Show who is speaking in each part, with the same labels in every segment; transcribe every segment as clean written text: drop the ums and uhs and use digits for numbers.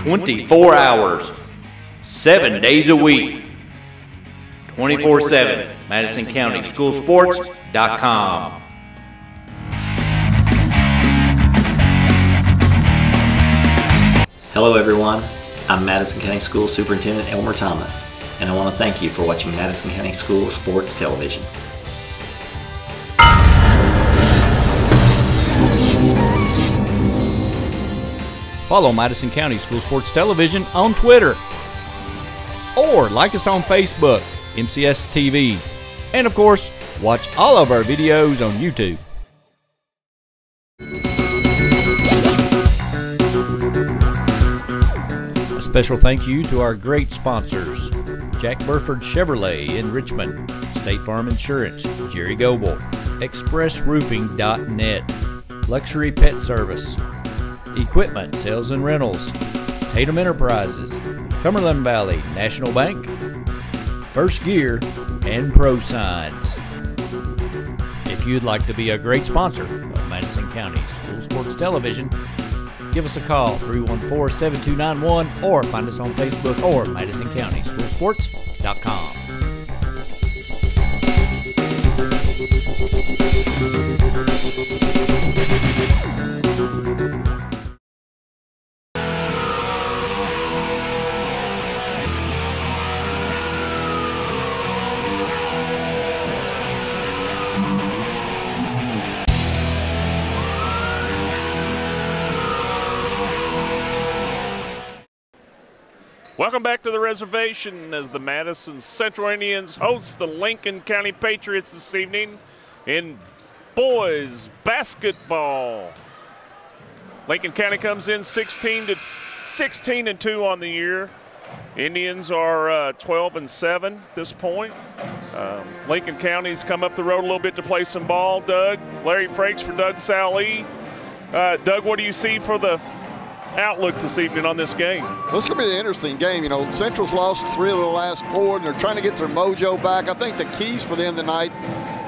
Speaker 1: 24 hours, 7 days a week, 24/7, MadisonCountySchoolSports.com.
Speaker 2: Hello everyone, I'm Madison County School Superintendent Elmer Thomas, and I want to thank you for watching Madison County School Sports Television.
Speaker 3: Follow Madison County School Sports Television on Twitter, or like us on Facebook, MCS TV, and of course, watch all of our videos on YouTube. A special thank you to our great sponsors: Jack Burford Chevrolet in Richmond, State Farm Insurance, Jerry Goble, ExpressRoofing.net, Luxury Pet Service, Equipment Sales and Rentals, Tatum Enterprises, Cumberland Valley National Bank, First Gear, and Pro Signs. If you'd like to be a great sponsor of Madison County School Sports Television, give us a call, 314-7291, or find us on Facebook or MadisonCountySchoolSports.com.
Speaker 4: Welcome back to the reservation as the Madison Central Indians host the Lincoln County Patriots this evening in boys basketball. Lincoln County comes in 16-2 on the year. Indians are 12-7 at this point. Lincoln County's come up the road a little bit to play some ball. Doug, Larry Frakes for Doug Sally. Doug, what do you see for the outlook this evening on this game?
Speaker 5: Well, it's going to be an interesting game. You know, Central's lost 3 of the last 4, and they're trying to get their mojo back. I think the keys for them tonight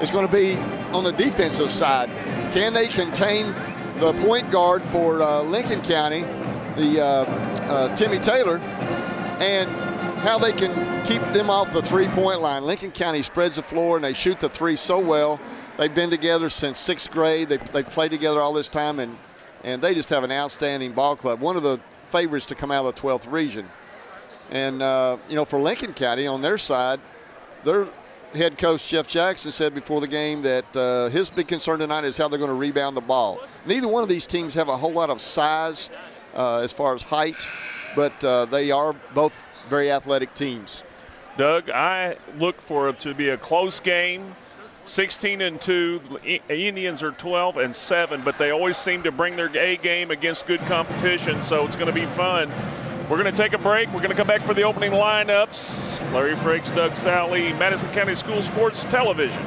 Speaker 5: is going to be on the defensive side. Can they contain the point guard for Lincoln County, the Timmy Taylor, and how they can keep them off the three-point line? Lincoln County spreads the floor, and they shoot the three so well. They've been together since 6th grade. They've played together all this time, and they just have an outstanding ball club. One of the favorites to come out of the 12th region. And, you know, for Lincoln County on their side, their head coach, Jeff Jackson, said before the game that his big concern tonight is how they're going to rebound the ball. Neither one of these teams have a whole lot of size as far as height, but they are both very athletic teams.
Speaker 4: Doug, I look for it to be a close game. 16-2, the Indians are 12-7, but they always seem to bring their A game against good competition, so it's going to be fun. We're going to take a break. We're going to come back for the opening lineups. Larry Frakes, Doug Sally, Madison County School Sports Television.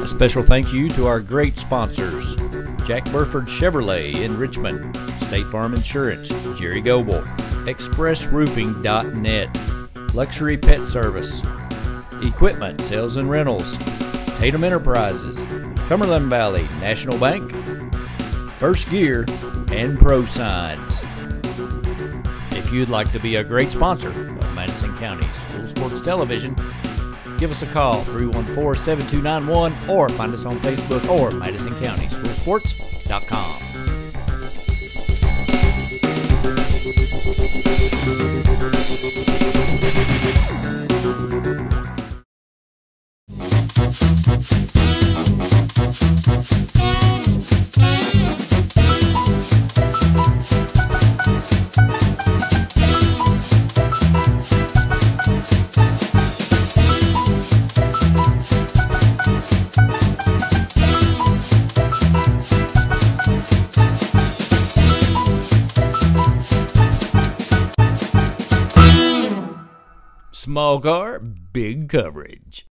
Speaker 3: A special thank you to our great sponsors: Jack Burford Chevrolet in Richmond, State Farm Insurance, Jerry Goble, ExpressRoofing.net, Luxury Pet Service, Equipment Sales and Rentals, Tatum Enterprises, Cumberland Valley National Bank, First Gear, and Pro Signs. If you'd like to be a great sponsor of Madison County School Sports Television, give us a call, 314-7291, or find us on Facebook or MadisonCountySchoolSports.com. Small car, big coverage.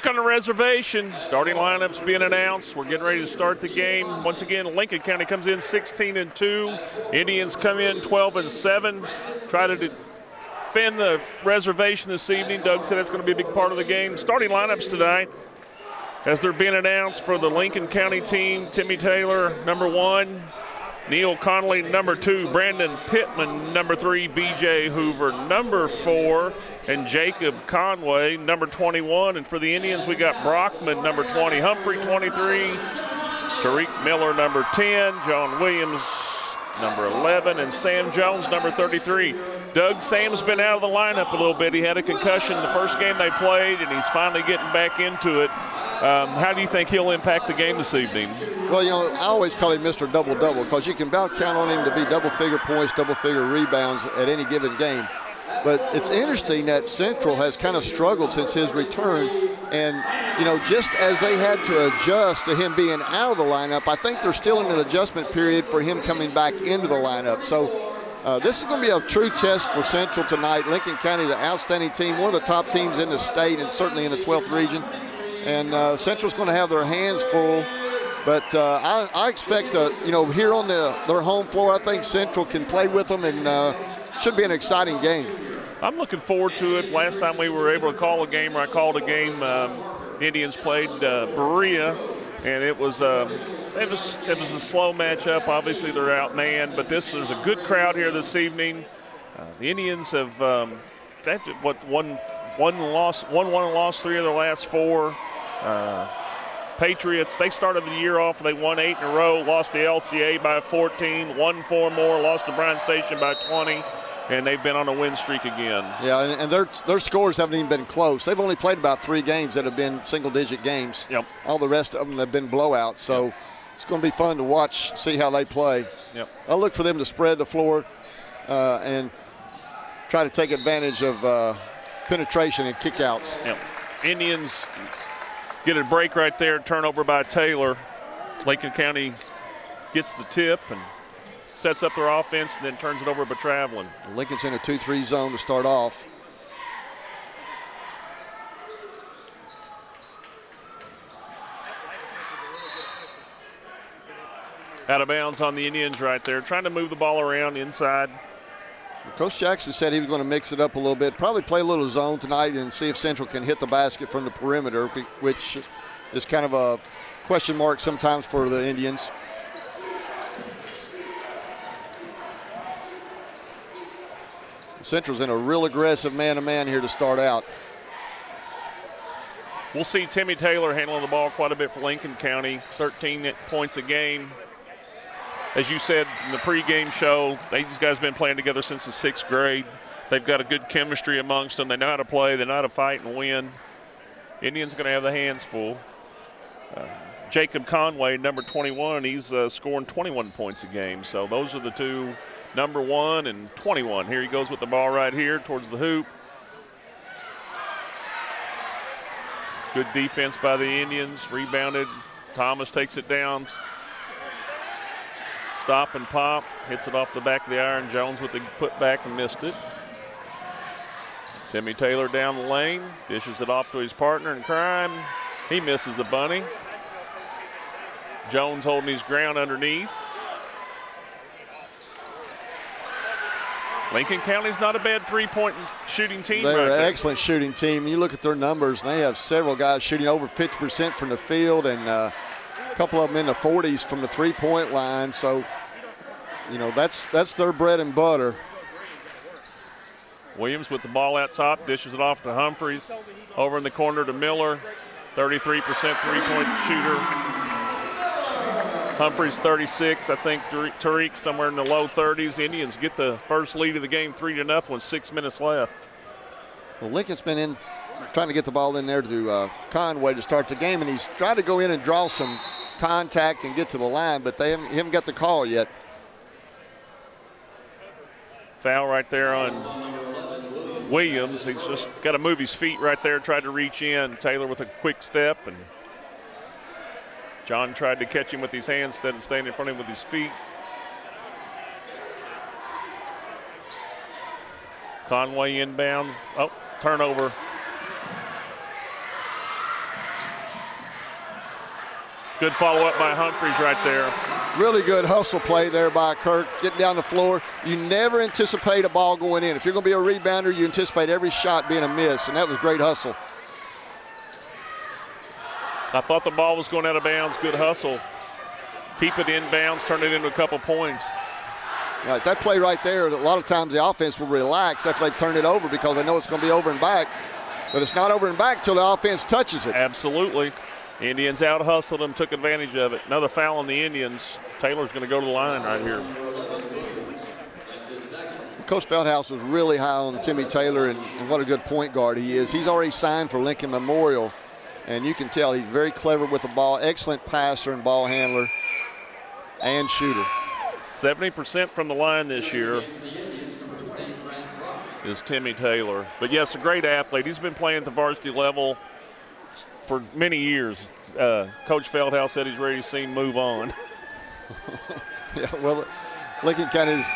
Speaker 4: Back on the reservation, starting lineups being announced. We're getting ready to start the game. Once again, Lincoln County comes in 16-2. Indians come in 12-7. Try to defend the reservation this evening. Doug said that's going to be a big part of the game. Starting lineups tonight, as they're being announced for the Lincoln County team: Timmy Taylor, number 1. Neil Connolly, number 2. Brandon Pittman, number 3. B.J. Hoover, number 4. And Jacob Conway, number 21. And for the Indians, we got Brockman, number 20. Humphrey, 23. Tariq Miller, number 10. John Williams, number 11. And Sam Jones, number 33. Doug, Sam's been out of the lineup a little bit. He had a concussion the first game they played, and he's finally getting back into it. How do you think he'll impact the game this evening?
Speaker 5: Well, you know, I always call him Mr. Double-Double because you can about count on him to be double-figure points, double-figure rebounds at any given game. But it's interesting that Central has kind of struggled since his return. And, you know, just as they had to adjust to him being out of the lineup, I think they're still in an adjustment period for him coming back into the lineup. So this is going to be a true test for Central tonight. Lincoln County, the outstanding team, one of the top teams in the state and certainly in the 12th region. And Central's going to have their hands full. But I expect, you know, here on their home floor, I think Central can play with them, and should be an exciting game.
Speaker 4: I'm looking forward to it. Last time we were able to call a game, or I called a game, the Indians played Berea, and it was a slow matchup. Obviously, they're outmanned, but there's a good crowd here this evening. The Indians have won and lost 3 of their last 4. Patriots, they started the year off, they won 8 in a row, lost to LCA by 14, won 4 more, lost to Bryan Station by 20, and they've been on a win streak again. Yeah,
Speaker 5: and their scores haven't even been close. They've only played about 3 games that have been single-digit games.
Speaker 4: Yep.
Speaker 5: All the rest of them have been blowouts, so yep. It's going to be fun to watch, see how they play.
Speaker 4: Yep.
Speaker 5: I'll look for them to spread the floor and try to take advantage of penetration and kickouts.
Speaker 4: Yep. Indians get a break right there, turnover by Taylor. Lincoln County gets the tip and sets up their offense and then turns it over by Traveling.
Speaker 5: Lincoln's in a 2-3 zone to start off.
Speaker 4: Out of bounds on the Indians right there, trying to move the ball around inside.
Speaker 5: Coach Jackson said he was going to mix it up a little bit, probably play a little zone tonight and see if Central can hit the basket from the perimeter, which is kind of a question mark sometimes for the Indians. Central's in a real aggressive man-to-man here to start out.
Speaker 4: We'll see Timmy Taylor handling the ball quite a bit for Lincoln County, 13 points a game. As you said in the pregame show, these guys have been playing together since the 6th grade. They've got a good chemistry amongst them. They know how to play. They know how to fight and win. Indians are going to have the hands full. Jacob Conway, number 21, he's scoring 21 points a game. So those are the two, number 1 and 21. Here he goes with the ball right here towards the hoop. Good defense by the Indians. Rebounded. Thomas takes it down. Stop and pop, hits it off the back of the iron. Jones with the putback and missed it. Timmy Taylor down the lane, dishes it off to his partner in crime. He misses a bunny. Jones holding his ground underneath. Lincoln County's not a bad 3-point shooting team.
Speaker 5: They're an excellent shooting team. You look at their numbers, and they have several guys shooting over 50% from the field, and a couple of them in the 40s from the 3-point line. So, you know, that's their bread and butter.
Speaker 4: Williams with the ball out top, dishes it off to Humphreys. Over in the corner to Miller, 33% 3-point shooter. Humphreys 36, I think Tariq somewhere in the low 30s. Indians get the first lead of the game 3-0 with 6 minutes left.
Speaker 5: Well, Lincoln's been trying to get the ball in there to Conway to start the game, and he's trying to go in and draw some contact and get to the line, but they haven't got the call yet.
Speaker 4: Foul right there on Williams. He's just got to move his feet right there, tried to reach in. Taylor with a quick step, and John tried to catch him with his hands instead of staying in front of him with his feet. Conway inbound. Oh, turnover. Good follow-up by Humphreys right there.
Speaker 5: Really good hustle play there by Kirk, getting down the floor. You never anticipate a ball going in. If you're going to be a rebounder, you anticipate every shot being a miss, and that was great hustle.
Speaker 4: I thought the ball was going out of bounds. Good hustle. Keep it in bounds, turn it into a couple points.
Speaker 5: Right, that play right there, a lot of times the offense will relax after they've turned it over because they know it's going to be over and back. But it's not over and back till the offense touches it.
Speaker 4: Absolutely. Indians out-hustled them, took advantage of it. Another foul on the Indians. Taylor's going to go to the line right here.
Speaker 5: Coach Feldhouse was really high on Timmy Taylor, and what a good point guard he is. He's already signed for Lincoln Memorial, and you can tell he's very clever with the ball, excellent passer and ball handler and shooter.
Speaker 4: 70% from the line this year is Timmy Taylor. But, yes, a great athlete. He's been playing at the varsity level for many years. Coach Feldhouse said he's ready to see him move on.
Speaker 5: Yeah, well, Lincoln County's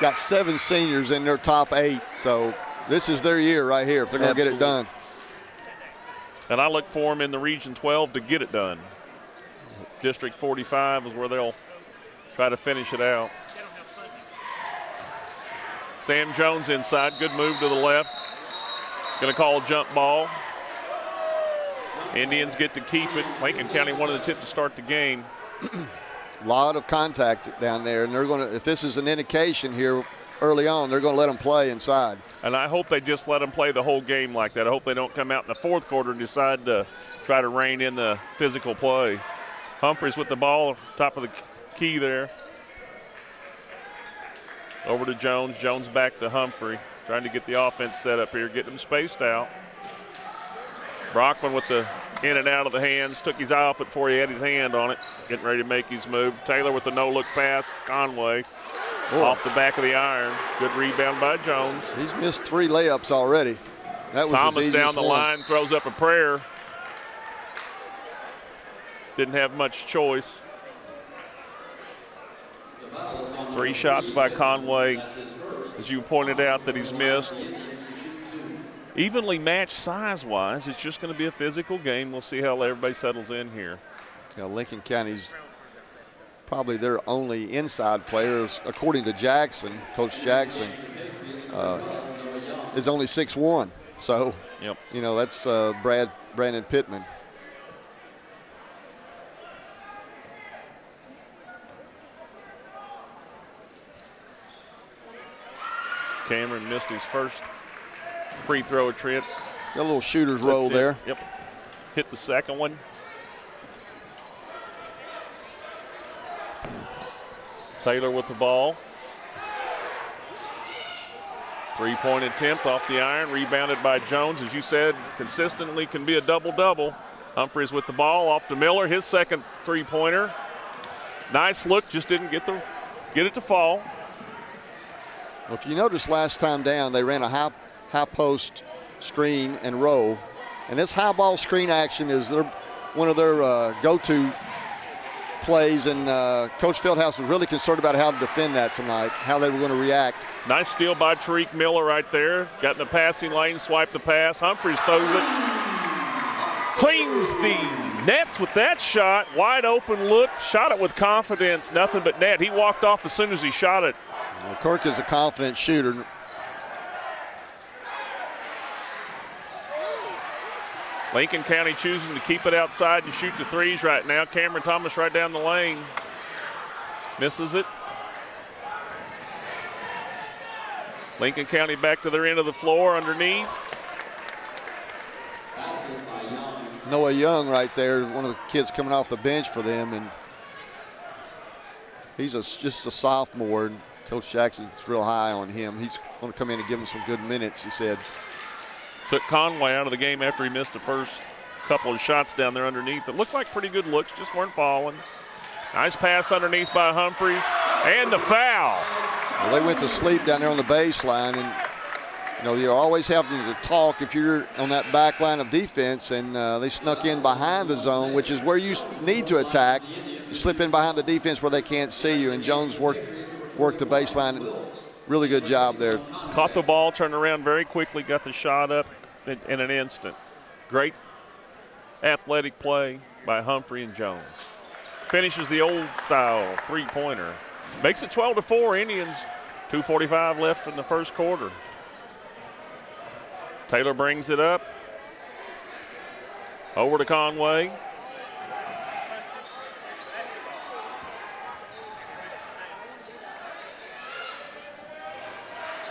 Speaker 5: got 7 seniors in their top 8, so this is their year right here if they're going to get it done.
Speaker 4: And I look for them in the Region 12 to get it done. District 45 is where they'll try to finish it out. Sam Jones inside, good move to the left. Going to call a jump ball. Indians get to keep it. Lincoln County wanted the tip to start the game.
Speaker 5: A lot of contact down there, and they're going to, if this is an indication here early on, they're going to let them play inside.
Speaker 4: And I hope they just let them play the whole game like that. I hope they don't come out in the fourth quarter and decide to try to rein in the physical play. Humphreys with the ball, top of the key there. Over to Jones. Jones back to Humphrey, trying to get the offense set up here, getting them spaced out. Brockman with the in and out of the hands, took his eye off it before he had his hand on it, getting ready to make his move. Taylor with the no-look pass, Conway off the back of the iron. Good rebound by Jones.
Speaker 5: He's missed 3 layups already. That was
Speaker 4: Thomas
Speaker 5: his
Speaker 4: down the
Speaker 5: one.
Speaker 4: line, throws up a prayer. Didn't have much choice. 3 shots by Conway, as you pointed out, that he's missed. Evenly matched size-wise. It's just going to be a physical game. We'll see how everybody settles in here.
Speaker 5: You know, Lincoln County's probably their only inside players, according to Jackson. Coach Jackson is only 6'1". So,
Speaker 4: yep.
Speaker 5: You know, that's Brandon Pittman.
Speaker 4: Cameron missed his first free throw attempt.
Speaker 5: Got a little shooter's roll there.
Speaker 4: Yep. Hit the second one. Taylor with the ball. 3-point attempt off the iron, rebounded by Jones. As you said, consistently can be a double-double. Humphreys with the ball off to Miller, his second 3-pointer. Nice look, just didn't get it to fall.
Speaker 5: Well, if you notice last time down, they ran a high post screen and roll. And this high ball screen action is one of their go-to plays, and Coach Feldhouse was really concerned about how to defend that tonight, how they were going to react.
Speaker 4: Nice steal by Tariq Miller right there. Got in the passing lane, swiped the pass. Humphreys throws it. Cleans the nets with that shot. Wide open look, shot it with confidence, nothing but net. He walked off as soon as he shot it.
Speaker 5: Well, Kirk is a confident shooter.
Speaker 4: Lincoln County choosing to keep it outside and shoot the threes right now. Cameron Thomas right down the lane. Misses it. Lincoln County back to their end of the floor underneath.
Speaker 5: Noah Young right there, one of the kids coming off the bench for them, and he's just a sophomore, and Coach Jackson's real high on him. He's going to come in and give him some good minutes, he said.
Speaker 4: Took Conway out of the game after he missed the first couple of shots down there underneath. It looked like pretty good looks, just weren't falling. Nice pass underneath by Humphreys, and the foul.
Speaker 5: Well, they went to sleep down there on the baseline, and you know, you're always having to talk if you're on that back line of defense, and they snuck in behind the zone, which is where you need to attack. You slip in behind the defense where they can't see you, and Jones worked the baseline. Really good job there.
Speaker 4: Caught the ball, turned around very quickly, got the shot up in an instant. Great athletic play by Humphrey and Jones. finishes the old style three-pointer. Makes it 12-4 Indians. 2:45 left in the first quarter. Taylor brings it up. Over to Conway.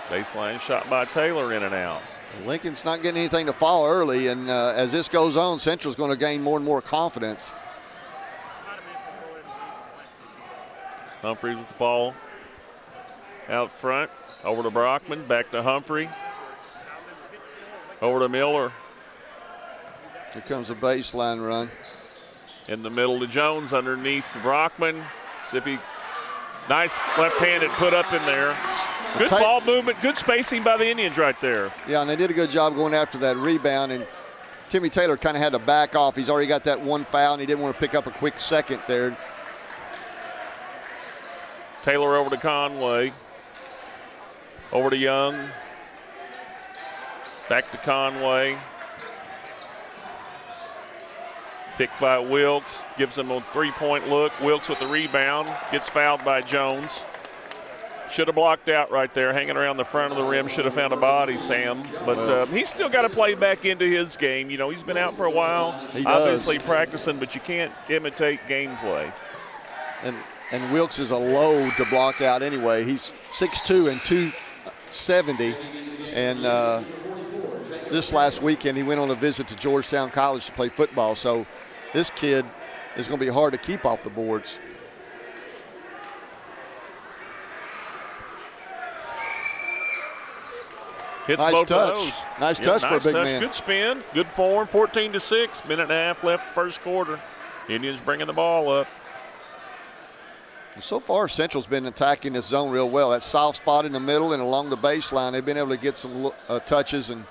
Speaker 4: Baseline shot by Taylor, in and out.
Speaker 5: Lincoln's not getting anything to fall early, and as this goes on, Central's going to gain more and more confidence.
Speaker 4: Humphreys with the ball out front. Over to Brockman, back to Humphrey. Over to Miller.
Speaker 5: Here comes a baseline run.
Speaker 4: In the middle to Jones, underneath to Brockman. See if he, nice left-handed put up in there. Good ball movement, good spacing by the Indians right there.
Speaker 5: Yeah, and they did a good job going after that rebound, and Timmy Taylor kind of had to back off. He's already got that one foul, and he didn't want to pick up a quick second there.
Speaker 4: Taylor over to Conway. Over to Young. Back to Conway. Picked by Wilkes, gives him a three-point look. Wilkes with the rebound, gets fouled by Jones. Should have blocked out right there, hanging around the front of the rim. Should have found a body, Sam. But he's still got to play back into his game. You know, he's been out for a while, obviously practicing, but you can't imitate gameplay.
Speaker 5: And Wilkes is a load to block out anyway. He's 6'2" and 270. And this last weekend, he went on a visit to Georgetown College to play football. So this kid is going to be hard to keep off the boards.
Speaker 4: Hits
Speaker 5: nice
Speaker 4: both
Speaker 5: touch.
Speaker 4: of those.
Speaker 5: Nice touch for a big man.
Speaker 4: Good spin, good form, 14-6. Minute and a half left first quarter. Indians bringing the ball up.
Speaker 5: So far, Central's been attacking this zone real well. That soft spot in the middle and along the baseline, they've been able to get some touches and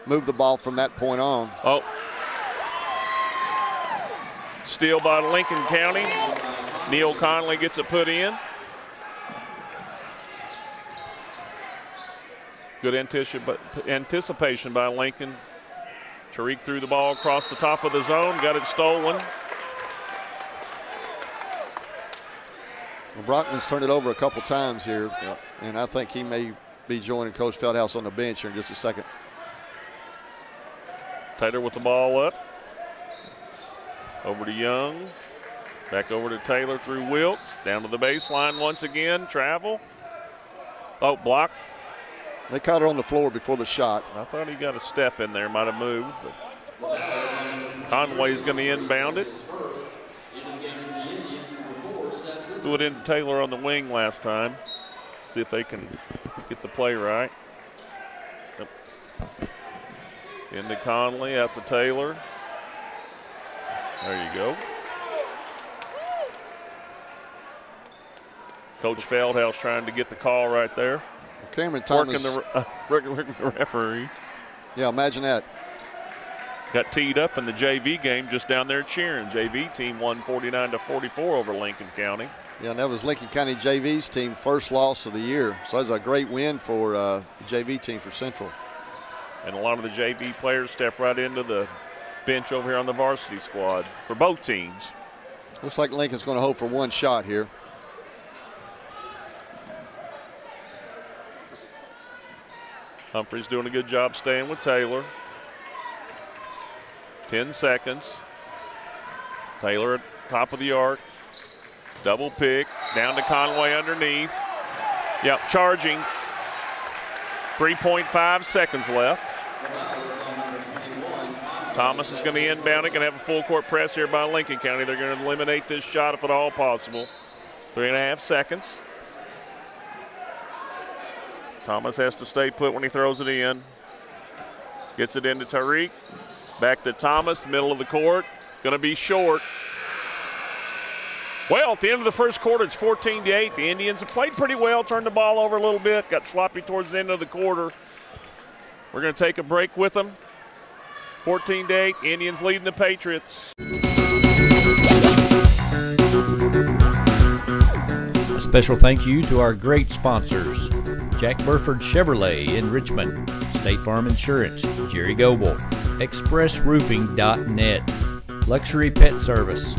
Speaker 5: move the ball from that point on.
Speaker 4: Oh. Steal by Lincoln County. Neil Conley gets it put in. Good anticipation by Lincoln. Tariq threw the ball across the top of the zone, got it stolen.
Speaker 5: Well, Brockman's turned it over a couple times here, and I think he may be joining Coach Feldhouse on the bench here in just a second.
Speaker 4: Taylor with the ball up. Over to Young. Back over to Taylor through Wilkes. Down to the baseline once again. Travel. Oh, block.
Speaker 5: They caught her on the floor before the shot.
Speaker 4: I thought he got a step in there, might have moved. But Conway's going to inbound it. Threw it into Taylor on the wing last time. See if they can get the play right. Yep. Into Conley, out to Taylor. There you go. Coach Feldhouse trying to get the call right there.
Speaker 5: Cameron Thomas.
Speaker 4: Working the referee.
Speaker 5: Yeah, imagine that.
Speaker 4: Got teed up in the JV game just down there cheering. JV team won 49-44 over Lincoln County.
Speaker 5: Yeah, and that was Lincoln County JV's team first loss of the year. So that's a great win for the JV team for Central.
Speaker 4: And a lot of the JV players step right into the bench over here on the varsity squad for both teams.
Speaker 5: Looks like Lincoln's going to hope for one shot here.
Speaker 4: Humphrey's doing a good job staying with Taylor. 10 seconds. Taylor at top of the arc. Double pick. Down to Conway underneath. Yep, charging. 3.5 seconds left. Thomas is going to inbound it. Going to have a full court press here by Lincoln County. They're going to eliminate this shot if at all possible. 3.5 seconds. Thomas has to stay put when he throws it in. Gets it into Tariq. Back to Thomas, middle of the court. Going to be short. Well, at the end of the first quarter, it's 14-8. The Indians have played pretty well, turned the ball over a little bit, got sloppy towards the end of the quarter. We're going to take a break with them. 14-8, Indians leading the Patriots.
Speaker 3: A special thank you to our great sponsors: Jack Burford Chevrolet in Richmond, State Farm Insurance, Jerry Goble, ExpressRoofing.net, Luxury Pet Service,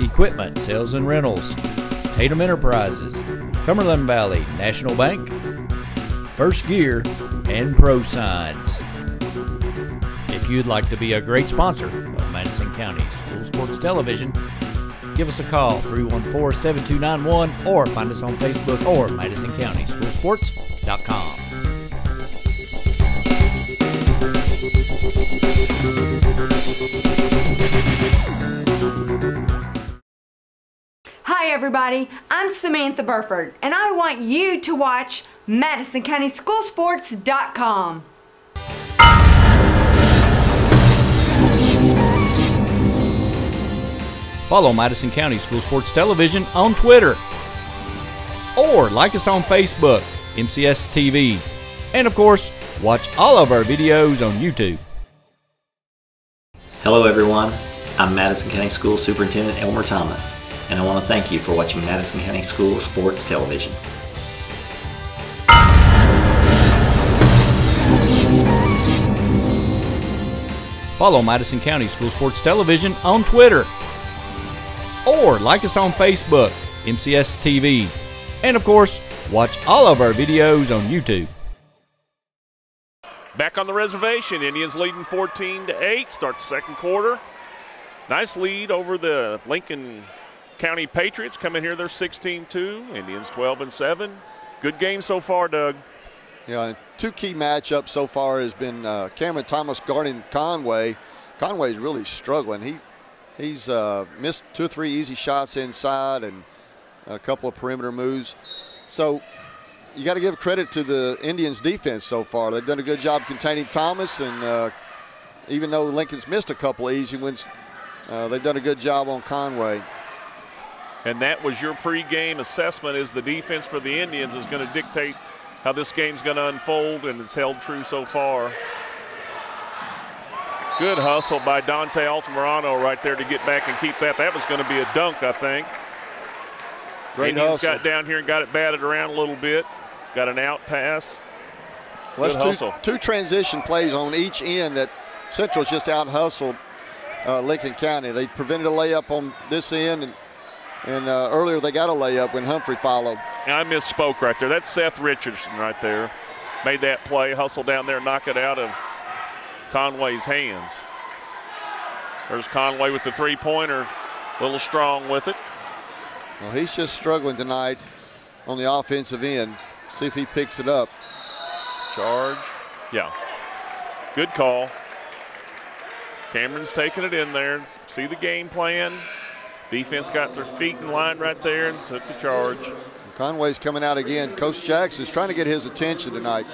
Speaker 3: Equipment Sales and Rentals, Tatum Enterprises, Cumberland Valley National Bank, First Gear, and Pro Signs. If you'd like to be a great sponsor of Madison County School Sports Television, give us a call, 314-7291, or find us on Facebook or MadisonCountySchoolSports.com.
Speaker 6: Hi everybody, I'm Samantha Burford, and I want you to watch MadisonCountySchoolSports.com.
Speaker 3: Follow Madison County School Sports Television on Twitter, or like us on Facebook, MCS TV, and of course, watch all of our videos on YouTube.
Speaker 2: Hello everyone, I'm Madison County School Superintendent Elmer Thomas, and I want to thank you for watching Madison County School Sports Television.
Speaker 3: Follow Madison County School Sports Television on Twitter, or like us on Facebook, MCS TV, and of course, watch all of our videos on YouTube.
Speaker 4: Back on the reservation, Indians leading 14-8, start the second quarter. Nice lead over the Lincoln County Patriots. Come in here, they're 16-2, Indians 12-7. Good game so far, Doug.
Speaker 5: Yeah, two key matchups so far has been Cameron Thomas guarding Conway. Conway's really struggling. He's missed 2 or 3 easy shots inside and a couple of perimeter moves. So you got to give credit to the Indians' defense so far. They've done a good job containing Thomas, and even though Lincoln's missed a couple of easy ones, they've done a good job on Conway.
Speaker 4: And that was your pregame assessment, is the defense for the Indians is going to dictate how this game's going to unfold, and it's held true so far. Good hustle by Dante Altamirano right there to get back and keep that. That was going to be a dunk, I think.
Speaker 5: Great
Speaker 4: Indians
Speaker 5: hustle.
Speaker 4: got down here and got it batted around a little bit. Got an out pass.
Speaker 5: Well,
Speaker 4: Good hustle.
Speaker 5: Two transition plays on each end that Central's just out hustled Lincoln County. They prevented a layup on this end, and earlier they got a layup when Humphrey followed.
Speaker 4: And I misspoke right there. That's Seth Richardson right there. Made that play, hustle down there, knock it out of Conway's hands. There's Conway with the three-pointer, a little strong with it.
Speaker 5: Well, he's just struggling tonight on the offensive end. See if he picks it up.
Speaker 4: Charge, yeah. Good call. Cameron's taking it in there. See the game plan. Defense got their feet in line right there and took the charge.
Speaker 5: Conway's coming out again. Coach Jackson's trying to get his attention tonight.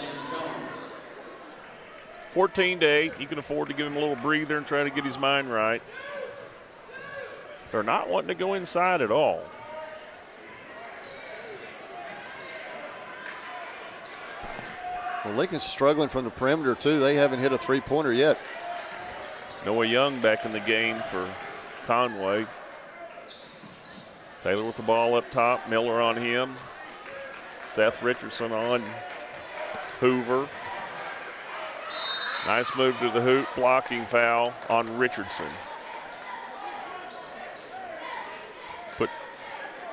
Speaker 4: 14-8, you can afford to give him a little breather and try to get his mind right. They're not wanting to go inside at all.
Speaker 5: Well, Lincoln's struggling from the perimeter too. They haven't hit a three-pointer yet.
Speaker 4: Noah Young back in the game for Conway. Taylor with the ball up top, Miller on him. Seth Richardson on Hoover. Nice move to the hoop, blocking foul on Richardson.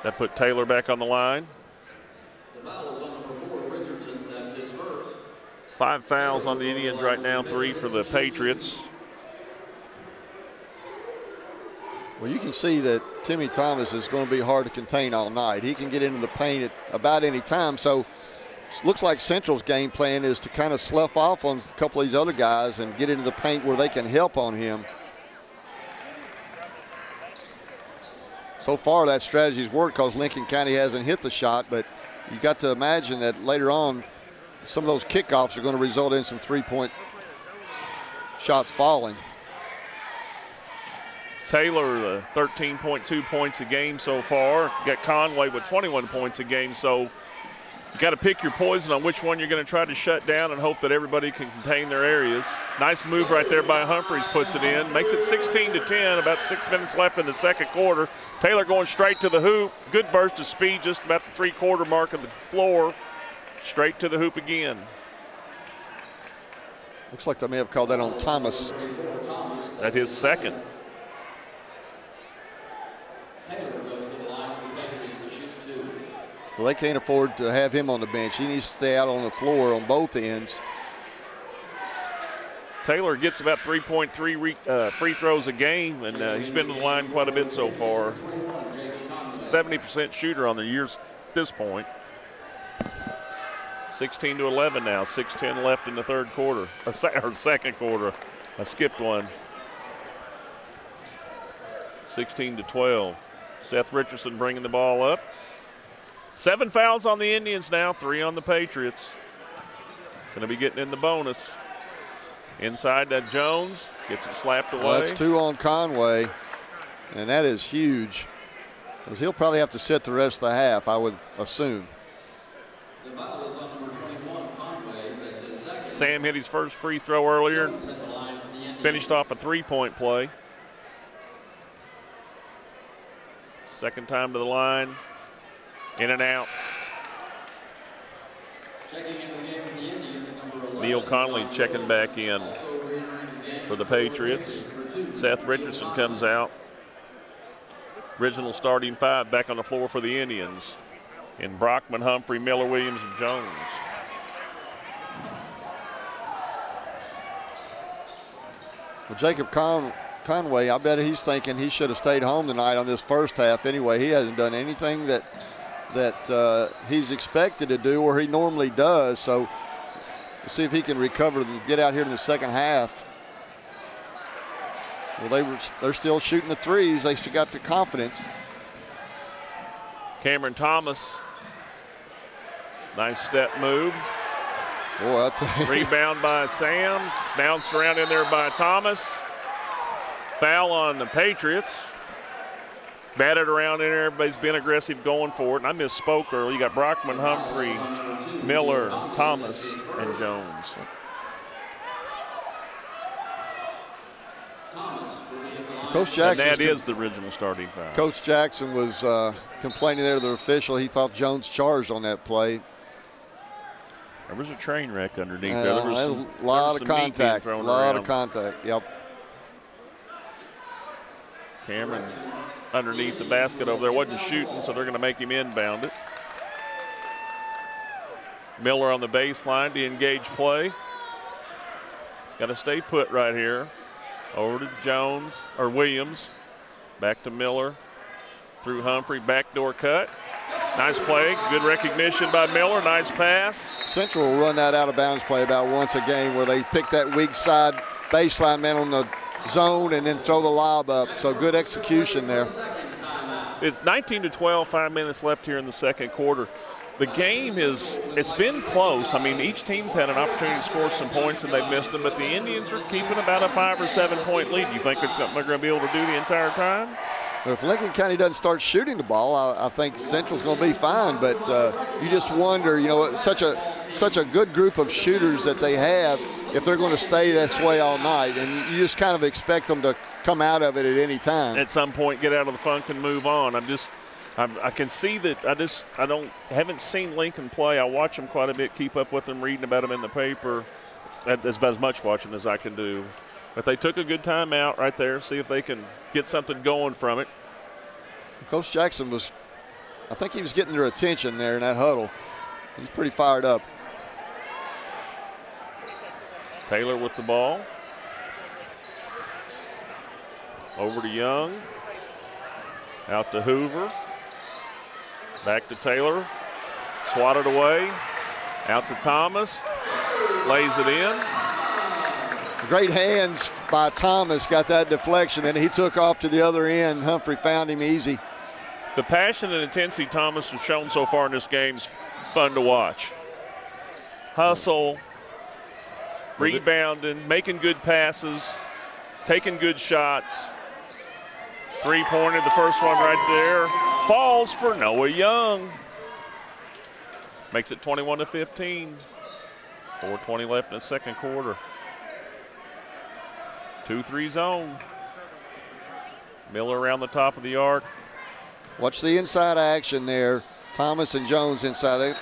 Speaker 4: That put Taylor back on the line.
Speaker 7: The foul is on number 4, Richardson. That's his first.
Speaker 4: 5 fouls on the Indians right now, 3 for the Patriots.
Speaker 5: Well, you can see that Timmy Thomas is going to be hard to contain all night. He can get into the paint at about any time. So it looks like Central's game plan is to kind of slough off on a couple of these other guys and get into the paint where they can help on him. So far, that strategy's worked because Lincoln County hasn't hit the shot, but you got to imagine that later on, some of those kickoffs are going to result in some three-point shots falling.
Speaker 4: Taylor, 13.2 points a game so far. You got Conway with 21 points a game, so you got to pick your poison on which one you're going to try to shut down and hope that everybody can contain their areas. Nice move right there by Humphreys, puts it in. Makes it 16-10, about 6 minutes left in the second quarter. Taylor going straight to the hoop. Good burst of speed, just about the three-quarter mark of the floor. Straight to the hoop again.
Speaker 5: Looks like they may have called that on Thomas.
Speaker 4: At his second.
Speaker 5: Well, they can't afford to have him on the bench. He needs to stay out on the floor on both ends.
Speaker 4: Taylor gets about 3.3 free throws a game, and he's been to the line quite a bit so far. 70% shooter on the year at this point. 16-11 now, 6:10 left in the third quarter, or second quarter. I skipped one. 16-12. Seth Richardson bringing the ball up. 7 fouls on the Indians now, 3 on the Patriots. Going to be getting in the bonus. Inside that Jones, gets it slapped away.
Speaker 5: Well, that's 2 on Conway, and that is huge. Because he'll probably have to sit the rest of the half, I would assume.
Speaker 7: The foul is on number 21, Conway. That's his second.
Speaker 4: Sam hit his first free throw earlier. Finished off a 3-point play. Second time to the line. In and out.
Speaker 7: Checking in the game for the Indians, number 11.
Speaker 4: Neil Conley checking back in for the Patriots. Seth Richardson comes out. Original starting 5 back on the floor for the Indians. In Brockman, Humphrey, Miller, Williams, and Jones.
Speaker 5: Well, Jacob Conway, I bet he's thinking he should have stayed home tonight on this first half anyway. He hasn't done anything that he's expected to do or he normally does. So we'll see if he can recover and get out here in the second half. Well, they're still shooting the threes. They still got the confidence.
Speaker 4: Cameron Thomas, nice step move.
Speaker 5: Boy, I'll tell you.
Speaker 4: Rebound by Sam, bounced around in there by Thomas. Foul on the Patriots. Batted around in there, everybody's been aggressive going for it. And I misspoke earlier. You got Brockman, Humphrey, Miller, Thomas, and Jones.
Speaker 5: Coach Jackson.
Speaker 4: And that is the original starting 5.
Speaker 5: Coach Jackson was complaining there to the official. He thought Jones charged on that play.
Speaker 4: There was a train wreck underneath there. There was
Speaker 5: a lot of contact. A lot of contact. Yep.
Speaker 4: Cameron underneath the basket over there wasn't shooting, so they're going to make him inbound it. Miller on the baseline to engage play. He's got to stay put right here. Over to Jones, or Williams. Back to Miller. Through Humphrey, backdoor cut. Nice play, good recognition by Miller, nice pass.
Speaker 5: Central will run that out of bounds play about once a game where they pick that weak side baseline man on the zone and then throw the lob up. So good execution there.
Speaker 4: It's 19-12, 5 minutes left here in the second quarter. The game it's been close. I mean, each team's had an opportunity to score some points and they've missed them, but the Indians are keeping about a 5 or 7 point lead. You think it's they're going to be able to do the entire time?
Speaker 5: If Lincoln County doesn't start shooting the ball, I think Central's going to be fine. But you just wonder, you know, such a good group of shooters that they have, if they're going to stay this way all night, and you just kind of expect them to come out of it at any time.
Speaker 4: At some point, get out of the funk and move on. I can see that. Haven't seen Lincoln play. I watch them quite a bit, keep up with them, reading about them in the paper. That's about as much watching as I can do. But they took a good time out right there, see if they can get something going from it.
Speaker 5: Coach Jackson I think he was getting their attention there in that huddle. He's pretty fired up.
Speaker 4: Taylor with the ball. Over to Young. Out to Hoover. Back to Taylor. Swatted away. Out to Thomas. Lays it in.
Speaker 5: Great hands by Thomas, got that deflection, and he took off to the other end. Humphrey found him easy.
Speaker 4: The passion and intensity Thomas has shown so far in this game is fun to watch. Hustle, rebounding, making good passes, taking good shots. Three-pointer, the first one right there. Falls for Noah Young. Makes it 21-15. 4:20 left in the second quarter. 2-3 zone. Miller around the top of the arc.
Speaker 5: Watch the inside action there. Thomas and Jones inside. That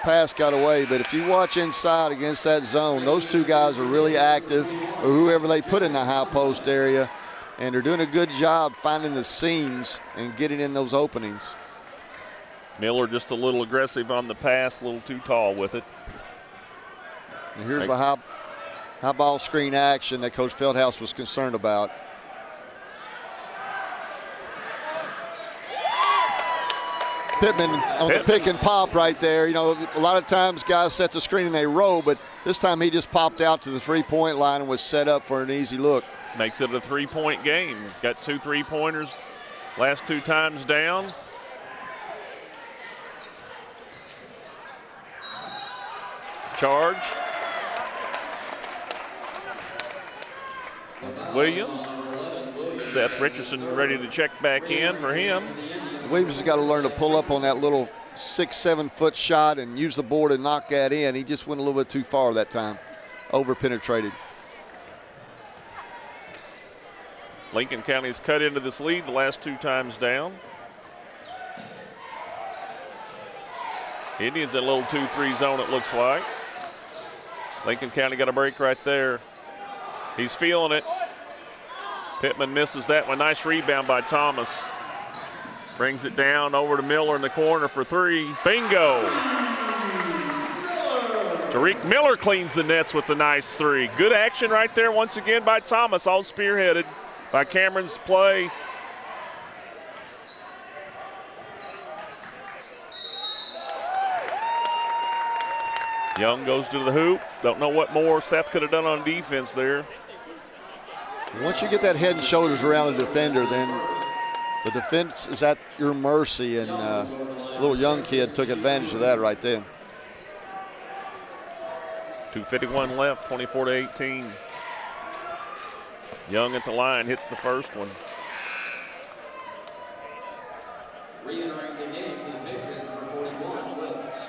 Speaker 5: pass got away, but if you watch inside against that zone, those two guys are really active, or whoever they put in the high post area, and they're doing a good job finding the seams and getting in those openings.
Speaker 4: Miller just a little aggressive on the pass, a little too tall with it.
Speaker 5: And here's the high ball screen action that Coach Feldhouse was concerned about. Pittman on the pick and pop right there. You know, a lot of times guys set the screen and they roll, but this time he just popped out to the three-point line and was set up for an easy look.
Speaker 4: Makes it a three-point game. Got 2 3-pointers last 2 times down. Charge. Williams. Seth Richardson ready to check back in for him.
Speaker 5: Williams has got to learn to pull up on that little 6-7 foot shot and use the board and knock that in. He just went a little bit too far that time. Over penetrated.
Speaker 4: Lincoln County's cut into this lead the last 2 times down. Indians in a little 2-3 zone, it looks like. Lincoln County got a break right there. He's feeling it. Pittman misses that one. Nice rebound by Thomas. Brings it down over to Miller in the corner for 3. Bingo! Tariq Miller cleans the nets with the nice 3. Good action right there once again by Thomas, all spearheaded by Cameron's play. Young goes to the hoop. Don't know what more Seth could have done on defense there.
Speaker 5: Once you get that head and shoulders around the defender, then the defense is at your mercy, and little young kid took advantage of that right then.
Speaker 4: 2:51 left, 24-18. Young at the line, hits the first one.
Speaker 7: Re-entering the game for the Patriots, number 41, Wilkes.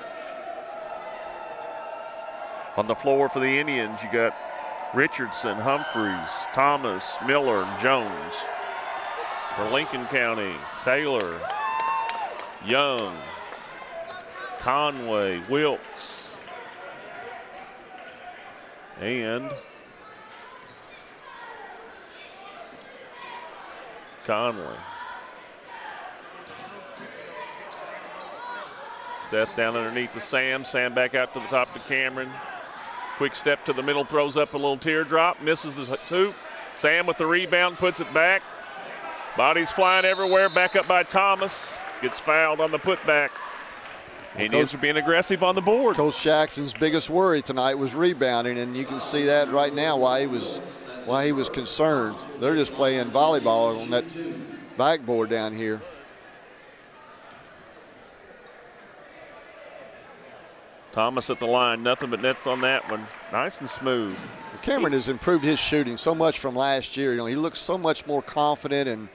Speaker 4: On the floor for the Indians, you got Richardson, Humphreys, Thomas, Miller, and Jones. For Lincoln County, Taylor, Young, Conway, Wilkes, and Conway. Seth down underneath to Sam. Sam back out to the top to Cameron. Quick step to the middle, throws up a little teardrop, misses the hoop. Sam with the rebound, puts it back. Bodies flying everywhere, back up by Thomas. Gets fouled on the putback. Indians are being aggressive on the board.
Speaker 5: Coach Jackson's biggest worry tonight was rebounding, and you can see that right now why he was concerned. They're just playing volleyball on that backboard down here.
Speaker 4: Thomas at the line, nothing but nets on that one. Nice and smooth.
Speaker 5: Cameron has improved his shooting so much from last year. You know, he looks so much more confident, and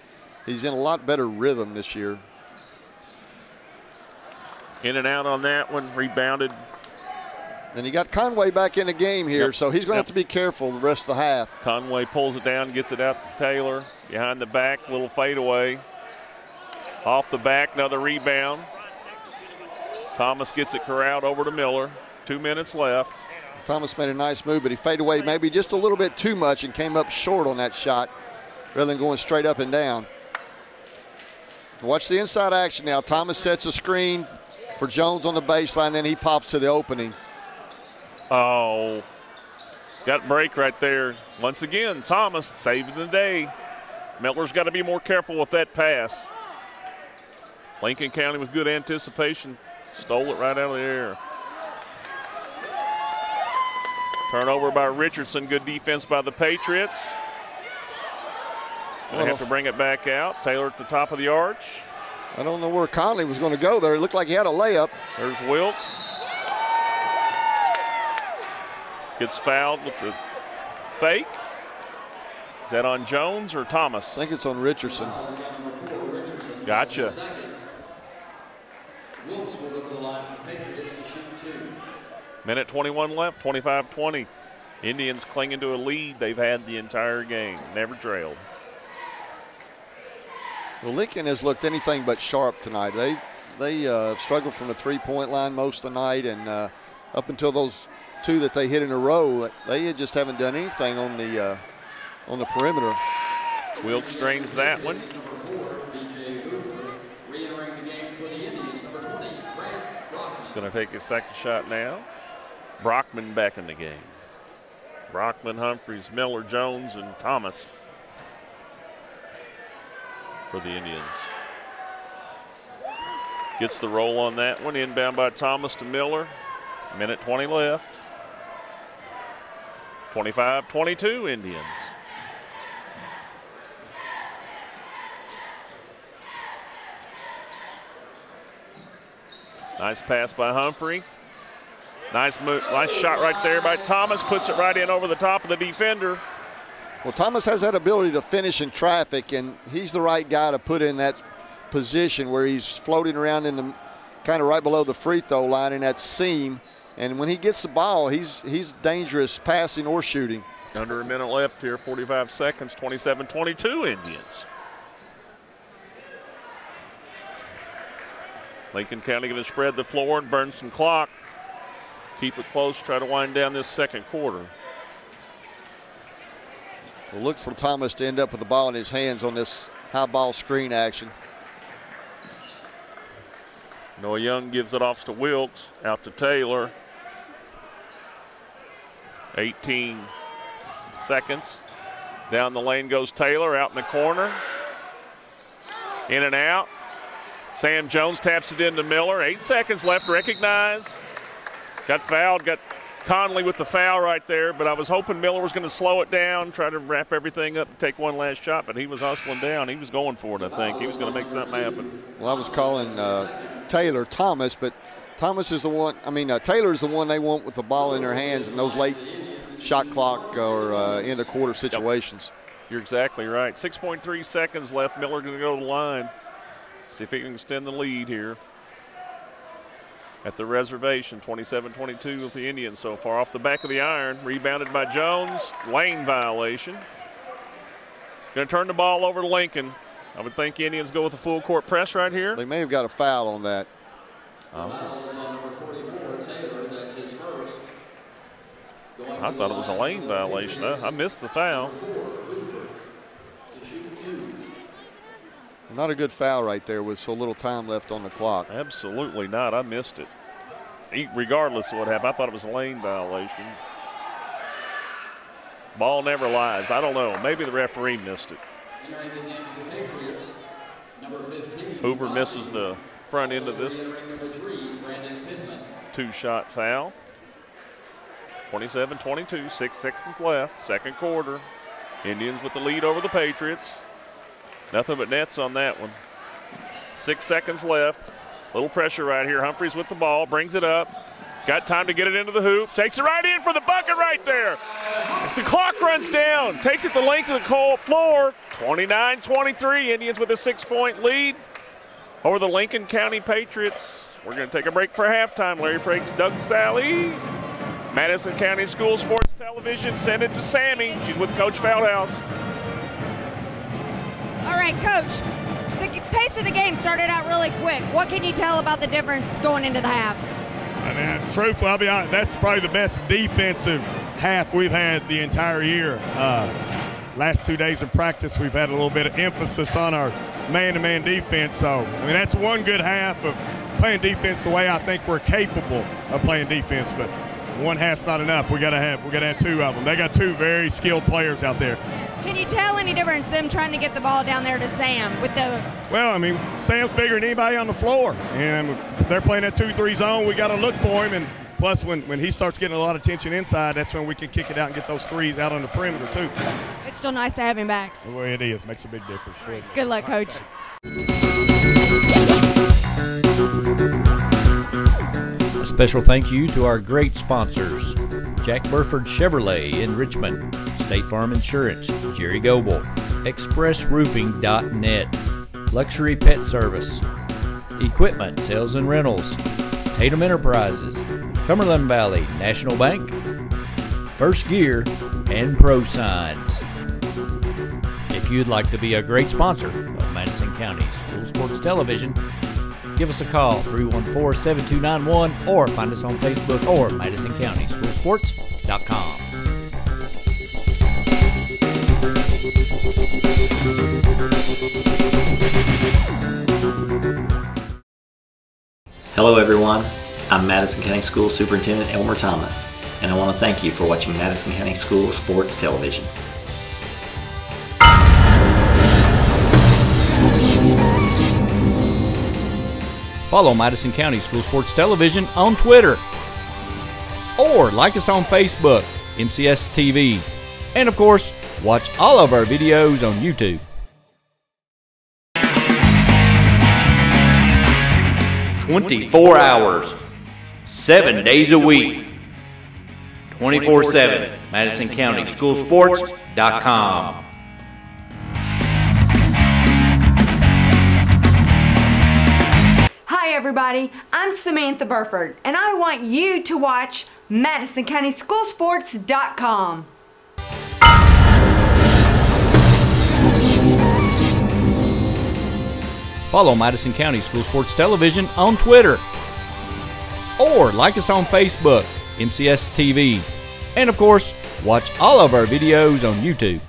Speaker 5: he's in a lot better rhythm this year.
Speaker 4: In and out on that one, rebounded.
Speaker 5: And you got Conway back in the game here, so he's going to have to be careful the rest of the half.
Speaker 4: Conway pulls it down, gets it out to Taylor. Behind the back, little fadeaway. Off the back, another rebound. Thomas gets it corralled over to Miller. 2 minutes left.
Speaker 5: Thomas made a nice move, but he faded away maybe just a little bit too much and came up short on that shot rather than going straight up and down. Watch the inside action now. Thomas sets a screen for Jones on the baseline, then he pops to the opening.
Speaker 4: Oh, got break right there. Once again, Thomas saving the day. Miller's got to be more careful with that pass. Lincoln County with good anticipation. Stole it right out of the air. Turnover by Richardson. Good defense by the Patriots. Gonna have to bring it back out. Taylor at the top of the arch.
Speaker 5: I don't know where Conley was going to go there. It looked like he had a layup.
Speaker 4: There's Wilkes. Gets fouled with the fake. Is that on Jones or Thomas?
Speaker 5: I think it's on Richardson.
Speaker 4: Gotcha.
Speaker 7: Wilkes will go to the line for the Patriots to shoot 2.
Speaker 4: Minute 21 left, 25-20. Indians clinging to a lead they've had the entire game, never trailed.
Speaker 5: Well, Lincoln has looked anything but sharp tonight. They struggled from the three-point line most of the night, and up until those 2 that they hit in a row, they just haven't done anything on the perimeter.
Speaker 4: Wilkes drains that one. Going to take his second shot now. Brockman back in the game. Brockman, Humphreys, Miller, Jones, and Thomas for the Indians. Gets the roll on that one. Inbound by Thomas to Miller. Minute 20 left. 25-22 Indians. Nice pass by Humphrey. Nice move, nice shot right there by Thomas. Puts it right in over the top of the defender.
Speaker 5: Well, Thomas has that ability to finish in traffic, and he's the right guy to put in that position where he's floating around in the kind of right below the free throw line in that seam. And when he gets the ball, he's dangerous passing or shooting.
Speaker 4: Under a minute left here, 45 seconds, 27-22 Indians. Lincoln County going to spread the floor and burn some clock. Keep it close, try to wind down this second quarter.
Speaker 5: We'll look for Thomas to end up with the ball in his hands on this high ball screen action.
Speaker 4: Noah Young gives it off to Wilkes, out to Taylor. 18 seconds. Down the lane goes Taylor, out in the corner. In and out. Sam Jones taps it into Miller. 8 seconds left, recognize. Got fouled, got Conley with the foul right there, but I was hoping Miller was going to slow it down, try to wrap everything up and take one last shot, but he was hustling down. He was going for it, I think. He was going to make something happen.
Speaker 5: Well, I was calling Taylor Thomas, but Thomas is the one, Taylor is the one they want with the ball in their hands in those late shot clock or end of quarter situations.
Speaker 4: Yep. You're exactly right. 6.3 seconds left. Miller going to go to the line. See if he can extend the lead here at the reservation. 27-22 with the Indians so far. Off the back of the iron, rebounded by Jones. Lane violation. Going to turn the ball over to Lincoln. I would think Indians go with a full court press right here.
Speaker 5: They may have got a foul on that.
Speaker 4: I thought it was a lane violation. I missed the foul.
Speaker 5: Not a good foul right there with so little time left on the clock.
Speaker 4: Absolutely not. I missed it. Regardless of what happened, I thought it was a lane violation. Ball never lies. I don't know. Maybe the referee missed it. Hoover misses the front end of this two-shot foul. 27-22, 6 seconds left, second quarter. Indians with the lead over the Patriots. Nothing but nets on that one. 6 seconds left. Little pressure right here. Humphreys with the ball, brings it up. He's got time to get it into the hoop. Takes it right in for the bucket right there. As the clock runs down, takes it the length of the floor. 29-23, Indians with a 6-point lead over the Lincoln County Patriots. We're going to take a break for halftime. Larry Frakes, Doug Sally. Madison County School Sports Television, send it to Sammy. She's with Coach Feldhouse.
Speaker 6: All right, Coach, the pace of the game started out really quick. What can you tell about the difference going into the half?
Speaker 8: Truthfully, I'll be honest, that's probably the best defensive half we've had the entire year. Last 2 days of practice, we've had a little bit of emphasis on our man-to-man defense. So, that's one good half of playing defense the way I think we're capable of playing defense. But one half's not enough. We gotta have two of them. They got two very skilled players out there.
Speaker 6: Can you tell any difference them trying to get the ball down there to Sam with the?
Speaker 8: Well, Sam's bigger than anybody on the floor, and they're playing that 2-3 zone. We got to look for him, and plus when he starts getting a lot of attention inside, that's when we can kick it out and get those threes out on the perimeter too.
Speaker 6: It's still nice to have him back.
Speaker 8: The way it is makes a big difference.
Speaker 6: Good luck, Coach.
Speaker 3: A special thank you to our great sponsors: Jack Burford Chevrolet in Richmond, State Farm Insurance, Jerry Goble, ExpressRoofing.net, Luxury Pet Service, Equipment Sales and Rentals, Tatum Enterprises, Cumberland Valley National Bank, First Gear, and Pro Signs. If you'd like to be a great sponsor of Madison County School Sports Television, give us a call, 314-7291, or find us on Facebook or MadisonCountySchoolSports.com.
Speaker 2: Hello everyone, I'm Madison County School Superintendent Elmer Thomas, and I want to thank you for watching Madison County School Sports Television.
Speaker 3: Follow Madison County School Sports Television on Twitter, or like us on Facebook, MCS TV, and of course, watch all of our videos on YouTube.
Speaker 1: 24 hours, 7 days a week, 24/7, MadisonCountySchoolSports.com.
Speaker 9: Hi everybody, I'm Samantha Burford, and I want you to watch MadisonCountySchoolSports.com.
Speaker 3: Follow Madison County School Sports Television on Twitter, or like us on Facebook, MCS TV, and of course, watch all of our videos on YouTube.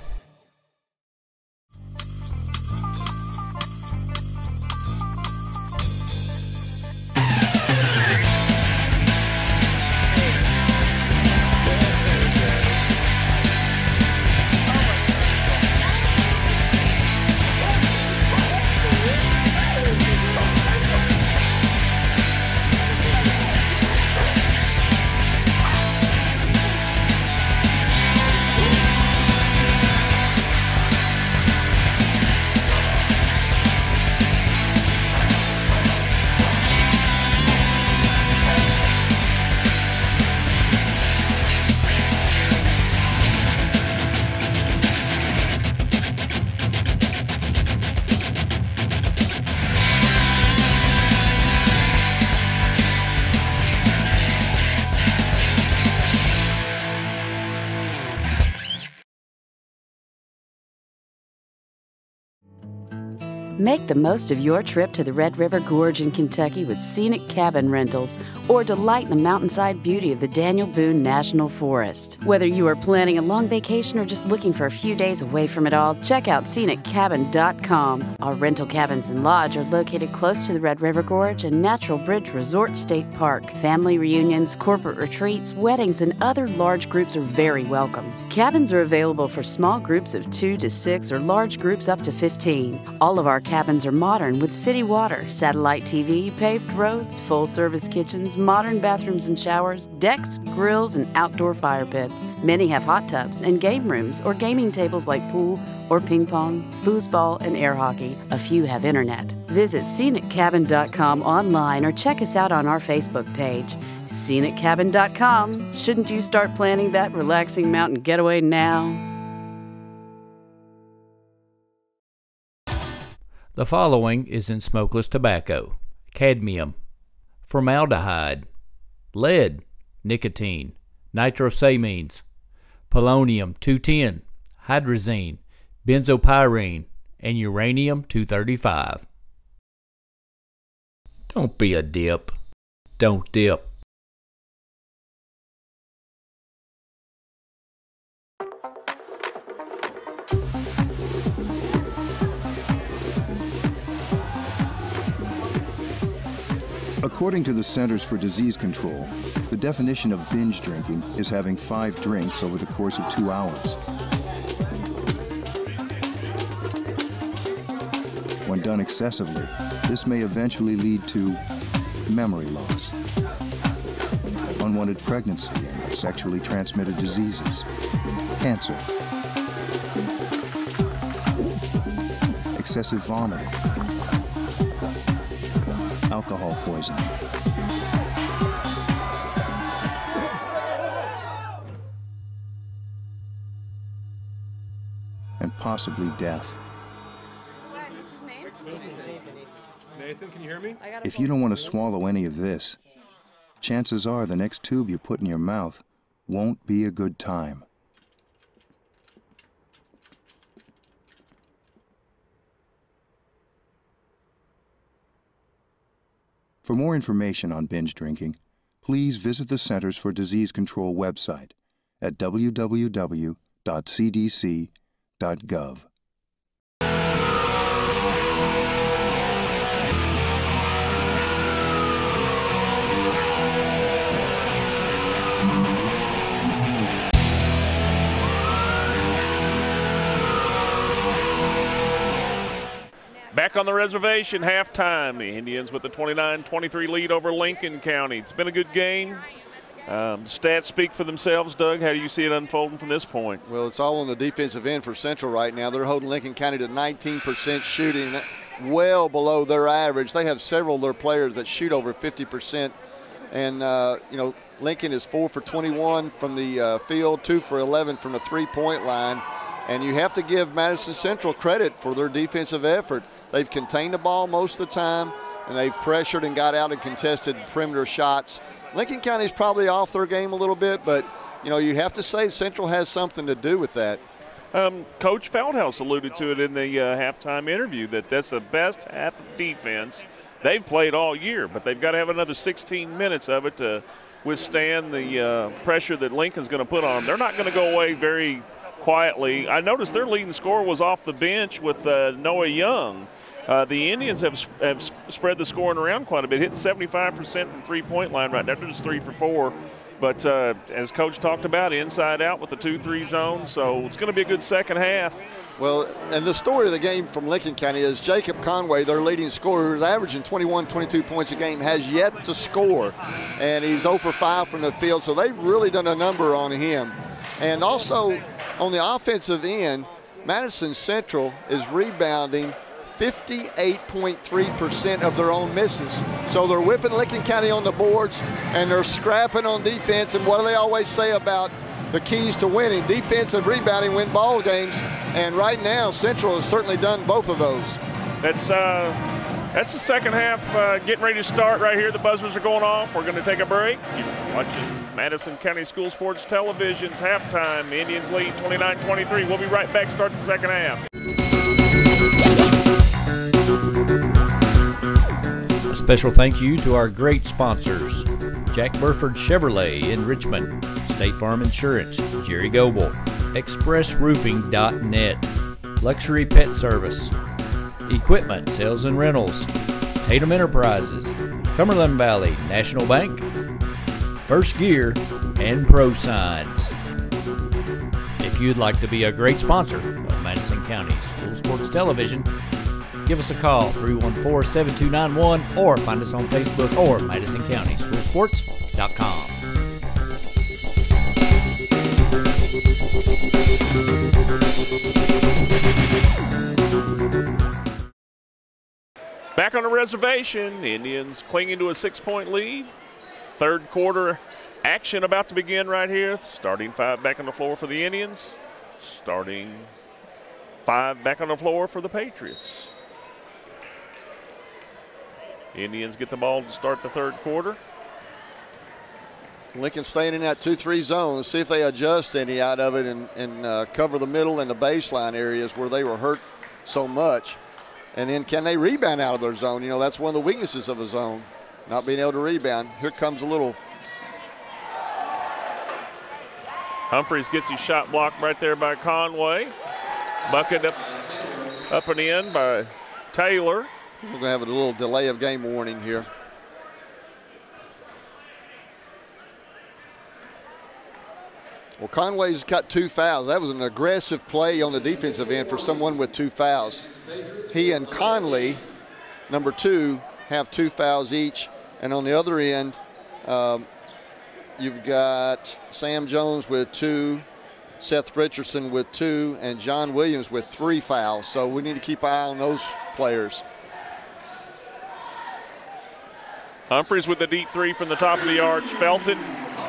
Speaker 10: Make the most of your trip to the Red River Gorge in Kentucky with scenic cabin rentals, or delight in the mountainside beauty of the Daniel Boone National Forest. Whether you are planning a long vacation or just looking for a few days away from it all, check out ScenicCabin.com. Our rental cabins and lodge are located close to the Red River Gorge and Natural Bridge Resort State Park. Family reunions, corporate retreats, weddings, and other large groups are very welcome. Cabins are available for small groups of 2 to 6 or large groups up to 15. All of our cabins are modern with city water, satellite TV, paved roads, full-service kitchens, modern bathrooms and showers, decks, grills, and outdoor fire pits. Many have hot tubs and game rooms or gaming tables like pool or ping pong, foosball, and air hockey. A few have internet. Visit ScenicCabin.com online or check us out on our Facebook page. ScenicCabin.com. Shouldn't you start planning that relaxing mountain getaway now?
Speaker 3: The following is in smokeless tobacco: cadmium, formaldehyde, lead, nicotine, nitrosamines, polonium-210, hydrazine, benzopyrene, and uranium-235. Don't be a dip. Don't dip.
Speaker 11: According to the Centers for Disease Control, the definition of binge drinking is having 5 drinks over the course of 2 hours. When done excessively, this may eventually lead to memory loss, unwanted pregnancy, and sexually transmitted diseases, cancer, excessive vomiting, alcohol poisoning, and possibly death.
Speaker 4: Nathan, can you hear me?
Speaker 11: If you don't want to swallow any of this, chances are the next tube you put in your mouth won't be a good time. For more information on binge drinking, please visit the Centers for Disease Control website at www.cdc.gov.
Speaker 4: Back on the reservation, halftime. The Indians with the 29-23 lead over Lincoln County. It's been a good game. The stats speak for themselves. Doug, how do you see it unfolding from this point?
Speaker 5: Well, it's all on the defensive end for Central right now. They're holding Lincoln County to 19% shooting, well below their average. They have several of their players that shoot over 50%. And, you know, Lincoln is 4 for 21 from the field, 2 for 11 from the three-point line. And you have to give Madison Central credit for their defensive effort. They've contained the ball most of the time, and they've pressured and got out and contested perimeter shots. Lincoln County's probably off their game a little bit, but, you know, you have to say Central has something to do with that.
Speaker 4: Coach Feldhouse alluded to it in the halftime interview that that's the best half of defense they've played all year, but they've got to have another 16 minutes of it to withstand the pressure that Lincoln's going to put on them. They're not going to go away very quietly. I noticed their leading scorer was off the bench with Noah Young. The Indians have spread the scoring around quite a bit, hitting 75% from three-point line right now. They're just 3 for 4. But as Coach talked about, inside out with the 2-3 zone, so it's going to be a good second half.
Speaker 5: Well, and the story of the game from Lincoln County is Jacob Conway, their leading scorer, who's averaging 21, 22 points a game, has yet to score. And he's 0 for 5 from the field, so they've really done a number on him. And also, on the offensive end, Madison Central is rebounding 58.3% of their own misses. So they're whipping Lincoln County on the boards, and they're scrapping on defense. And what do they always say about the keys to winning? Defense and rebounding win ball games. And right now, Central has certainly done both of those. That's
Speaker 4: the second half getting ready to start right here. The buzzers are going off. We're going to take a break. You're watching Madison County School Sports Television's halftime. The Indians lead 29-23. We'll be right back to start the second half.
Speaker 3: A special thank you to our great sponsors: Jack Burford Chevrolet in Richmond, State Farm Insurance, Jerry Goble, ExpressRoofing.net, Luxury Pet Service, Equipment Sales and Rentals, Tatum Enterprises, Cumberland Valley National Bank, First Gear, and Pro Signs. If you'd like to be a great sponsor of Madison County School Sports Television, give us a call, 314-7291, or find us on Facebook or MadisonCountySchoolSports.com.
Speaker 4: Back on the reservation, the Indians clinging to a 6-point lead. Third quarter action about to begin right here. Starting 5 back on the floor for the Indians. Starting 5 back on the floor for the Patriots. Indians get the ball to start the third quarter.
Speaker 5: Lincoln staying in that 2-3 zone. Let's see if they adjust any out of it and cover the middle and the baseline areas where they were hurt so much. And then can they rebound out of their zone? You know, that's one of the weaknesses of a zone, not being able to rebound. Here comes a little.
Speaker 4: Humphreys gets his shot blocked right there by Conway. Bucket up and in by Taylor.
Speaker 5: We're going to have a little delay of game warning here. Well, Conway's got 2 fouls. That was an aggressive play on the defensive end for someone with 2 fouls. He and Conley, number 2, have 2 fouls each. And on the other end, you've got Sam Jones with 2, Seth Richardson with 2, and John Williams with 3 fouls. So we need to keep an eye on those players.
Speaker 4: Humphreys with the deep 3 from the top of the arch, felt it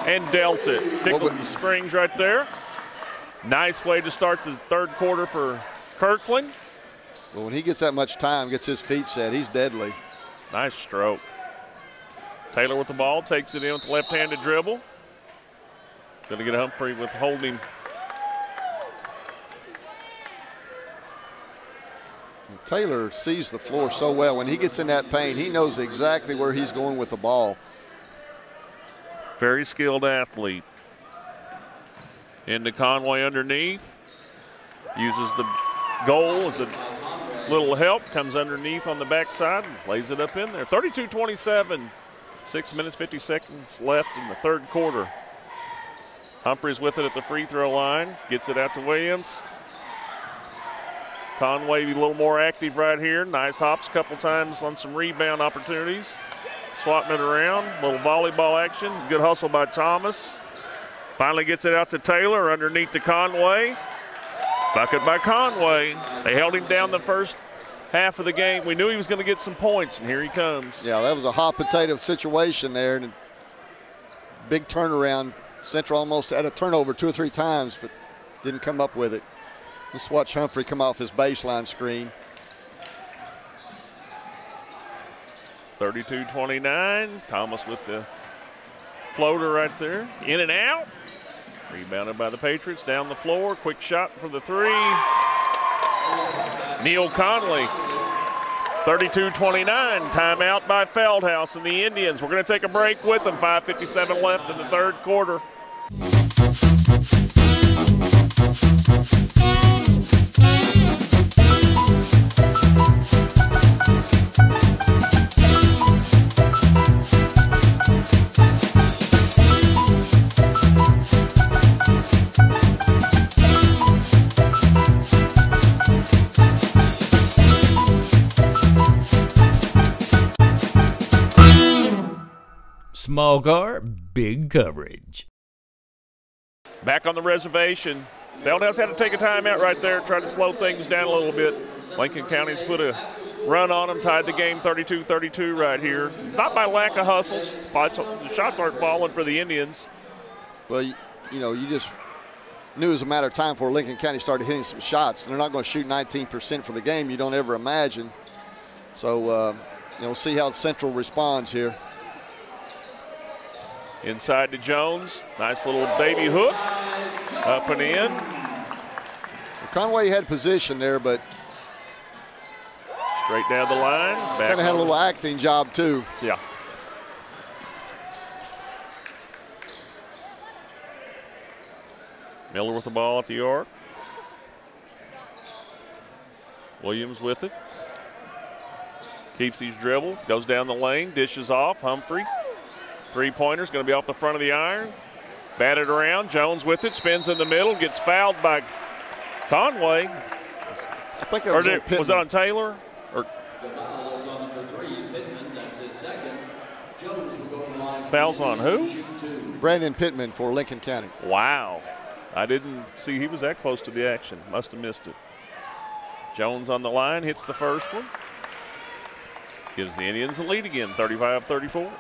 Speaker 4: and dealt it. Tickles the strings right there. Nice way to start the third quarter for Kirkland.
Speaker 5: Well, when he gets that much time, gets his feet set, he's deadly.
Speaker 4: Nice stroke. Taylor with the ball, takes it in with the left-handed dribble. Going to get Humphrey with holding.
Speaker 5: Taylor sees the floor so well. When he gets in that paint, he knows exactly where he's going with the ball.
Speaker 4: Very skilled athlete. Into Conway underneath. Uses the goal as a little help. Comes underneath on the backside and lays it up in there. 32-27. 6 minutes, 50 seconds left in the third quarter. Humphreys with it at the free throw line. Gets it out to Williams. Conway a little more active right here. Nice hops a couple times on some rebound opportunities. Swatting it around, little volleyball action. Good hustle by Thomas. Finally gets it out to Taylor underneath to Conway. Bucket by Conway. They held him down the first half of the game. We knew he was going to get some points, and here he comes.
Speaker 5: Yeah, that was a hot potato situation there. And big turnaround. Central almost had a turnover 2 or 3 times, but didn't come up with it. Let's watch Humphrey come off his baseline screen.
Speaker 4: 32-29. Thomas with the floater right there. In and out. Rebounded by the Patriots. Down the floor. Quick shot for the 3. Neil Conley. 32-29. Timeout by Feldhouse and the Indians. We're going to take a break with them. 5:57 left in the third quarter.
Speaker 3: Small car, big coverage.
Speaker 4: Back on the reservation. Feldhouse had to take a timeout right there, try to slow things down a little bit. Lincoln County's put a run on them, tied the game 32-32 right here. It's not by lack of hustles. The shots aren't falling for the Indians.
Speaker 5: Well, you know, you just knew it was a matter of time before Lincoln County started hitting some shots. They're not going to shoot 19% for the game. You don't ever imagine. So, you know, see how Central responds here.
Speaker 4: Inside to Jones. Nice little baby hook. Up and in.
Speaker 5: Conway had position there, but
Speaker 4: straight down the line.
Speaker 5: Kind of had a little acting job, too.
Speaker 4: Yeah. Miller with the ball at the arc. Williams with it. Keeps his dribble. Goes down the lane. Dishes off. Humphrey. Three-pointer's going to be off the front of the iron. Batted around. Jones with it. Spins in the middle. Gets fouled by Conway.
Speaker 5: I think that was on Pittman.
Speaker 4: Was that on Taylor? Or
Speaker 7: The foul is on number 3, Pittman. That's his second. Jones will go to the line.
Speaker 4: Fouls on who?
Speaker 5: Brandon Pittman for Lincoln County.
Speaker 4: Wow. I didn't see he was that close to the action. Must have missed it. Jones on the line. Hits the first one. Gives the Indians a lead again, 35-34.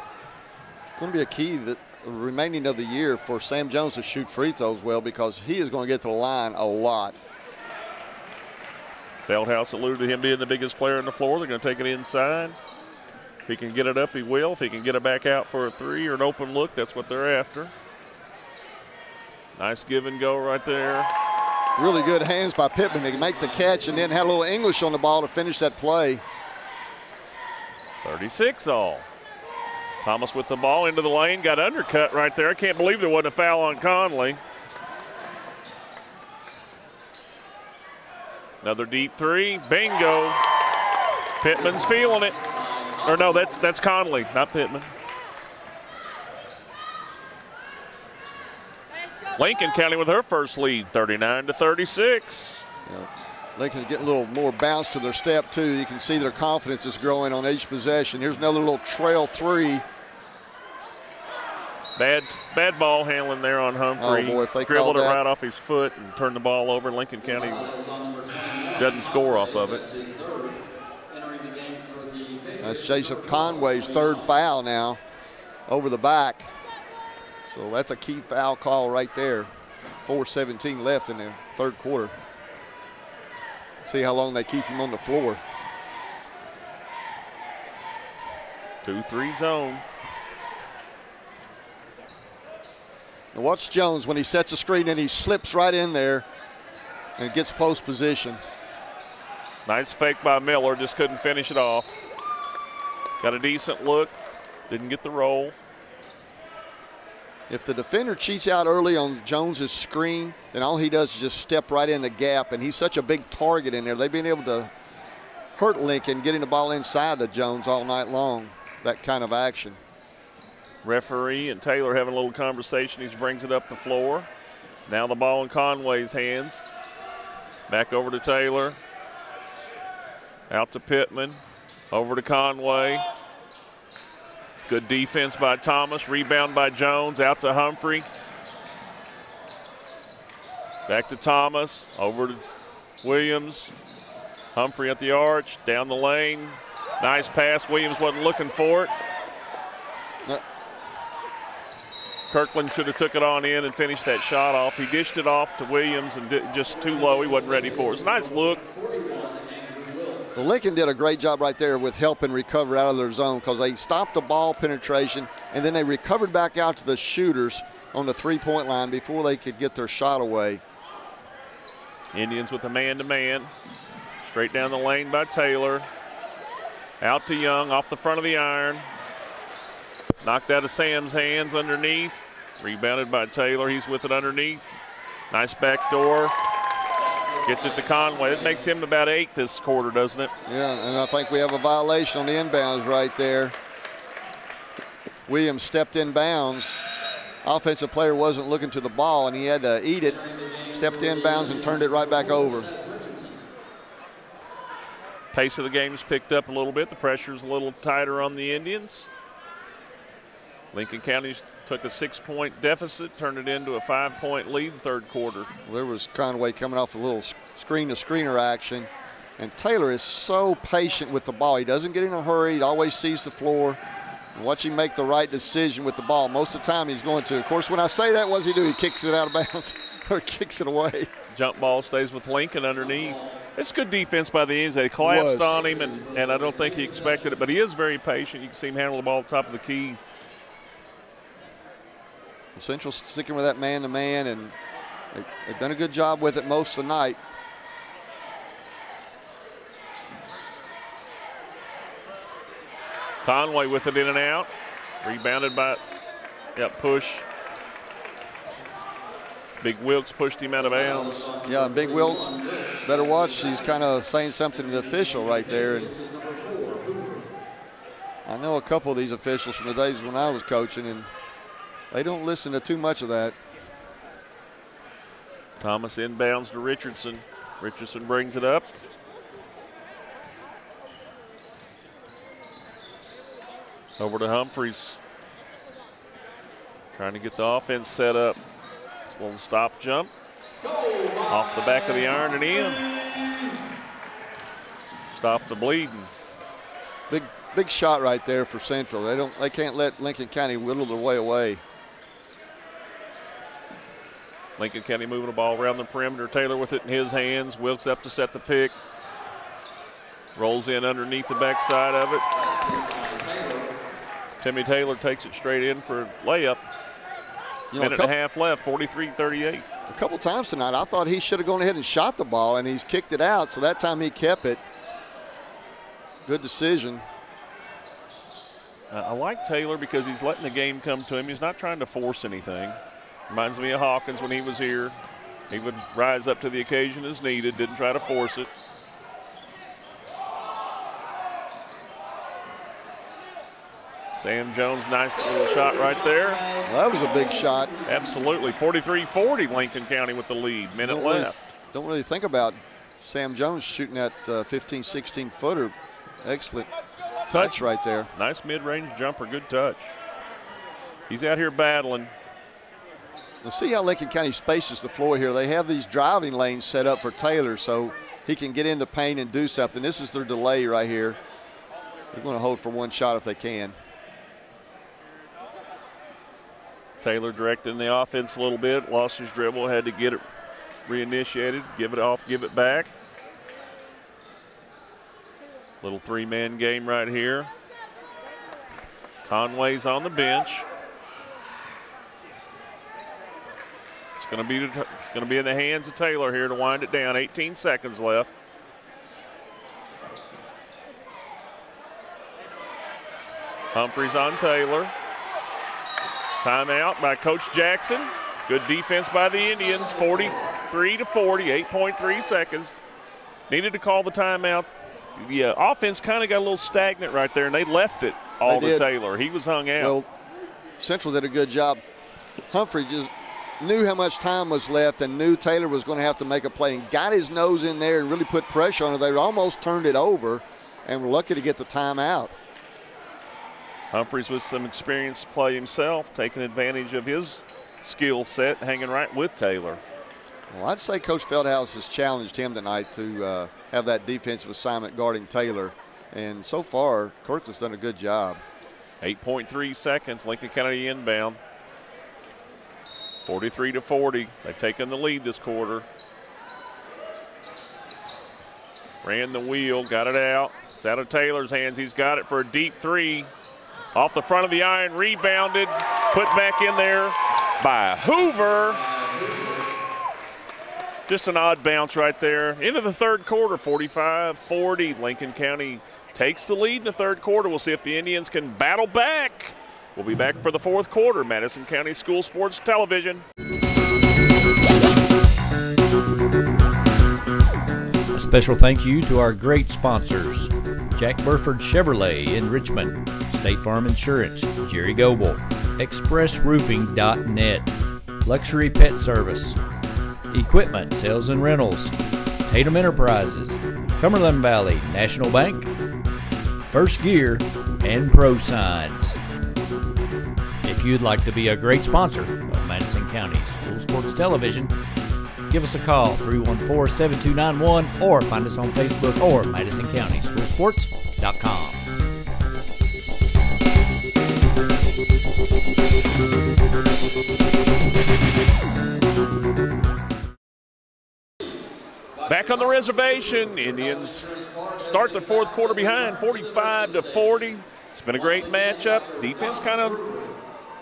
Speaker 5: Going to be a key that remaining of the year for Sam Jones to shoot free throws well, because he is going to get to the line a lot.
Speaker 4: Feldhouse alluded to him being the biggest player on the floor. They're going to take it inside. If he can get it up, he will. If he can get it back out for a 3 or an open look, that's what they're after. Nice give and go right there.
Speaker 5: Really good hands by Pittman. They make the catch and then had a little English on the ball to finish that play.
Speaker 4: 36 all. Thomas with the ball into the lane, got undercut right there. I can't believe there wasn't a foul on Conley. Another deep 3, bingo. Pittman's feeling it. Or no, that's Conley, not Pittman. Lincoln County with her first lead, 39-36.
Speaker 5: Yeah. Lincoln's getting a little more bounce to their step, too. You can see their confidence is growing on each possession. Here's another little trail 3.
Speaker 4: Bad ball handling there on Humphrey.
Speaker 5: Oh, boy, if they
Speaker 4: dribbled it
Speaker 5: that.
Speaker 4: right off his foot and turned the ball over. Lincoln County doesn't score off of it.
Speaker 5: That's Jason Conway's third foul now over the back. So that's a key foul call right there. 4:17 left in the third quarter. See how long they keep him on the floor.
Speaker 4: 2-3 zone.
Speaker 5: Now watch Jones when he sets a screen and he slips right in there and gets post position.
Speaker 4: Nice fake by Miller, just couldn't finish it off. Got a decent look, didn't get the roll.
Speaker 5: If the defender cheats out early on Jones's screen, then all he does is just step right in the gap, and he's such a big target in there. They've been able to hurt Lincoln getting the ball inside of Jones all night long, that kind of action.
Speaker 4: Referee and Taylor having a little conversation. He brings it up the floor. Now the ball in Conway's hands. Back over to Taylor. Out to Pittman. Over to Conway. Good defense by Thomas. Rebound by Jones. Out to Humphrey. Back to Thomas. Over to Williams. Humphrey at the arch. Down the lane. Nice pass. Williams wasn't looking for it. Kirkland should have took it on in and finished that shot off. He dished it off to Williams and just too low. He wasn't ready for it. It's a nice look.
Speaker 5: Well, Lincoln did a great job right there with helping recover out of their zone because they stopped the ball penetration and then they recovered back out to the shooters on the three-point line before they could get their shot away.
Speaker 4: Indians with a man-to-man. Straight down the lane by Taylor. Out to Young off the front of the iron. Knocked out of Sam's hands underneath. Rebounded by Taylor. He's with it underneath. Nice back door. Gets it to Conway. It makes him about 8 this quarter, doesn't it?
Speaker 5: Yeah, and I think we have a violation on the inbounds right there. Williams stepped in bounds. Offensive player wasn't looking to the ball, and he had to eat it. Stepped in bounds and turned it right back over.
Speaker 4: Pace of the game's picked up a little bit. The pressure's a little tighter on the Indians. Lincoln County took a 6-point deficit, turned it into a 5-point lead in the third quarter.
Speaker 5: Well, there was Conway coming off a little screen-to-screener action. And Taylor is so patient with the ball. He doesn't get in a hurry. He always sees the floor. And watch him make the right decision with the ball. Most of the time he's going to. Of course, when I say that, what does he do? He kicks it out of bounds or kicks it away.
Speaker 4: Jump ball stays with Lincoln underneath. It's good defense by the Indians. They collapsed on him, and I don't think he expected it. But he is very patient. You can see him handle the ball at the top of the key.
Speaker 5: Central sticking with that man-to-man, and they've done a good job with it most of the night.
Speaker 4: Conway with it in and out. Rebounded by, push. Big Wilkes pushed him out of bounds.
Speaker 5: Yeah, Big Wilkes, better watch. He's kind of saying something to the official right there. And I know a couple of these officials from the days when I was coaching, and they don't listen to too much of that.
Speaker 4: Thomas inbounds to Richardson. Richardson brings it up. Over to Humphreys. Trying to get the offense set up. It's a little stop jump. Off the back of the iron and in. Stop the bleeding.
Speaker 5: Big shot right there for Central. They can't let Lincoln County whittle their way away.
Speaker 4: Lincoln County moving the ball around the perimeter. Taylor with it in his hands. Wilkes up to set the pick. Rolls in underneath the backside of it. Timmy Taylor takes it straight in for a layup. Minute and a half left, 43-38.
Speaker 5: A couple times tonight, I thought he should have gone ahead and shot the ball, and he's kicked it out, so that time he kept it. Good decision.
Speaker 4: I like Taylor because he's letting the game come to him. He's not trying to force anything. Reminds me of Hawkins when he was here. He would rise up to the occasion as needed, didn't try to force it. Sam Jones, nice little shot right there.
Speaker 5: Well, that was a big shot.
Speaker 4: Absolutely. 43-40, Lincoln County with the lead. Minute left.
Speaker 5: Don't really think about Sam Jones shooting that 15, 16-footer. Excellent touch right there.
Speaker 4: Nice mid-range jumper, good touch. He's out here battling.
Speaker 5: Now see how Lincoln County spaces the floor here. They have these driving lanes set up for Taylor so he can get in the paint and do something. This is their delay right here. They're going to hold for one shot if they can.
Speaker 4: Taylor directing the offense a little bit, lost his dribble, had to get it reinitiated, give it off, give it back. Little three-man game right here. Conway's on the bench. It's going to be in the hands of Taylor here to wind it down. 18 seconds left. Humphreys on Taylor. Timeout by Coach Jackson. Good defense by the Indians. 43-40, 8.3 seconds. Needed to call the timeout. The offense kind of got a little stagnant right there, and they left it all to Taylor. He was hung out.
Speaker 5: Well, Central did a good job. Humphrey just knew how much time was left and knew Taylor was going to have to make a play and got his nose in there and really put pressure on it. They almost turned it over and were lucky to get the timeout.
Speaker 4: Humphreys with some experience play himself, taking advantage of his skill set, hanging right with Taylor.
Speaker 5: Well, I'd say Coach Feldhouse has challenged him tonight to have that defensive assignment guarding Taylor. And so far, Kirkland's done a good job.
Speaker 4: 8.3 seconds, Lincoln County inbound. 43-40. They've taken the lead this quarter. Ran the wheel, got it out. It's out of Taylor's hands. He's got it for a deep three. Off the front of the iron, rebounded, put back in there by Hoover. Just an odd bounce right there. Into the third quarter, 45-40. Lincoln County takes the lead in the third quarter. We'll see if the Indians can battle back. We'll be back for the fourth quarter. Madison County School Sports Television.
Speaker 3: A special thank you to our great sponsors: Jack Burford Chevrolet in Richmond, State Farm Insurance, Jerry Goble, ExpressRoofing.net, Luxury Pet Service, Equipment Sales and Rentals, Tatum Enterprises, Cumberland Valley National Bank, First Gear, and Pro Signs. If you'd like to be a great sponsor of Madison County School Sports Television, give us a call, 314-7291, or find us on Facebook or MadisonCountySchoolSports.com.
Speaker 4: Back on the reservation, Indians start the fourth quarter behind, 45-40. It's been a great matchup. Defense kind of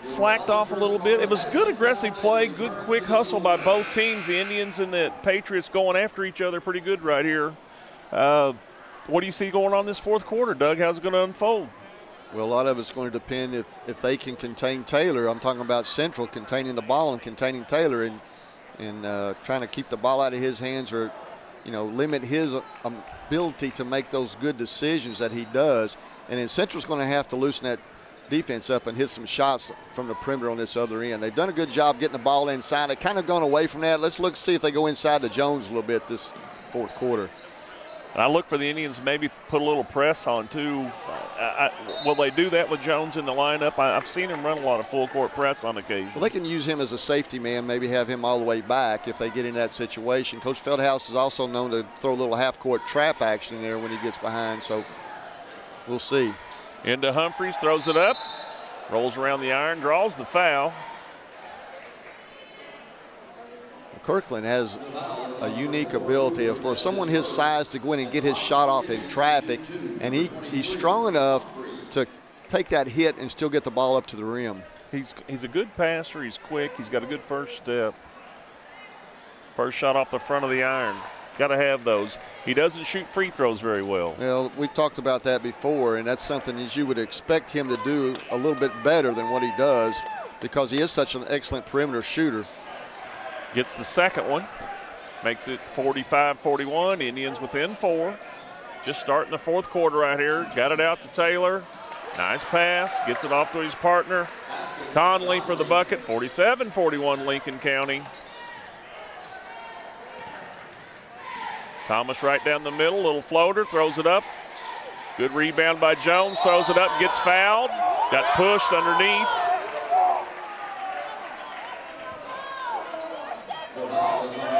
Speaker 4: slacked off a little bit. It was good aggressive play, good quick hustle by both teams. The Indians and the Patriots going after each other pretty good right here. What do you see going on this fourth quarter, Doug? How's it going to unfold?
Speaker 5: Well, a lot of it's going to depend if they can contain Taylor. I'm talking about Central containing the ball and containing Taylor and trying to keep the ball out of his hands, or limit his ability to make those good decisions that he does. And then Central's going to have to loosen that defense up and hit some shots from the perimeter on this other end. They've done a good job getting the ball inside. They've kind of gone away from that. Let's see if they go inside to Jones a little bit this fourth quarter.
Speaker 4: And I look for the Indians to maybe put a little press on too. Will they do that with Jones in the lineup? I've seen him run a lot of full court press on occasion.
Speaker 5: Well, they can use him as a safety man, maybe have him all the way back if they get in that situation. Coach Feldhouse is also known to throw a little half-court trap action in there when he gets behind, so we'll see.
Speaker 4: Into Humphreys, throws it up, rolls around the iron, draws the foul.
Speaker 5: Kirkland has a unique ability for someone his size to go in and get his shot off in traffic, and he's strong enough to take that hit and still get the ball up to the rim.
Speaker 4: He's a good passer. He's quick. He's got a good first step. First shot off the front of the iron. Got to have those. He doesn't shoot free throws very well.
Speaker 5: Well, we've talked about that before, and that's something that you would expect him to do a little bit better than what he does because he is such an excellent perimeter shooter.
Speaker 4: Gets the second one. Makes it 45-41. Indians within 4. Just starting the fourth quarter right here. Got it out to Taylor. Nice pass. Gets it off to his partner. Conley for the bucket. 47-41 Lincoln County. Thomas right down the middle. Little floater. Throws it up. Good rebound by Jones. Throws it up. Gets fouled. Got pushed underneath.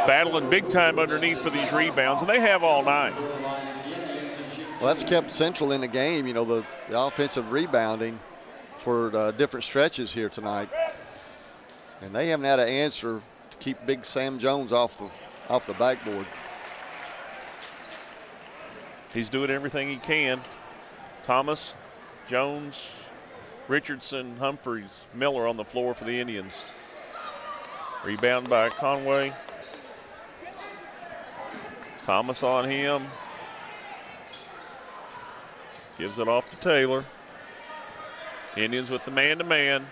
Speaker 4: Battling big time underneath for these rebounds, and they have all night.
Speaker 5: Well, that's kept Central in the game, the offensive rebounding for different stretches here tonight. And they haven't had an answer to keep big Sam Jones off the backboard.
Speaker 4: He's doing everything he can. Thomas, Jones, Richardson, Humphreys, Miller on the floor for the Indians. Rebound by Conway. Thomas on him. Gives it off to Taylor. Indians with the man-to-man.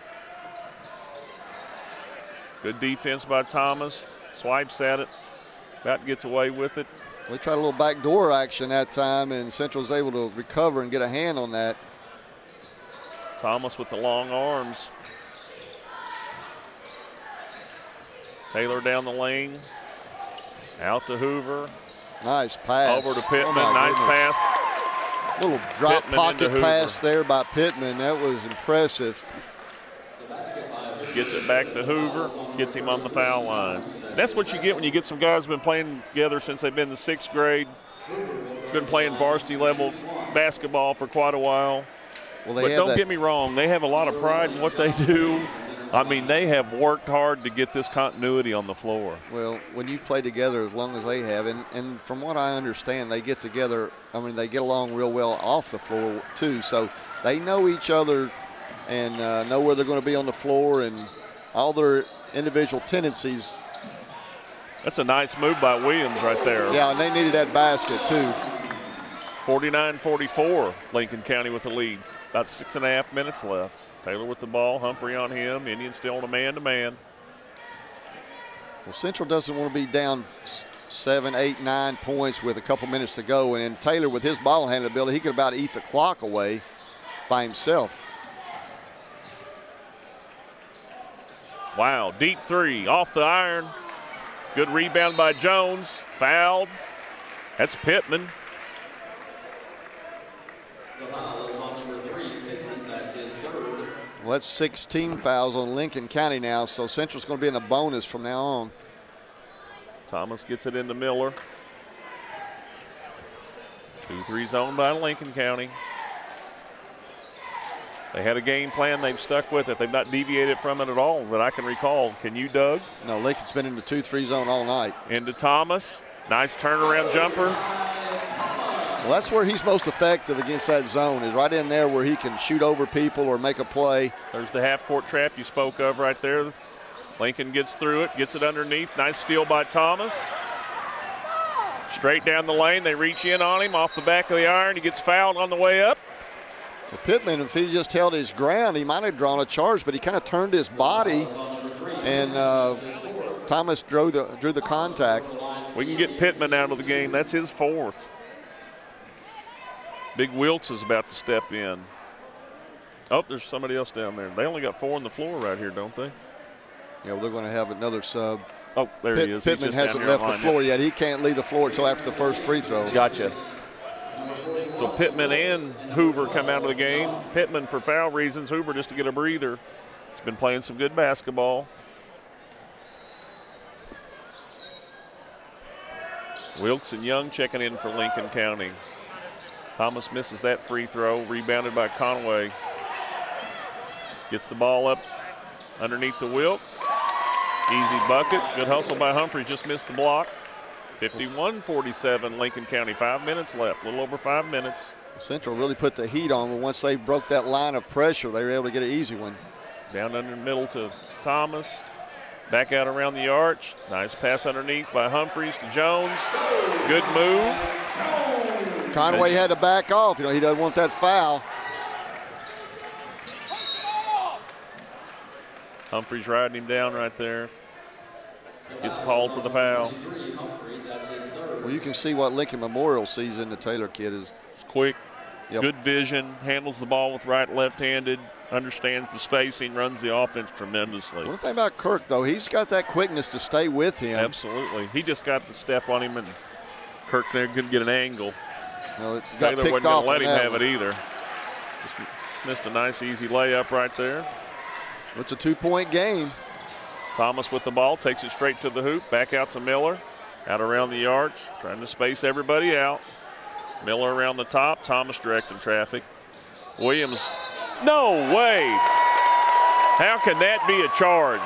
Speaker 4: Good defense by Thomas. Swipes at it. About gets away with it.
Speaker 5: They tried a little backdoor action that time, and Central's able to recover and get a hand on that.
Speaker 4: Thomas with the long arms. Taylor down the lane. Out to Hoover.
Speaker 5: Nice pass.
Speaker 4: Over to Pittman.
Speaker 5: Oh,
Speaker 4: nice
Speaker 5: goodness.
Speaker 4: pass.
Speaker 5: Little drop
Speaker 4: Pittman
Speaker 5: pocket pass there by Pittman. That was impressive.
Speaker 4: Gets it back to Hoover. Gets him on the foul line. That's what you get when you get some guys who've been playing together since they've been in the 6th grade. Been playing varsity level basketball for quite a while.
Speaker 5: Well,
Speaker 4: but don't get me wrong, they have a lot of pride in what they do. I mean, they have worked hard to get this continuity on the floor.
Speaker 5: Well, when you've played together as long as they have, and from what I understand, they get together, I mean, they get along real well off the floor too. So they know each other and know where they're going to be on the floor and all their individual tendencies.
Speaker 4: That's a nice move by Williams right there.
Speaker 5: Yeah, and they needed that basket too.
Speaker 4: 49-44, Lincoln County with the lead. About 6.5 minutes left. Taylor with the ball, Humphrey on him. Indians still on a man-to-man.
Speaker 5: Well, Central doesn't want to be down 7, 8, 9 points with a couple minutes to go. And then Taylor, with his ball handling ability, he could about eat the clock away by himself.
Speaker 4: Wow, deep three, off the iron. Good rebound by Jones. Fouled. That's Pittman.
Speaker 5: Well, that's 16 fouls on Lincoln County now, so Central's going to be in a bonus from now on.
Speaker 4: Thomas gets it into Miller. 2-3 zone by Lincoln County. They had a game plan. They've stuck with it. They've not deviated from it at all that I can recall. Can you, Doug?
Speaker 5: No, Lincoln's been in the 2-3 zone all night.
Speaker 4: Into Thomas. Nice turnaround jumper.
Speaker 5: Well, that's where he's most effective against that zone, is right in there where he can shoot over people or make a play.
Speaker 4: There's the half-court trap you spoke of right there. Lincoln gets through it, gets it underneath. Nice steal by Thomas. Straight down the lane. They reach in on him off the back of the iron. He gets fouled on the way up.
Speaker 5: Well, Pittman, if he just held his ground, he might have drawn a charge, but he kind of turned his body, and Thomas drew the contact.
Speaker 4: We can get Pittman out of the game. That's his 4th. Big Wilkes is about to step in. Oh, there's somebody else down there. They only got 4 on the floor right here, don't they?
Speaker 5: Yeah, well, they're going to have another sub.
Speaker 4: Oh, there he is.
Speaker 5: Pittman hasn't left the floor yet. He can't leave the floor until after the first free throw.
Speaker 4: Gotcha. So Pittman and Hoover come out of the game. Pittman for foul reasons, Hoover just to get a breather. He's been playing some good basketball. Wilkes and Young checking in for Lincoln County. Thomas misses that free throw, rebounded by Conway. Gets the ball up underneath to Wilkes. Easy bucket, good hustle by Humphrey, just missed the block. 51-47, Lincoln County, 5 minutes left, a little over 5 minutes.
Speaker 5: Central really put the heat on, but once they broke that line of pressure, they were able to get an easy one.
Speaker 4: Down under the middle to Thomas. Back out around the arch. Nice pass underneath by Humphreys to Jones. Good move.
Speaker 5: Conway had to back off. You know, he doesn't want that foul.
Speaker 4: Humphreys riding him down right there. Gets called for the foul.
Speaker 5: Well, you can see what Lincoln Memorial sees in the Taylor kid is.
Speaker 4: It's quick, good vision, handles the ball with right, left-handed, understands the spacing, runs the offense tremendously.
Speaker 5: One thing about Kirk, though, he's got that quickness to stay with him.
Speaker 4: Absolutely. He just got the step on him, and Kirk there couldn't get an angle.
Speaker 5: No,
Speaker 4: Taylor wasn't going to let him have it either. Just missed a nice, easy layup right there.
Speaker 5: It's a 2-point game.
Speaker 4: Thomas with the ball, takes it straight to the hoop, back out to Miller. Out around the arch, trying to space everybody out. Miller around the top, Thomas directing traffic. Williams, no way. How can that be a charge?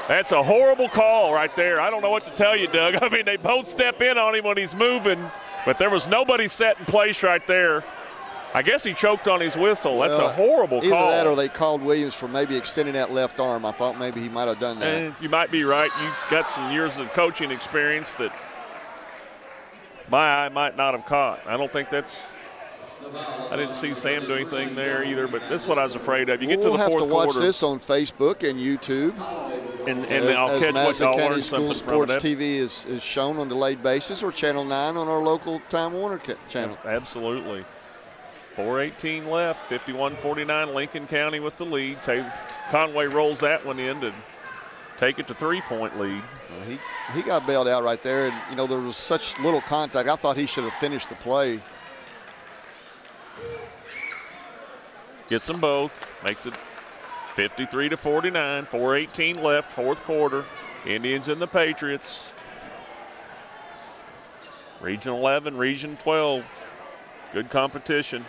Speaker 4: That's a horrible call right there. I don't know what to tell you, Doug. I mean, they both step in on him when he's moving, but there was nobody set in place right there. I guess he choked on his whistle. That's a horrible call.
Speaker 5: Either that or they called Williams for maybe extending that left arm. I thought maybe he might have done that.
Speaker 4: And you might be right. You've got some years of coaching experience that my eye might not have caught. I don't think that's – I didn't see Sam do anything there either, but that's what I was afraid of. You get to the fourth quarter.
Speaker 5: We'll have to watch this on Facebook and YouTube.
Speaker 4: And I'll catch what y'all learn something from it.
Speaker 5: Sports TV is shown on delayed basis, or Channel 9 on our local Time Warner channel.
Speaker 4: Absolutely. 4:18 left, 51-49, Lincoln County with the lead. Conway rolls that one in to take it to 3-point lead.
Speaker 5: He got bailed out right there, and you know there was such little contact. I thought he should have finished the play.
Speaker 4: Gets them both, makes it 53-49, 4:18 left, fourth quarter. Indians and the Patriots. Region 11, Region 12. Good competition.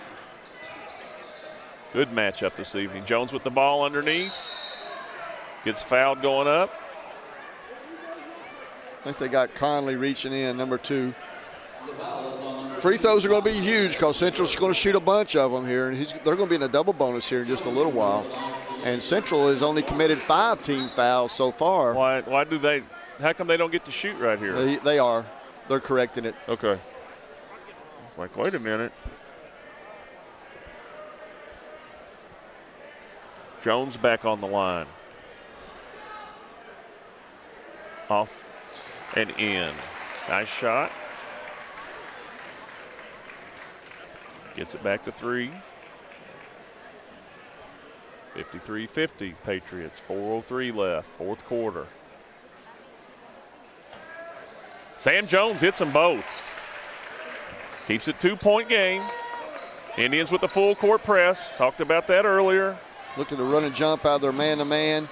Speaker 4: Good matchup this evening. Jones with the ball underneath. Gets fouled going up.
Speaker 5: I think they got Conley reaching in, number 2. Free throws are going to be huge because Central's going to shoot a bunch of them here, and they're going to be in a double bonus here in just a little while. And Central has only committed 5 team fouls so far.
Speaker 4: Why do they? How come they don't get to shoot right here?
Speaker 5: They are. They're correcting it.
Speaker 4: Okay. It's like, wait a minute. Jones back on the line. Off and in. Nice shot. Gets it back to 3. 53-50 Patriots. 4:03 left, fourth quarter. Sam Jones hits them both. Keeps it 2-point game. Indians with the full court press. Talked about that earlier.
Speaker 5: Looking to run and jump out of their man-to-man.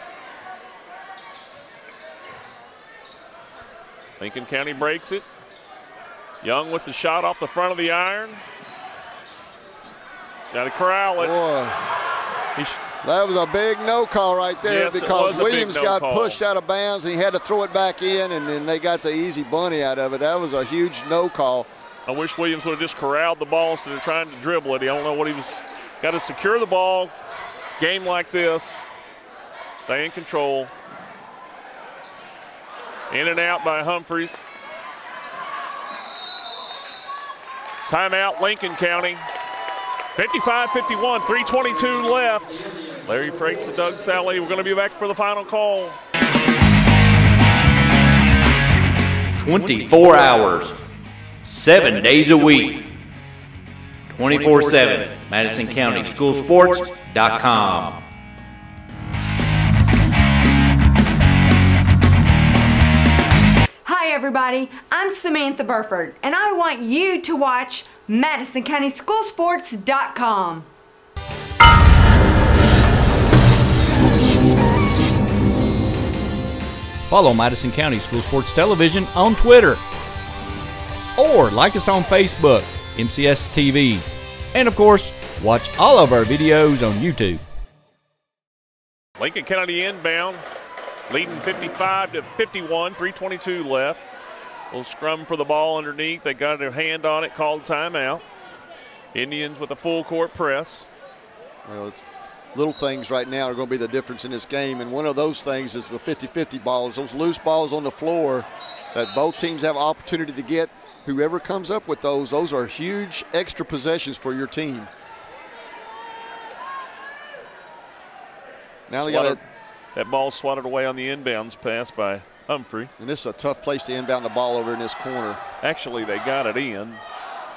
Speaker 4: Lincoln County breaks it. Young with the shot off the front of the iron. Got to corral it.
Speaker 5: Boy, that was a big no call right there,
Speaker 4: yes,
Speaker 5: because Williams got
Speaker 4: call.
Speaker 5: pushed out of bounds and he had to throw it back in, and then they got the easy bunny out of it. That was a huge no call.
Speaker 4: I wish Williams would have just corralled the ball instead of trying to dribble it. I don't know what he was. Got to secure the ball. Game like this. Stay in control. In and out by Humphreys. Timeout, Lincoln County. 55-51, 3:22 left. Larry Frakes and Doug Sally. We're going to be back for the final call.
Speaker 1: 24 hours, 7 days a week, 24/7, MadisonCountySchoolSports.com.
Speaker 9: Hi everybody, I'm Samantha Burford, and I want you to watch MadisonCountySchoolSports.com.
Speaker 3: Follow Madison County School Sports Television on Twitter. Or like us on Facebook, MCS TV. And of course, watch all of our videos on YouTube.
Speaker 4: Lincoln County inbound, leading 55-51, 3:22 left. Little scrum for the ball underneath. They got their hand on it, called timeout. Indians with a full court press.
Speaker 5: Well, it's little things right now are going to be the difference in this game, and one of those things is the 50-50 balls, those loose balls on the floor that both teams have opportunity to get. Whoever comes up with those are huge extra possessions for your team. Now they got it.
Speaker 4: That ball swatted away on the inbounds pass by Humphrey.
Speaker 5: And this is a tough place to inbound the ball over in this corner.
Speaker 4: Actually, they got it in,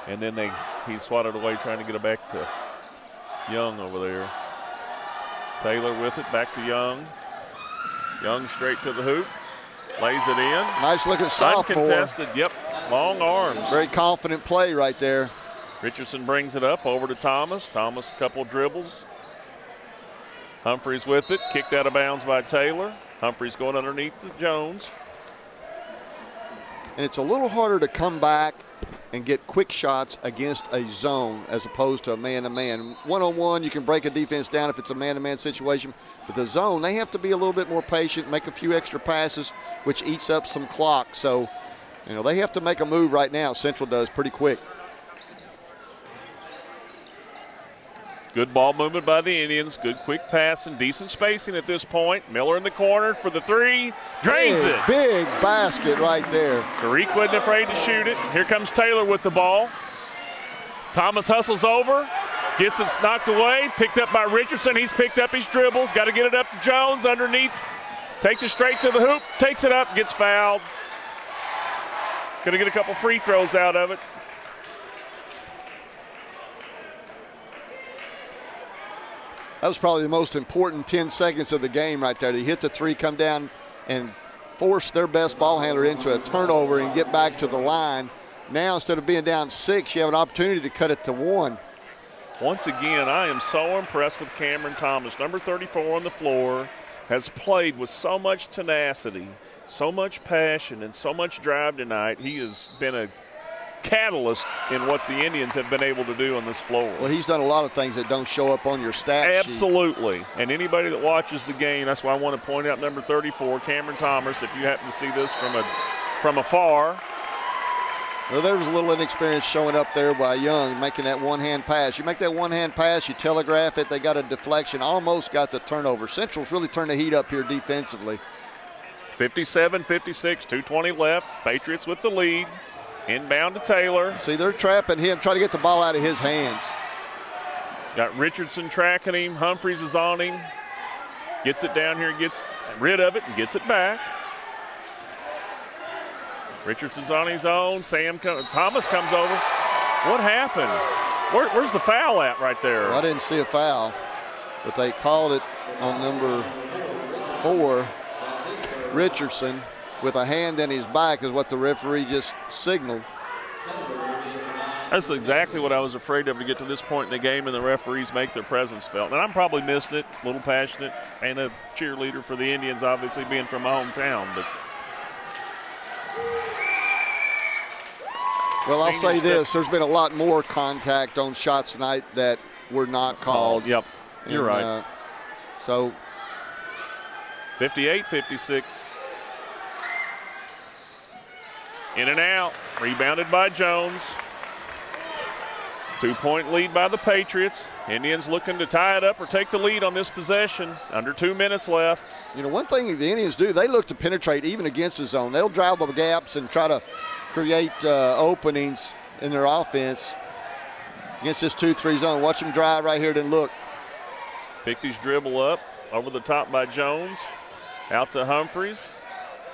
Speaker 4: and then he swatted away trying to get it back to Young over there. Taylor with it, back to Young. Young straight to the hoop, lays it in.
Speaker 5: Nice looking sophomore.
Speaker 4: Uncontested, yep, long arms.
Speaker 5: Very confident play right there.
Speaker 4: Richardson brings it up over to Thomas. Thomas, a couple dribbles. Humphreys with it, kicked out of bounds by Taylor. Humphreys going underneath to Jones.
Speaker 5: And it's a little harder to come back and get quick shots against a zone as opposed to a man-to-man. One-on-one, you can break a defense down if it's a man-to-man situation. But the zone, they have to be a little bit more patient, make a few extra passes, which eats up some clock. So, you know, they have to make a move right now. Central does pretty quick.
Speaker 4: Good ball movement by the Indians. Good quick pass and decent spacing at this point. Miller in the corner for the three. Drains it.
Speaker 5: Big basket right there.
Speaker 4: Tariq wasn't afraid to shoot it. Here comes Taylor with the ball. Thomas hustles over. Gets it knocked away. Picked up by Richardson. He's picked up his dribbles. Got to get it up to Jones underneath. Takes it straight to the hoop. Takes it up. Gets fouled. Going to get a couple free throws out of it.
Speaker 5: That was probably the most important 10 seconds of the game right there. They hit the three, come down, and force their best ball handler into a turnover and get back to the line. Now, instead of being down 6, you have an opportunity to cut it to 1.
Speaker 4: Once again, I am so impressed with Cameron Thomas. Number 34 on the floor, has played with so much tenacity, so much passion, and so much drive tonight. He has been a catalyst in what the Indians have been able to do on this floor.
Speaker 5: Well, he's done a lot of things that don't show up on your stat sheet.
Speaker 4: Absolutely. And anybody that watches the game, that's why I want to point out number 34, Cameron Thomas, if you happen to see this from afar.
Speaker 5: Well, there was a little inexperience showing up there by Young, making that one-hand pass. You make that one-hand pass, you telegraph it, they got a deflection, almost got the turnover. Central's really turned the heat up here defensively.
Speaker 4: 57-56, 2:20 left. Patriots with the lead. Inbound to Taylor.
Speaker 5: See, they're trapping him, trying to get the ball out of his hands.
Speaker 4: Got Richardson tracking him. Humphreys is on him. Gets it down here, gets rid of it, and gets it back. Richardson's on his own. Thomas comes over. What happened? Where's the foul at right there?
Speaker 5: Well, I didn't see a foul, but they called it on number 4, Richardson, with a hand in his back is what the referee just signaled.
Speaker 4: That's exactly what I was afraid of to get to this point in the game, and the referees make their presence felt. And I'm probably missed it, a little passionate, and a cheerleader for the Indians, obviously being from my hometown. But
Speaker 5: well, I'll say this, there's been a lot more contact on shots tonight that were not called.
Speaker 4: Yep, you're right.
Speaker 5: So
Speaker 4: 58-56. In and out, rebounded by Jones. 2-point lead by the Patriots. Indians looking to tie it up or take the lead on this possession. Under 2 minutes left.
Speaker 5: You know, one thing the Indians do, they look to penetrate even against the zone. They'll drive the gaps and try to create openings in their offense against this 2-3 zone. Watch them drive right here, then look.
Speaker 4: Pickty's dribble up, over the top by Jones. Out to Humphreys.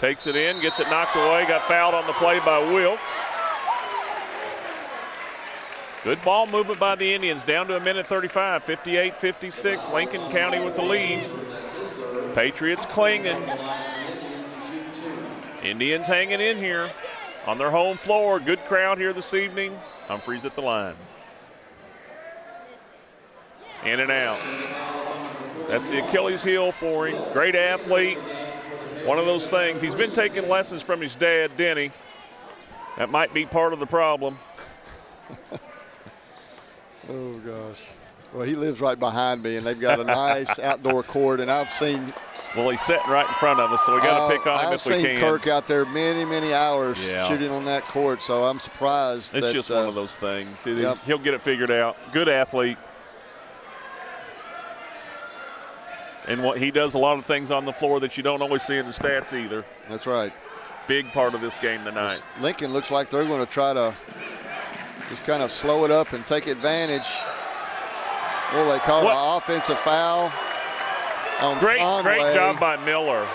Speaker 4: Takes it in, gets it knocked away, got fouled on the play by Wilkes. Good ball movement by the Indians, down to 1:35, 58-56, Lincoln County with the lead. Patriots clinging. Indians hanging in here on their home floor. Good crowd here this evening. Humphreys at the line. In and out. That's the Achilles heel for him. Great athlete. One of those things. He's been taking lessons from his dad, Denny. That might be part of the problem.
Speaker 5: Oh, gosh. Well, he lives right behind me, and they've got a nice outdoor court, and I've seen.
Speaker 4: Well, he's sitting right in front of us, so we got to pick on him if we can.
Speaker 5: I've seen Kirk out there many hours shooting on that court, so I'm surprised.
Speaker 4: It's just one of those things. He'll get it figured out. Good athlete. And what he does a lot of things on the floor that you don't always see in the stats either.
Speaker 5: That's right.
Speaker 4: Big part of this game tonight.
Speaker 5: Lincoln looks like they're going to try to just kind of slow it up and take advantage. Well, they call an offensive foul on
Speaker 4: Great
Speaker 5: Conway.
Speaker 4: job by Miller.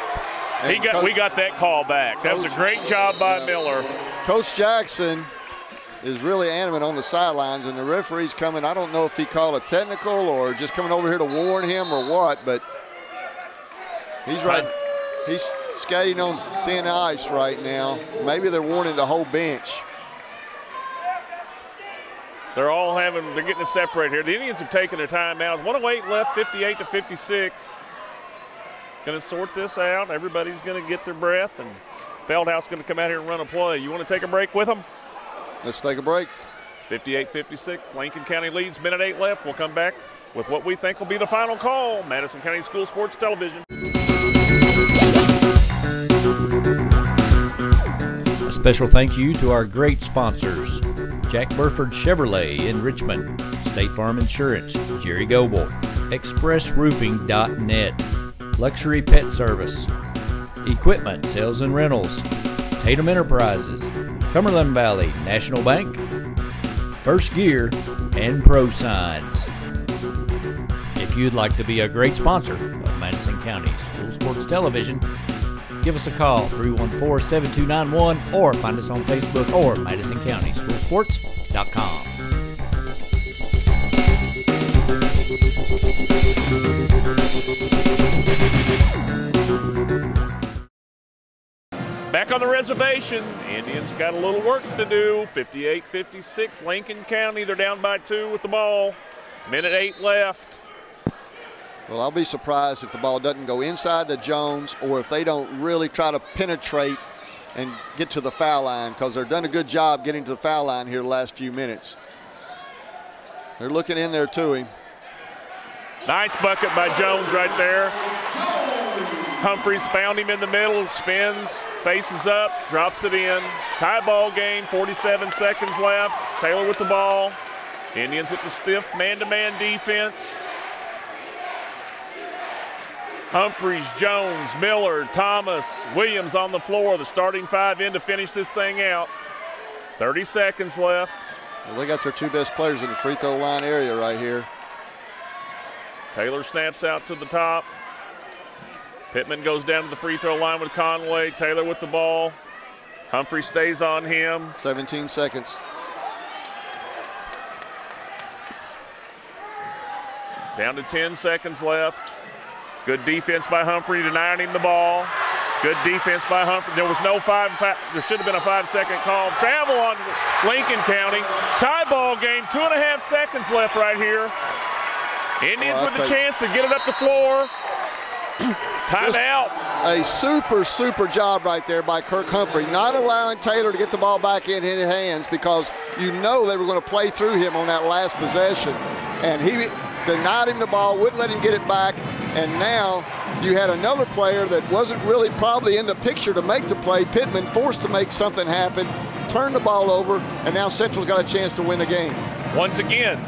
Speaker 4: We got that call back. That was a great job by Miller.
Speaker 5: Coach Jackson is really animate on the sidelines, and the referee's coming. I don't know if he called a technical or just coming over here to warn him or what, but he's skating on thin ice right now. Maybe they're warning the whole bench.
Speaker 4: They're getting it separated here. The Indians have taken their timeout. 1:08 left, 58-56. Going to sort this out. Everybody's going to get their breath, and Feldhouse going to come out here and run a play. You want to take a break with them?
Speaker 5: Let's take a break.
Speaker 4: 58-56, Lincoln County leads, 1:08 left. We'll come back with what we think will be the final call. Madison County School Sports Television.
Speaker 3: A special thank you to our great sponsors: Jack Burford Chevrolet in Richmond, State Farm Insurance, Jerry Goble, ExpressRoofing.net, Luxury Pet Service, Equipment Sales and Rentals, Tatum Enterprises, Cumberland Valley National Bank, First Gear, and Pro Signs. If you'd like to be a great sponsor of Madison County School Sports Television, give us a call, 314-7291, or find us on Facebook or MadisonCountySchoolSports.com.
Speaker 4: Back on the reservation, Indians got a little work to do. 58-56, Lincoln County. They're down by 2 with the ball. Minute 8 left.
Speaker 5: Well, I'll be surprised if the ball doesn't go inside the Jones or if they don't really try to penetrate and get to the foul line, because they've done a good job getting to the foul line here the last few minutes. They're looking in there to him.
Speaker 4: Nice bucket by Jones right there. Humphreys found him in the middle, spins, faces up, drops it in. Tie ball game, 47 seconds left. Taylor with the ball. Indians with the stiff man-to-man defense. Humphreys, Jones, Miller, Thomas, Williams on the floor. The starting 5 in to finish this thing out. 30 seconds left.
Speaker 5: Well, they got their 2 best players in the free throw line area right here.
Speaker 4: Taylor snaps out to the top. Pittman goes down to the free throw line with Conway. Taylor with the ball. Humphrey stays on him.
Speaker 5: 17 seconds.
Speaker 4: Down to 10 seconds left. Good defense by Humphrey, denying him the ball. Good defense by Humphrey. There was no there should have been a 5-second call. Travel on Lincoln County. Tie ball game, 2.5 seconds left right here. Indians with the chance to get it up the floor. Timeout.
Speaker 5: A super job right there by Kirk Humphrey, not allowing Taylor to get the ball back in his hands, because you know they were going to play through him on that last possession. And he denied him the ball, wouldn't let him get it back, and now you had another player that wasn't really probably in the picture to make the play, Pittman, forced to make something happen, turned the ball over, and now Central's got a chance to win the game.
Speaker 4: Once again,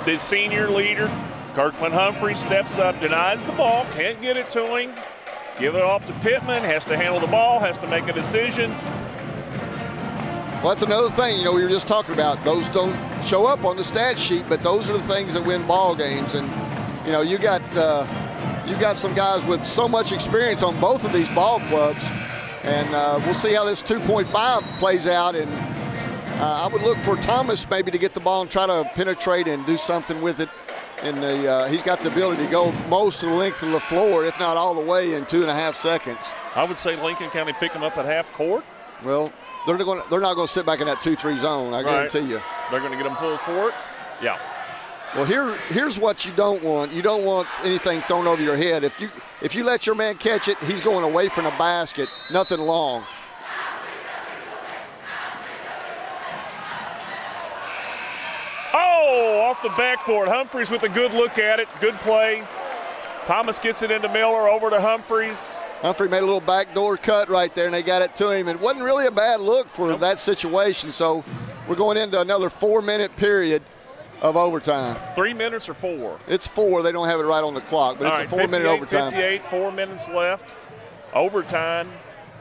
Speaker 4: the senior leader, Kirkland Humphrey, steps up, denies the ball, can't get it to him, give it off to Pittman, has to handle the ball, has to make a decision.
Speaker 5: Well, that's another thing, you know, we were just talking about. Those don't show up on the stat sheet, but those are the things that win ball games. And, you know, you got some guys with so much experience on both of these ball clubs. And we'll see how this 2.5 plays out. And I would look for Thomas maybe to get the ball and try to penetrate and do something with it. And he's got the ability to go most of the length of the floor, if not all the way, in 2.5 seconds.
Speaker 4: I would say Lincoln County pick him up at half court.
Speaker 5: Well, they're not going to sit back in that 2-3 zone, I guarantee you.
Speaker 4: They're going to get them full court. Yeah.
Speaker 5: Well, here's what you don't want. You don't want anything thrown over your head. If you let your man catch it, he's going away from the basket, nothing long.
Speaker 4: Oh, off the backboard. Humphreys with a good look at it. Good play. Thomas gets it into Miller, over to Humphreys.
Speaker 5: Humphrey made a little backdoor cut right there, and they got it to him. It wasn't really a bad look for that situation, so we're going into another 4-minute period of overtime.
Speaker 4: 3 minutes or 4?
Speaker 5: It's 4. They don't have it right on the clock, but it's a 4-minute overtime.
Speaker 4: 58, 4 minutes left. Overtime.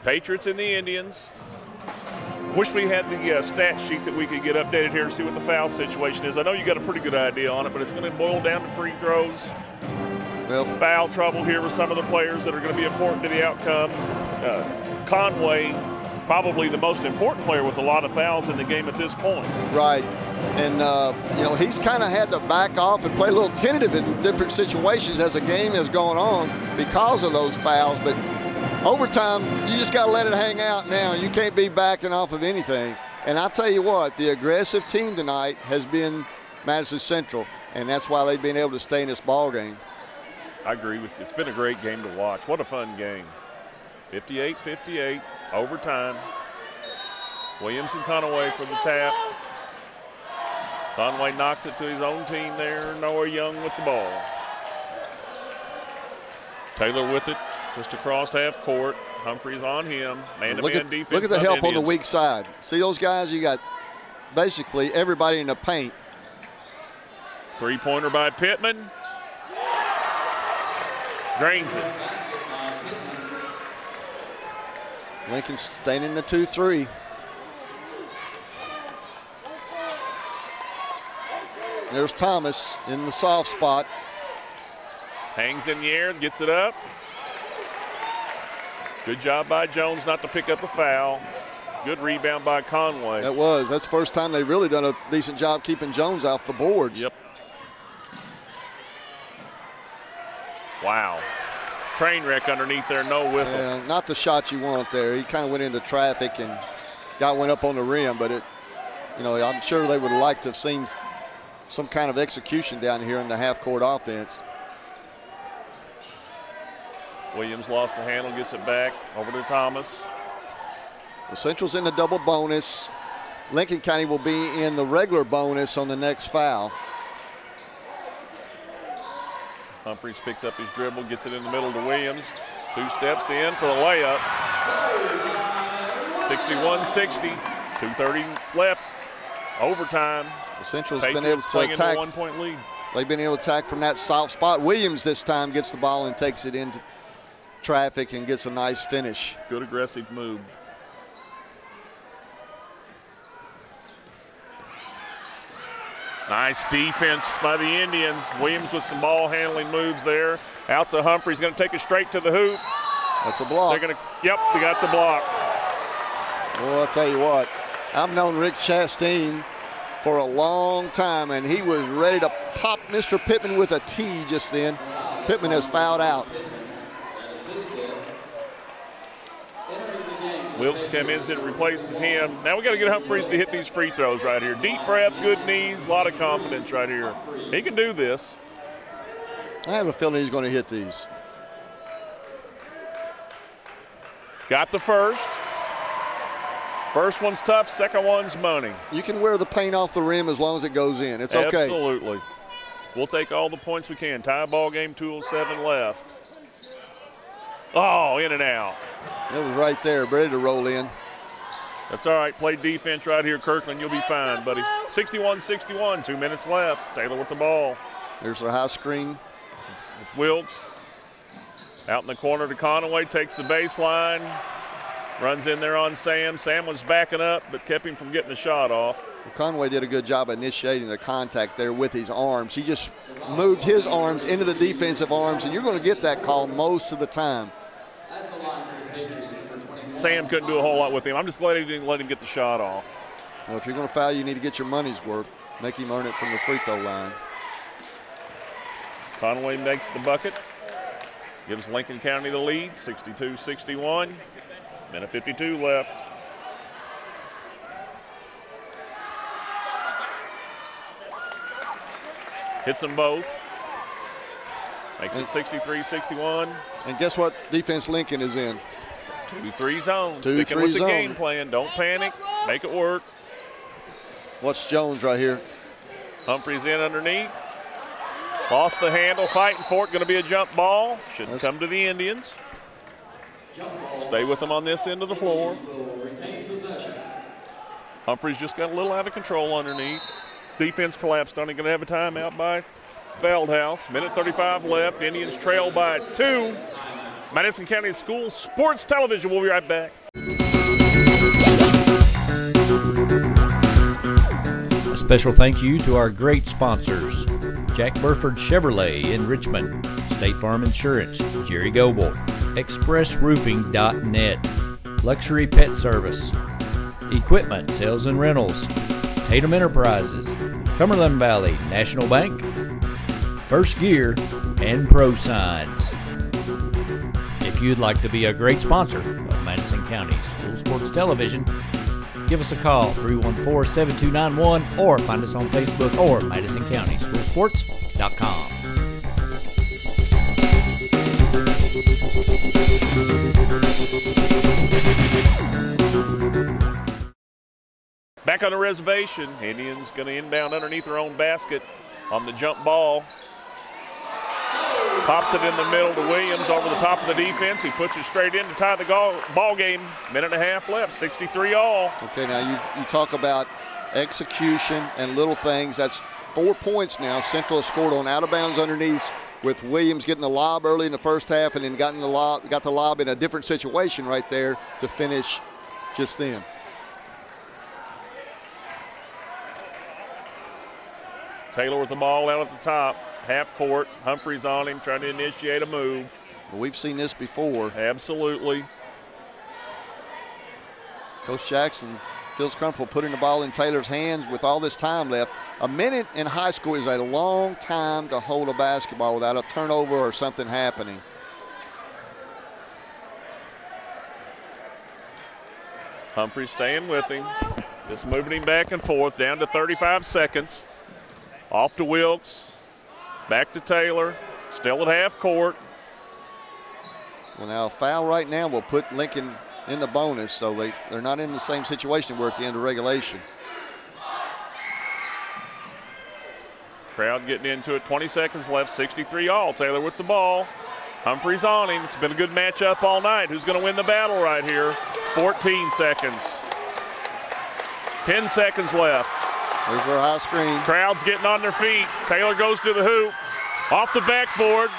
Speaker 4: Patriots and the Indians. Wish we had the stat sheet that we could get updated here to see what the foul situation is. I know you got a pretty good idea on it, but it's going to boil down to free throws.
Speaker 5: Well,
Speaker 4: foul trouble here with some of the players that are going to be important to the outcome. Conway, probably the most important player with a lot of fouls in the game at this point.
Speaker 5: Right. And, you know, he's kind of had to back off and play a little tentative in different situations as the game has gone on because of those fouls. But overtime, you just got to let it hang out now. You can't be backing off of anything. And I'll tell you what, the aggressive team tonight has been Madison Central, and that's why they've been able to stay in this ball game.
Speaker 4: I agree with you. It's been a great game to watch. What a fun game. 58-58, overtime. Williams and Conway for the tap. Conway knocks it to his own team there. Noah Young with the ball. Taylor with it, just across half court. Humphreys on him. Man-to-man defense.
Speaker 5: Look at the help on the weak side. See those guys? You got basically everybody in the paint.
Speaker 4: Three-pointer by Pittman. Drains it.
Speaker 5: Lincoln staying in the 2-3. There's Thomas in the soft spot.
Speaker 4: Hangs in the air, gets it up. Good job by Jones not to pick up a foul. Good rebound by Conway.
Speaker 5: That was. That's the first time they've really done a decent job keeping Jones off the boards.
Speaker 4: Yep. Wow. train wreck underneath there, no whistle.
Speaker 5: Yeah, not the shot you want there. He kind of went into traffic and got one up on the rim, but I'm sure they would have liked to have seen some kind of execution down here in the half-court offense.
Speaker 4: Williams lost the handle, gets it back over to Thomas.
Speaker 5: The Central's in the double bonus. Lincoln County will be in the regular bonus on the next foul.
Speaker 4: Humphreys picks up his dribble, gets it in the middle to Williams. 2 steps in for the layup. 61-60, 2:30 left. Overtime.
Speaker 5: The Central's
Speaker 4: Patriots
Speaker 5: been able to
Speaker 4: clinging
Speaker 5: attack.
Speaker 4: To a 1-point lead.
Speaker 5: They've been able to attack from that soft spot. Williams this time gets the ball and takes it into traffic and gets a nice finish.
Speaker 4: Good aggressive move. Nice defense by the Indians. Williams with some ball handling moves there. Out to Humphreys, going to take it straight to the hoop.
Speaker 5: That's a block.
Speaker 4: They're going to, yep, they got the block.
Speaker 5: Well, I'll tell you what, I've known Rick Chastain for a long time, and he was ready to pop Mr. Pittman with a tee just then. Pittman has fouled out.
Speaker 4: Wilkes comes in and replaces him. Now we got to get Humphreys to hit these free throws right here. Deep breath, good knees, a lot of confidence right here. He can do this.
Speaker 5: I have a feeling he's going to hit these.
Speaker 4: Got the first. First one's tough, second one's money.
Speaker 5: You can wear the paint off the rim as long as it goes in. It's okay.
Speaker 4: Absolutely. We'll take all the points we can. Tie ball game, 2:07 left. Oh, in and out.
Speaker 5: It was right there, ready to roll in.
Speaker 4: That's all right. Play defense right here, Kirkland. You'll be fine, buddy. 61-61, 2 minutes left. Taylor with the ball.
Speaker 5: There's the high screen.
Speaker 4: It's Wilkes. Out in the corner to Conaway, takes the baseline. Runs in there on Sam. Sam was backing up, but kept him from getting the shot off.
Speaker 5: Well, Conway did a good job initiating the contact there with his arms. He just moved his arms into the defensive arms, and you're going to get that call most of the time.
Speaker 4: Sam couldn't do a whole lot with him. I'm just glad he didn't let him get the shot off.
Speaker 5: Well, if you're going to foul, you need to get your money's worth. Make him earn it from the free throw line.
Speaker 4: Conway makes the bucket. Gives Lincoln County the lead, 62-61. Minute 52 left. Hits them both. Makes it 63-61.
Speaker 5: And guess what defense Lincoln is in?
Speaker 4: 2-3 zone.
Speaker 5: 2-3
Speaker 4: Sticking with the
Speaker 5: zone.
Speaker 4: game plan. Don't panic. Make it work.
Speaker 5: Watch Jones right here.
Speaker 4: Humphreys in underneath. Lost the handle, fighting for it. Going to be a jump ball. Shouldn't come to the Indians. Stay with them on this end of the floor. Humphreys just got a little out of control underneath. Defense collapsed on it. Going to have a timeout by Feldhouse. Minute 35 left. Indians trail by 2. Madison County School Sports Television. We'll be right back.
Speaker 3: A special thank you to our great sponsors: Jack Burford Chevrolet in Richmond, State Farm Insurance, Jerry Goble, ExpressRoofing.net, Luxury Pet Service, Equipment Sales and Rentals, Tatum Enterprises, Cumberland Valley National Bank, First Gear, and Pro Signs. If you'd like to be a great sponsor of Madison County School Sports Television, give us a call, 314-7291, or find us on Facebook or MadisonCountySchoolSports.com.
Speaker 4: Back on the reservation, Indians going to inbound underneath their own basket on the jump ball. Pops it in the middle to Williams over the top of the defense. He puts it straight in to tie the ball game. Minute and a half left, 63 all.
Speaker 5: Okay, now you talk about execution and little things. That's 4 points now. Central has scored on out of bounds underneath, with Williams getting the lob early in the first half and then got the lob in a different situation right there to finish just then.
Speaker 4: Taylor with the ball out at the top, half court. Humphreys on him, trying to initiate a move.
Speaker 5: Well, we've seen this before.
Speaker 4: Absolutely.
Speaker 5: Coach Jackson feels comfortable putting the ball in Taylor's hands with all this time left. A minute in high school is a long time to hold a basketball without a turnover or something happening.
Speaker 4: Humphrey staying with him. Just moving him back and forth, down to 35 seconds. Off to Wilkes. Back to Taylor. Still at half court.
Speaker 5: Well, now a foul right now will put Lincoln in the bonus, so they're not in the same situation we're at the end of regulation.
Speaker 4: Crowd getting into it, 20 seconds left, 63 all. Taylor with the ball. Humphrey's on him. It's been a good matchup all night. Who's going to win the battle right here? 14 seconds. 10 seconds left.
Speaker 5: There's our high screen.
Speaker 4: Crowd's getting on their feet. Taylor goes to the hoop. Off the backboard.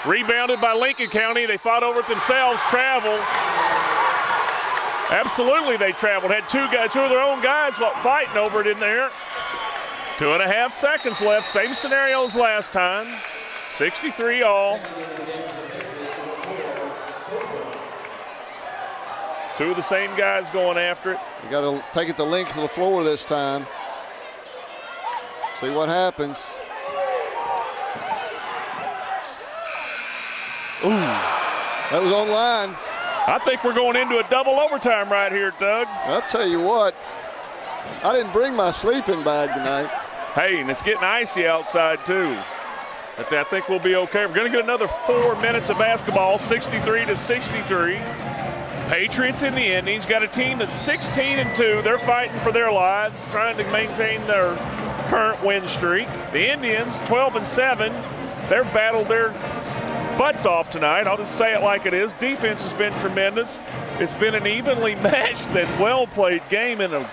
Speaker 4: Rebounded by Lincoln County. They fought over it themselves. Travel. Absolutely they traveled. Had two of their own guys fighting over it in there. 2.5 seconds left. Same scenario as last time. 63 all. Two of the same guys going after it.
Speaker 5: You got to take it the length of the floor this time. See what happens. Ooh, that was online.
Speaker 4: I think we're going into a double overtime right here, Doug.
Speaker 5: I'll tell you what, I didn't bring my sleeping bag tonight.
Speaker 4: Hey, and it's getting icy outside too. But I think we'll be okay. We're going to get another 4 minutes of basketball, 63-63. Patriots in the Indies got a team that's 16-2. They're fighting for their lives, trying to maintain their current win streak. The Indians, 12-7. They've battled their butts off tonight. I'll just say it like it is. Defense has been tremendous. It's been an evenly matched and well-played game and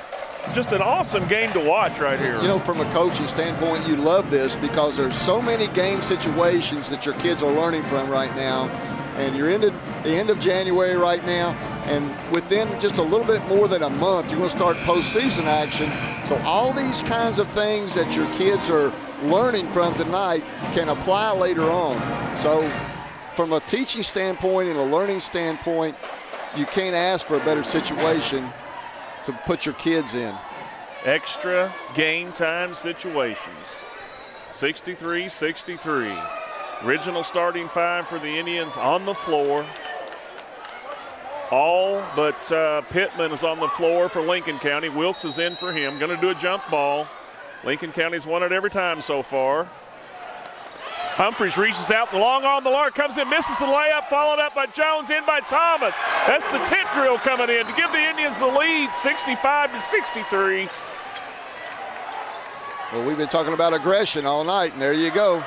Speaker 4: just an awesome game to watch right here.
Speaker 5: You know, from a coaching standpoint, you love this because there's so many game situations that your kids are learning from right now. And you're in the end of January right now, and within just a little bit more than a month, you're going to start postseason action. So all these kinds of things that your kids are learning from tonight can apply later on. So from a teaching standpoint and a learning standpoint, you can't ask for a better situation to put your kids in.
Speaker 4: Extra game time situations. 63-63. Original starting five for the Indians on the floor. All but Pittman is on the floor for Lincoln County. Wilkes is in for him. Going to do a jump ball. Lincoln County's won it every time so far. Humphreys reaches out, the long on the arc, comes in, misses the layup, followed up by Jones, in by Thomas. That's the tip drill coming in to give the Indians the lead, 65-63.
Speaker 5: Well, we've been talking about aggression all night, and there you go.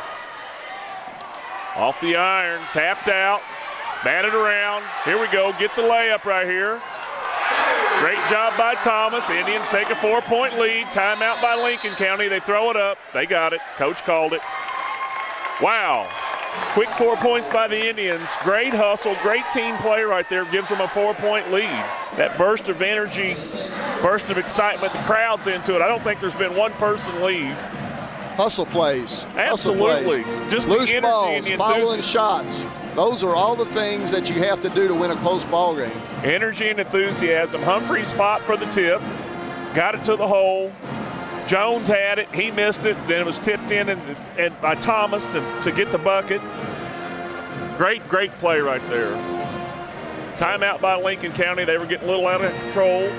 Speaker 4: Off the iron, tapped out, batted around. Here we go, get the layup right here. Great job by Thomas. The Indians take a 4-point lead. Timeout by Lincoln County. They throw it up. They got it. Coach called it. Wow. Quick 4 points by the Indians. Great hustle, great team play right there. Gives them a 4-point lead. That burst of energy, burst of excitement, the crowd's into it. I don't think there's been one person leave.
Speaker 5: Hustle plays.
Speaker 4: Absolutely.
Speaker 5: Hustle plays.
Speaker 4: Just
Speaker 5: loose
Speaker 4: the energy
Speaker 5: balls,
Speaker 4: and the
Speaker 5: following shots. Those are all the things that you have to do to win a close ball game.
Speaker 4: Energy and enthusiasm. Humphreys fought for the tip, got it to the hole. Jones had it, he missed it, then it was tipped in and by Thomas to get the bucket. Great play right there. Timeout by Lincoln County. They were getting a little out of control.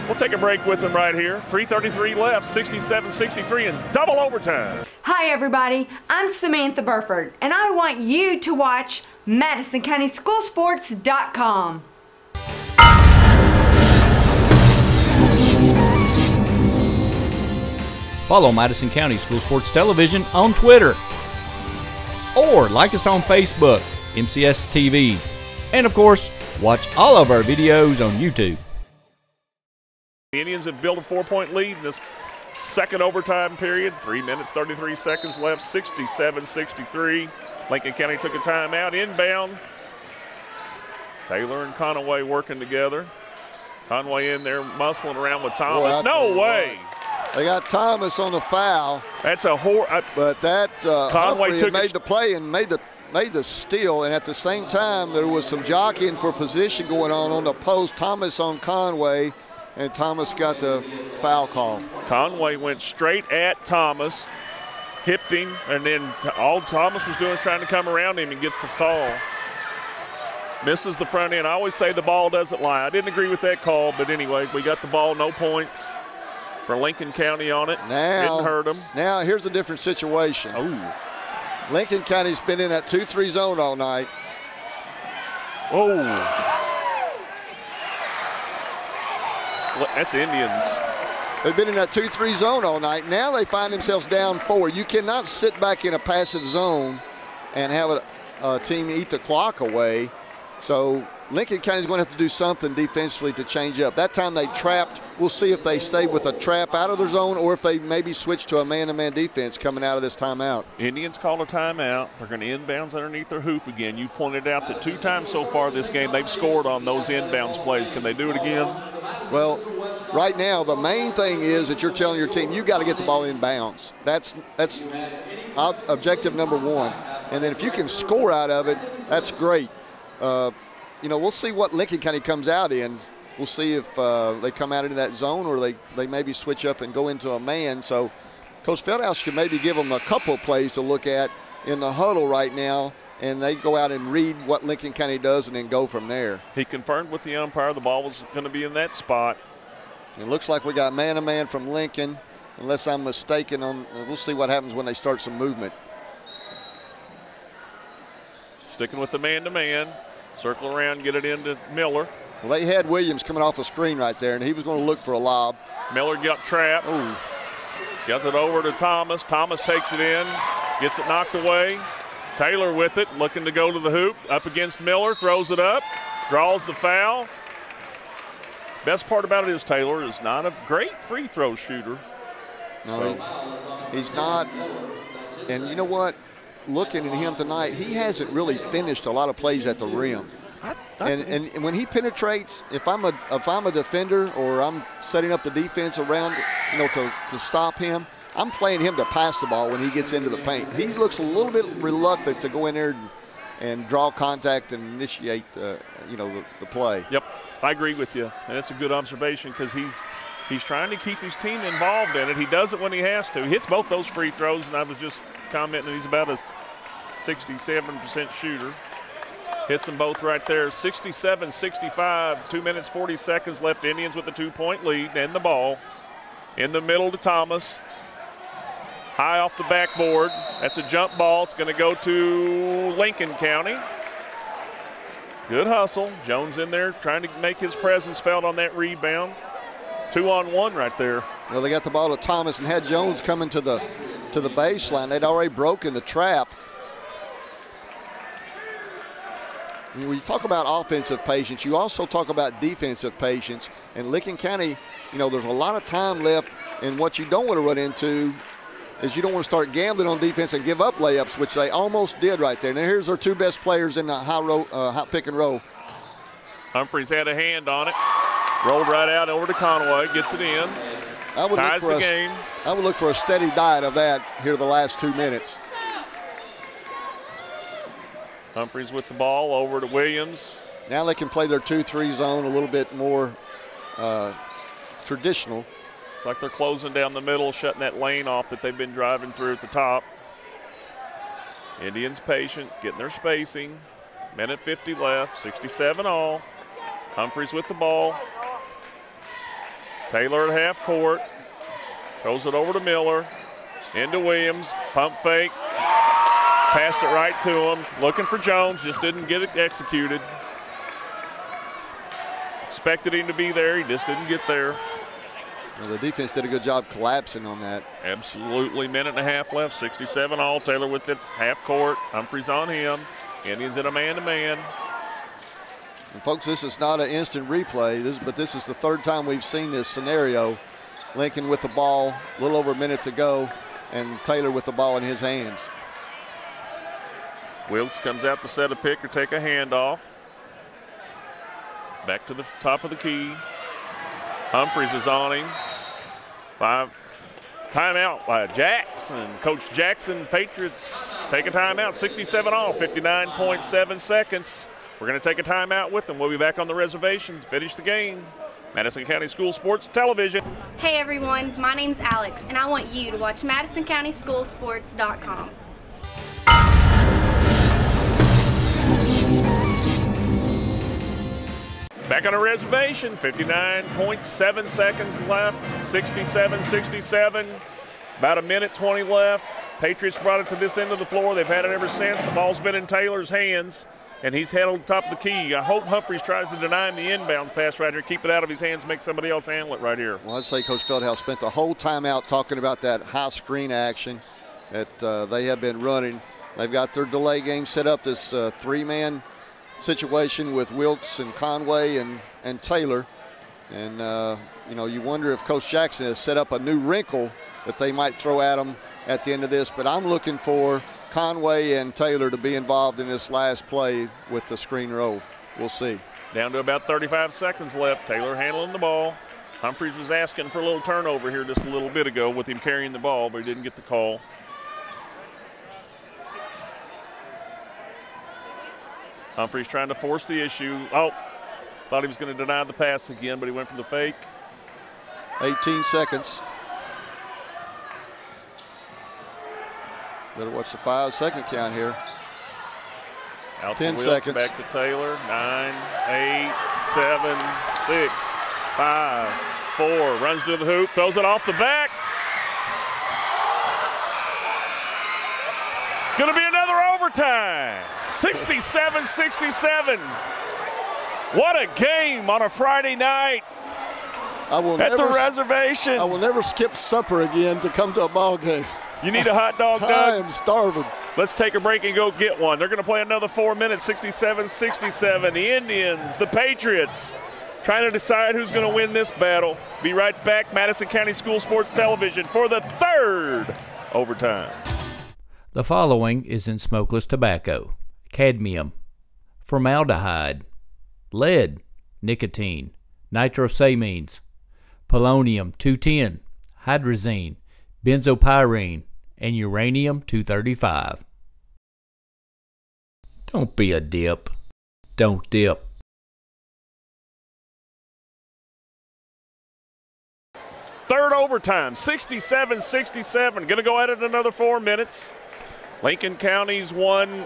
Speaker 4: We'll take a break with them right here. 3:33 left, 67-63 in double overtime.
Speaker 9: Hi everybody, I'm Samantha Burford, and I want you to watch MadisonCountySchoolSports.com.
Speaker 3: Follow Madison County School Sports Television on Twitter. Or like us on Facebook, MCS TV. And of course, watch all of our videos on YouTube.
Speaker 4: The Indians have built a 4-point lead in this second overtime period. 3 minutes, 33 seconds left, 67-63. Lincoln County took a timeout, inbound. Taylor and Conaway working together. Conway in there muscling around with Thomas. No way.
Speaker 5: They got Thomas on the foul.
Speaker 4: That's a
Speaker 5: but that
Speaker 4: Conway
Speaker 5: Humphrey made the play and made the steal, and at the same time there was some jockeying for position going on the post. Thomas on Conway, and Thomas got the foul call.
Speaker 4: Conway went straight at Thomas, hipped him, and then all Thomas was doing was trying to come around him and gets the call. Misses the front end. I always say the ball doesn't lie. I didn't agree with that call, but anyway, we got the ball, no points for Lincoln County on it.
Speaker 5: Now,
Speaker 4: didn't hurt them.
Speaker 5: Now here's a different situation.
Speaker 4: Oh.
Speaker 5: Lincoln County's been in that 2-3 zone all night.
Speaker 4: Oh. That's Indians.
Speaker 5: They've been in that 2-3 zone all night. Now they find themselves down 4. You cannot sit back in a passive zone and have a team eat the clock away. So Lincoln County's going to have to do something defensively to change up. That time they trapped. We'll see if they stay with a trap out of their zone or if they maybe switch to a man-to-man defense coming out of this timeout.
Speaker 4: Indians call a timeout. They're going to inbounds underneath their hoop again. You pointed out that 2 times so far this game they've scored on those inbounds plays. Can they do it again?
Speaker 5: Well, right now the main thing is that you're telling your team you got to get the ball in bounds. That's objective number 1. And then if you can score out of it, that's great. You know, we'll see what Lincoln County comes out in. We'll see if they come out into that zone or they maybe switch up and go into a man. So Coach Feldhouse should maybe give them a couple of plays to look at in the huddle right now, and they go out and read what Lincoln County does and then go from there.
Speaker 4: He confirmed with the umpire the ball was going to be in that spot.
Speaker 5: It looks like we got man-to-man from Lincoln, unless I'm mistaken. We'll see what happens when they start some movement.
Speaker 4: Sticking with the man-to-man. Circle around, get it into Miller.
Speaker 5: Well, they had Williams coming off the screen right there, and he was going to look for a lob.
Speaker 4: Miller got trapped.
Speaker 5: Ooh.
Speaker 4: Got it over to Thomas. Thomas takes it in, gets it knocked away. Taylor with it, looking to go to the hoop. Up against Miller, throws it up, draws the foul. Best part about it is Taylor is not a great free throw shooter.
Speaker 5: No, he's not. And you know what? Looking at him tonight, he hasn't really finished a lot of plays at the rim. And when he penetrates, if I'm a defender or I'm setting up the defense around, you know, to stop him, I'm playing him to pass the ball when he gets into the paint. He looks a little bit reluctant to go in there and draw contact and initiate, you know, the play.
Speaker 4: Yep, I agree with you, and that's a good observation because he's trying to keep his team involved in it. He does it when he has to. He hits both those free throws, and I was just commenting he's about a 67% shooter. Hits them both right there. 67-65, 2 minutes, 40 seconds left. Indians with a 2-point lead and the ball. In the middle to Thomas. High off the backboard. That's a jump ball. It's going to go to Lincoln County. Good hustle. Jones in there trying to make his presence felt on that rebound. 2-on-1 right there.
Speaker 5: Well, they got the ball to Thomas and had Jones coming to the baseline. They'd already broken the trap. When you talk about offensive patience, you also talk about defensive patience. And Lincoln County, you know, there's a lot of time left, and what you don't want to run into is you don't want to start gambling on defense and give up layups, which they almost did right there. Now here's our 2 best players in the high pick and roll.
Speaker 4: Humphreys had a hand on it, rolled right out over to Conway, gets it in, ties the game.
Speaker 5: I would look for a steady diet of that here the last 2 minutes.
Speaker 4: Humphreys with the ball over to Williams.
Speaker 5: Now they can play their 2-3 zone a little bit more traditional.
Speaker 4: It's like they're closing down the middle, shutting that lane off that they've been driving through at the top. Indians patient, getting their spacing. Minute 50 left, 67 all. Humphreys with the ball. Taylor at half court. Throws it over to Miller. Into Williams, pump fake. Passed it right to him. Looking for Jones, just didn't get it executed. Expected him to be there, he just didn't get there.
Speaker 5: Well, the defense did a good job collapsing on that.
Speaker 4: Absolutely, minute and a half left, 67 all. Taylor with it, half court. Humphreys on him. Indians in a man-to-man.
Speaker 5: And folks, this is not an instant replay, but this is the 3rd time we've seen this scenario. Lincoln with the ball, a little over a minute to go, and Taylor with the ball in his hands.
Speaker 4: Wilkes comes out to set a pick or take a handoff. Back to the top of the key. Humphreys is on him. Timeout by Jackson. Coach Jackson, Patriots take a timeout. 67 all, 59.7 seconds. We're going to take a timeout with them. We'll be back on the reservation to finish the game. Madison County School Sports Television.
Speaker 12: Hey everyone, my name's Alex, and I want you to watch MadisonCountySchoolSports.com.
Speaker 4: Back on a reservation, 59.7 seconds left, 67-67. About a minute 20 left. Patriots brought it to this end of the floor. They've had it ever since. The ball's been in Taylor's hands, and he's handled top of the key. I hope Humphreys tries to deny him the inbound pass right here, keep it out of his hands, make somebody else handle it right here.
Speaker 5: Well, I'd say Coach Feldhouse spent the whole timeout talking about that high screen action that they have been running. They've got their delay game set up, this three-man situation with Wilkes and Conway and Taylor. And, you know, you wonder if Coach Jackson has set up a new wrinkle that they might throw at them at the end of this. But I'm looking for Conway and Taylor to be involved in this last play with the screen roll. We'll see.
Speaker 4: Down to about 35 seconds left. Taylor handling the ball. Humphreys was asking for a little turnover here just a little bit ago with him carrying the ball, but he didn't get the call. Humphreys trying to force the issue. Oh, thought he was going to deny the pass again, but he went for the fake.
Speaker 5: 18 seconds. Better watch the 5-second count here.
Speaker 4: Out
Speaker 5: 10 seconds.
Speaker 4: Back to Taylor. 9, 8, 7, 6, 5, 4. Runs to the hoop, throws it off the back. Going to be another overtime. 67-67. What a game on a Friday night at the reservation.
Speaker 5: I will never skip supper again to come to a ball game.
Speaker 4: You need a hot dog, Doug?
Speaker 5: I am starving.
Speaker 4: Let's take a break and go get one. They're going to play another 4 minutes, 67-67. The Indians, the Patriots, trying to decide who's going to win this battle. Be right back. Madison County School Sports Television for the third overtime.
Speaker 3: The following is in smokeless tobacco: cadmium, formaldehyde, lead, nicotine, nitrosamines, polonium-210, hydrazine, benzopyrene, and uranium-235. Don't be a dip. Don't dip.
Speaker 4: Third overtime, 67-67. Going to go at it another 4 minutes. Lincoln County's won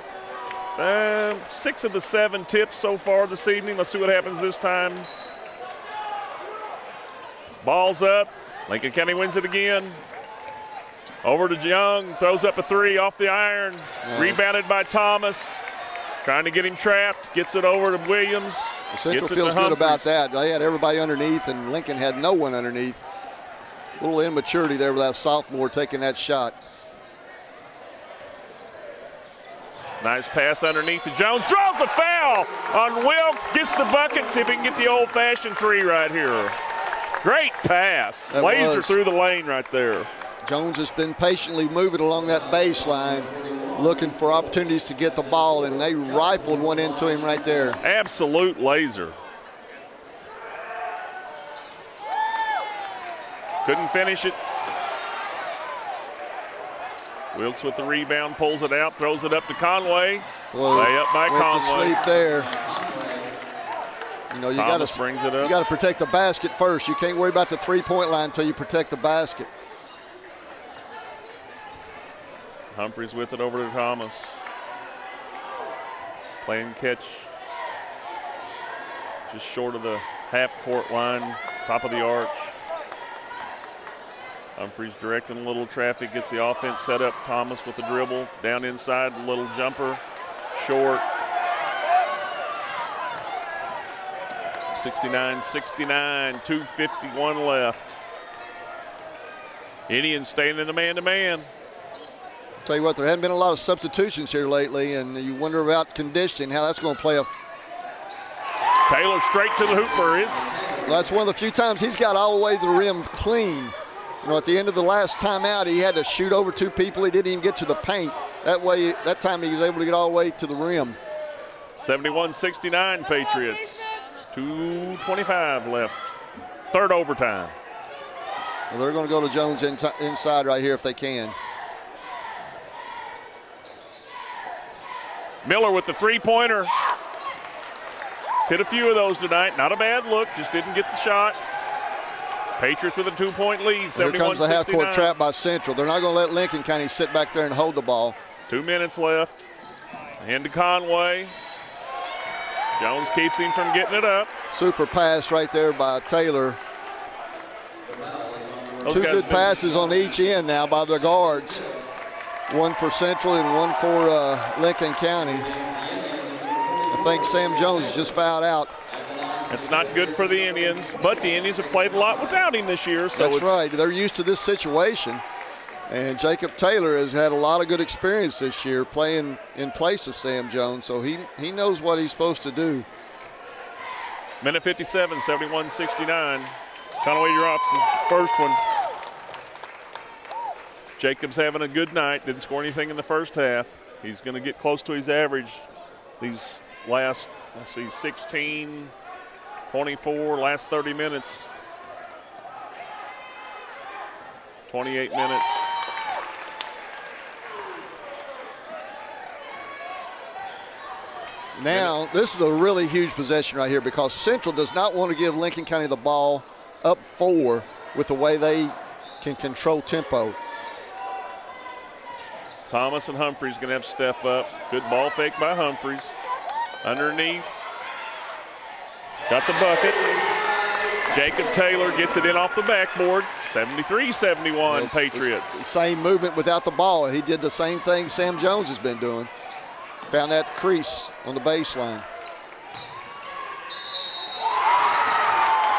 Speaker 4: 6 of the 7 tips so far this evening. Let's see what happens this time. Ball's up. Lincoln County wins it again. Over to Young, throws up a 3 off the iron. Rebounded by Thomas. Trying to get him trapped. Gets it over to Williams.
Speaker 5: Central feels good about that. They had everybody underneath, and Lincoln had no one underneath. A little immaturity there with that sophomore taking that shot.
Speaker 4: Nice pass underneath to Jones. Draws the foul on Wilkes. Gets the bucket. See if he can get the old-fashioned 3 right here. Great pass. Laser through the lane right there.
Speaker 5: Jones has been patiently moving along that baseline, looking for opportunities to get the ball, and they rifled one into him right there.
Speaker 4: Absolute laser. Couldn't finish it. Wilkes with the rebound, pulls it out, throws it up to Conway. Lay up by Conway.
Speaker 5: To sleep there. You know, you got to protect the basket first. You can't worry about the three-point line until you protect the basket.
Speaker 4: Humphreys with it over to Thomas. Playing catch just short of the half-court line, top of the arch. Humphreys directing a little traffic, gets the offense set up. Thomas with the dribble, down inside, a little jumper, short. 69-69, 2:51 left. Indians staying in the man-to-man.
Speaker 5: I'll tell you what, there haven't been a lot of substitutions here lately, and you wonder about conditioning, how that's going to play a...
Speaker 4: Taylor straight to the hoop for his.
Speaker 5: Well, that's one of the few times he's got all the way to the rim clean. You know, at the end of the last timeout, he had to shoot over 2 people. He didn't even get to the paint. That way, that time he was able to get all the way to the rim.
Speaker 4: 71-69 Patriots. 2:25 left. Third overtime.
Speaker 5: Well, they're going to go to Jones inside right here if they can.
Speaker 4: Miller with the three-pointer. Hit a few of those tonight. Not a bad look, just didn't get the shot. Patriots with a 2-point lead, 71-69.
Speaker 5: Here comes the half-court trap by Central. They're not going to let Lincoln County sit back there and hold the ball.
Speaker 4: 2 minutes left. Hand to Conway. Jones keeps him from getting it up.
Speaker 5: Super pass right there by Taylor.
Speaker 4: Those
Speaker 5: Two
Speaker 4: guys
Speaker 5: good passes on each end now by their guards. One for Central and one for Lincoln County. I think Sam Jones is just fouled out.
Speaker 4: It's not good for the Indians, but the Indians have played a lot without him this year. So
Speaker 5: that's right. They're used to this situation. And Jacob Taylor has had a lot of good experience this year playing in place of Sam Jones, so he knows what he's supposed to do.
Speaker 4: Minute 57, 71-69. Conway drops the first one. Jacob's having a good night. Didn't score anything in the first half. He's going to get close to his average these last, 16, 24, last 30 minutes. 28 minutes.
Speaker 5: Now, this is a really huge possession right here because Central does not want to give Lincoln County the ball up 4 with the way they can control tempo.
Speaker 4: Thomas and Humphreys going to have to step up. Good ball fake by Humphreys. Underneath. Got the bucket. Jacob Taylor gets it in off the backboard. 73-71 Patriots.
Speaker 5: Same movement without the ball. He did the same thing Sam Jones has been doing. Found that crease on the baseline.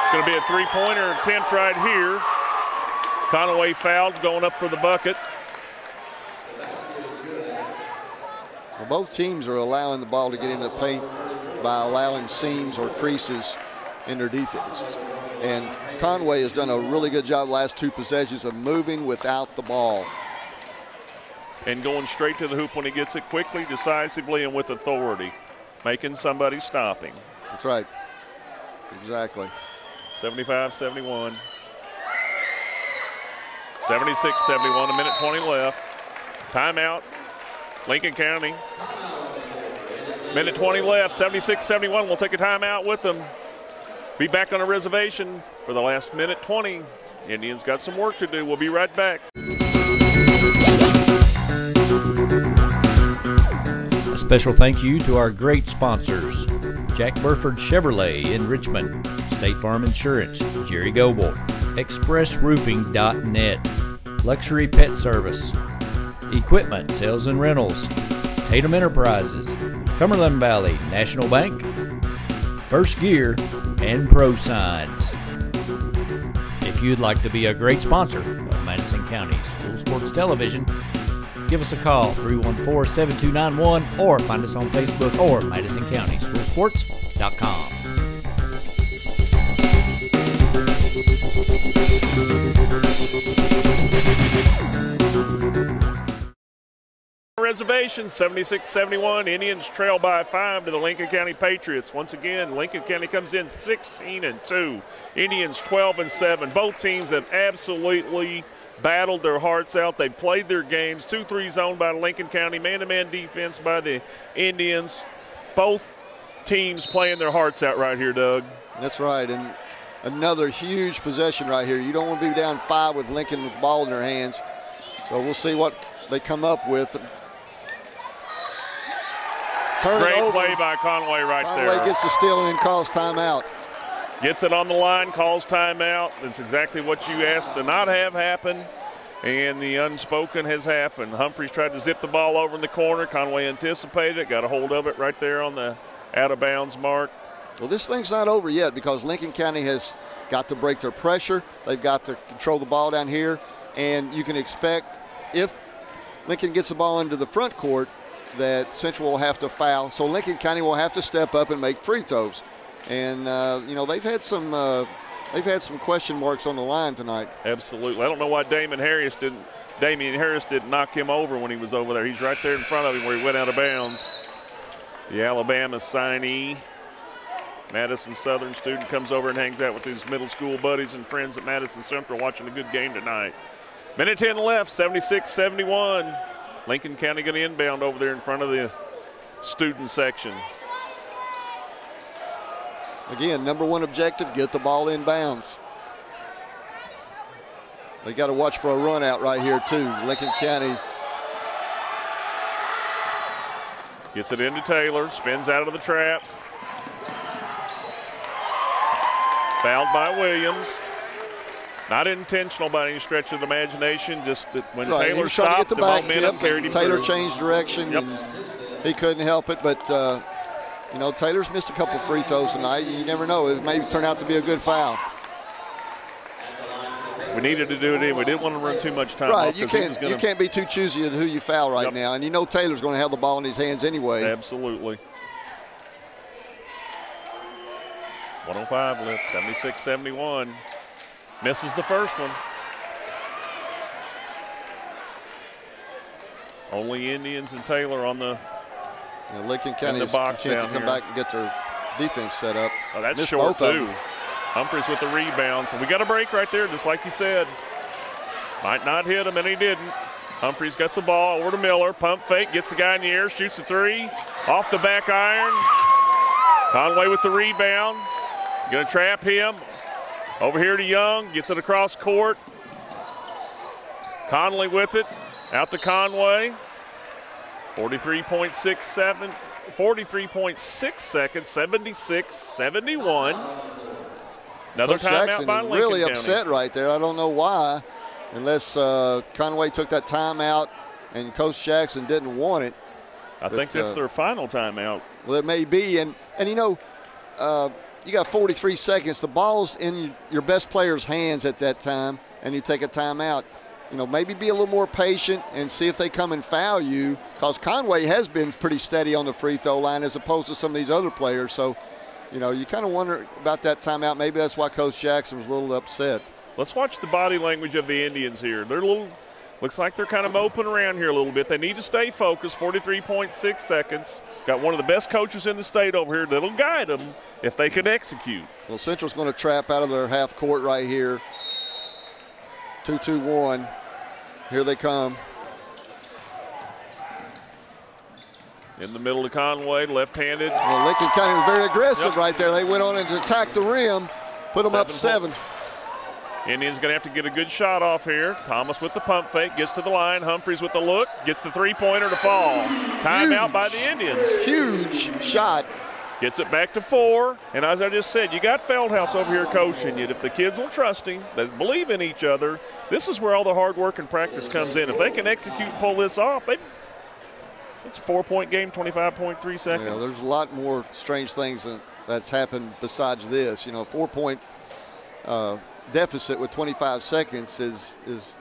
Speaker 4: It's going to be a three-pointer attempt right here. Conway fouled, going up for the bucket.
Speaker 5: Well, both teams are allowing the ball to get into the paint by allowing seams or creases in their defenses. And Conway has done a really good job the last 2 possessions of moving without the ball.
Speaker 4: And going straight to the hoop when he gets it quickly, decisively, and with authority. Making somebody stop him.
Speaker 5: That's right. Exactly.
Speaker 4: 75-71. 76-71, a minute 20 left. Timeout, Lincoln County. Minute 20 left, 76-71. We'll take a timeout with them. Be back on a reservation for the last minute 20. Indians got some work to do. We'll be right back.
Speaker 3: A special thank you to our great sponsors: Jack Burford Chevrolet in Richmond, State Farm Insurance, Jerry Goble, ExpressRoofing.net, Luxury Pet Service, Equipment Sales and Rentals, Tatum Enterprises, Cumberland Valley National Bank, First Gear, and Pro Signs. If you'd like to be a great sponsor of Madison County School Sports Television, give us a call, 314-7291, or find us on Facebook or MadisonCountySchoolSports.com.
Speaker 4: Reservation, 76-71. Indians trail by 5 to the Lincoln County Patriots. Once again, Lincoln County comes in 16-2. Indians 12-7. Both teams have absolutely battled their hearts out. They've played their games. 2-3 zone by Lincoln County. Man-to-man defense by the Indians. Both teams playing their hearts out right here, Doug.
Speaker 5: That's right. And another huge possession right here. You don't want to be down 5 with Lincoln with the ball in their hands. So we'll see what they come up with.
Speaker 4: Great play by Conway right there.
Speaker 5: Conway gets the steal and calls timeout.
Speaker 4: Gets it on the line, calls timeout. That's exactly what you asked to not have happen, and the unspoken has happened. Humphreys tried to zip the ball over in the corner. Conway anticipated it, got a hold of it right there on the out-of-bounds mark.
Speaker 5: Well, this thing's not over yet because Lincoln County has got to break their pressure. They've got to control the ball down here, and you can expect if Lincoln gets the ball into the front court that Central will have to foul. So Lincoln County will have to step up and make free throws. And you know, they've had some question marks on the line tonight.
Speaker 4: Absolutely. I don't know why Damian Harris didn't knock him over when he was over there. He's right there in front of him where he went out of bounds. The Alabama signee, Madison Southern student, comes over and hangs out with his middle school buddies and friends at Madison Central, watching a good game tonight. Minute 10 left, 76-71. Lincoln County going to inbound over there in front of the student section.
Speaker 5: Again, #1 objective, get the ball in bounds. They got to watch for a run out right here too. Lincoln County
Speaker 4: gets it into Taylor, spins out of the trap. Fouled by Williams. Not intentional by any stretch of the imagination, just that when Taylor stopped, the momentum carried him
Speaker 5: Taylor
Speaker 4: through.
Speaker 5: changed direction, and he couldn't help it. But, you know, Taylor's missed a couple free throws tonight. You never know. It may turn out to be a good foul.
Speaker 4: We needed to do it in. We didn't want to run too much time
Speaker 5: right,
Speaker 4: off.
Speaker 5: you can't be too choosy of who you foul right now. And you know Taylor's going to have the ball in his hands anyway.
Speaker 4: Absolutely. 105 left, 76-71. Misses the first one. Only Indians and Taylor on the
Speaker 5: Lincoln County is
Speaker 4: box
Speaker 5: content to
Speaker 4: down
Speaker 5: come
Speaker 4: here.
Speaker 5: back and get their defense set up.
Speaker 4: Oh, that's
Speaker 5: Missed
Speaker 4: short,
Speaker 5: both of
Speaker 4: too.
Speaker 5: them.
Speaker 4: Humphreys with the rebound. So we got a break right there, just like you said. Might not hit him, and he didn't. Humphreys got the ball over to Miller. Pump fake, gets the guy in the air, shoots a three. Off the back iron. Conway with the rebound. Going to trap him. Over here to Young, gets it across court. Conley with it, out to Conway. 43.6 seconds, 76-71. Another
Speaker 5: Coach
Speaker 4: timeout
Speaker 5: Jackson
Speaker 4: by Lincoln
Speaker 5: really
Speaker 4: County.
Speaker 5: upset right there. I don't know why, unless Conway took that timeout and Coach Jackson didn't want it.
Speaker 4: I think that's their final timeout.
Speaker 5: Well, it may be, and you know, you got 43 seconds. The ball's in your best player's hands at that time, and you take a timeout. You know, maybe be a little more patient and see if they come and foul you, because Conway has been pretty steady on the free throw line as opposed to some of these other players. So, you know, you kind of wonder about that timeout. Maybe that's why Coach Jackson was a little upset.
Speaker 4: Let's watch the body language of the Indians here. They're a little, looks like they're kind of moping around here a little bit. They need to stay focused. 43.6 seconds. Got one of the best coaches in the state over here that'll guide them if they can execute.
Speaker 5: Well, Central's going to trap out of their half court right here. 2-2-1. Here they come.
Speaker 4: In the middle of Conway, left-handed.
Speaker 5: Well, Lincoln County was very aggressive right there. They went on and attacked the rim, put them up 7.
Speaker 4: Indians going to have to get a good shot off here. Thomas with the pump fake, gets to the line. Humphreys with the look, gets the three-pointer to fall. Timeout by the Indians.
Speaker 5: Huge shot.
Speaker 4: Gets it back to 4. And as I just said, you got Feldhouse over here coaching you. If the kids will trust him, they believe in each other, this is where all the hard work and practice comes in. If they can execute and pull this off, it's a 4-point game, 25.3 seconds.
Speaker 5: Yeah, there's a lot more strange things that's happened besides this. You know, 4-point deficit with 25 seconds is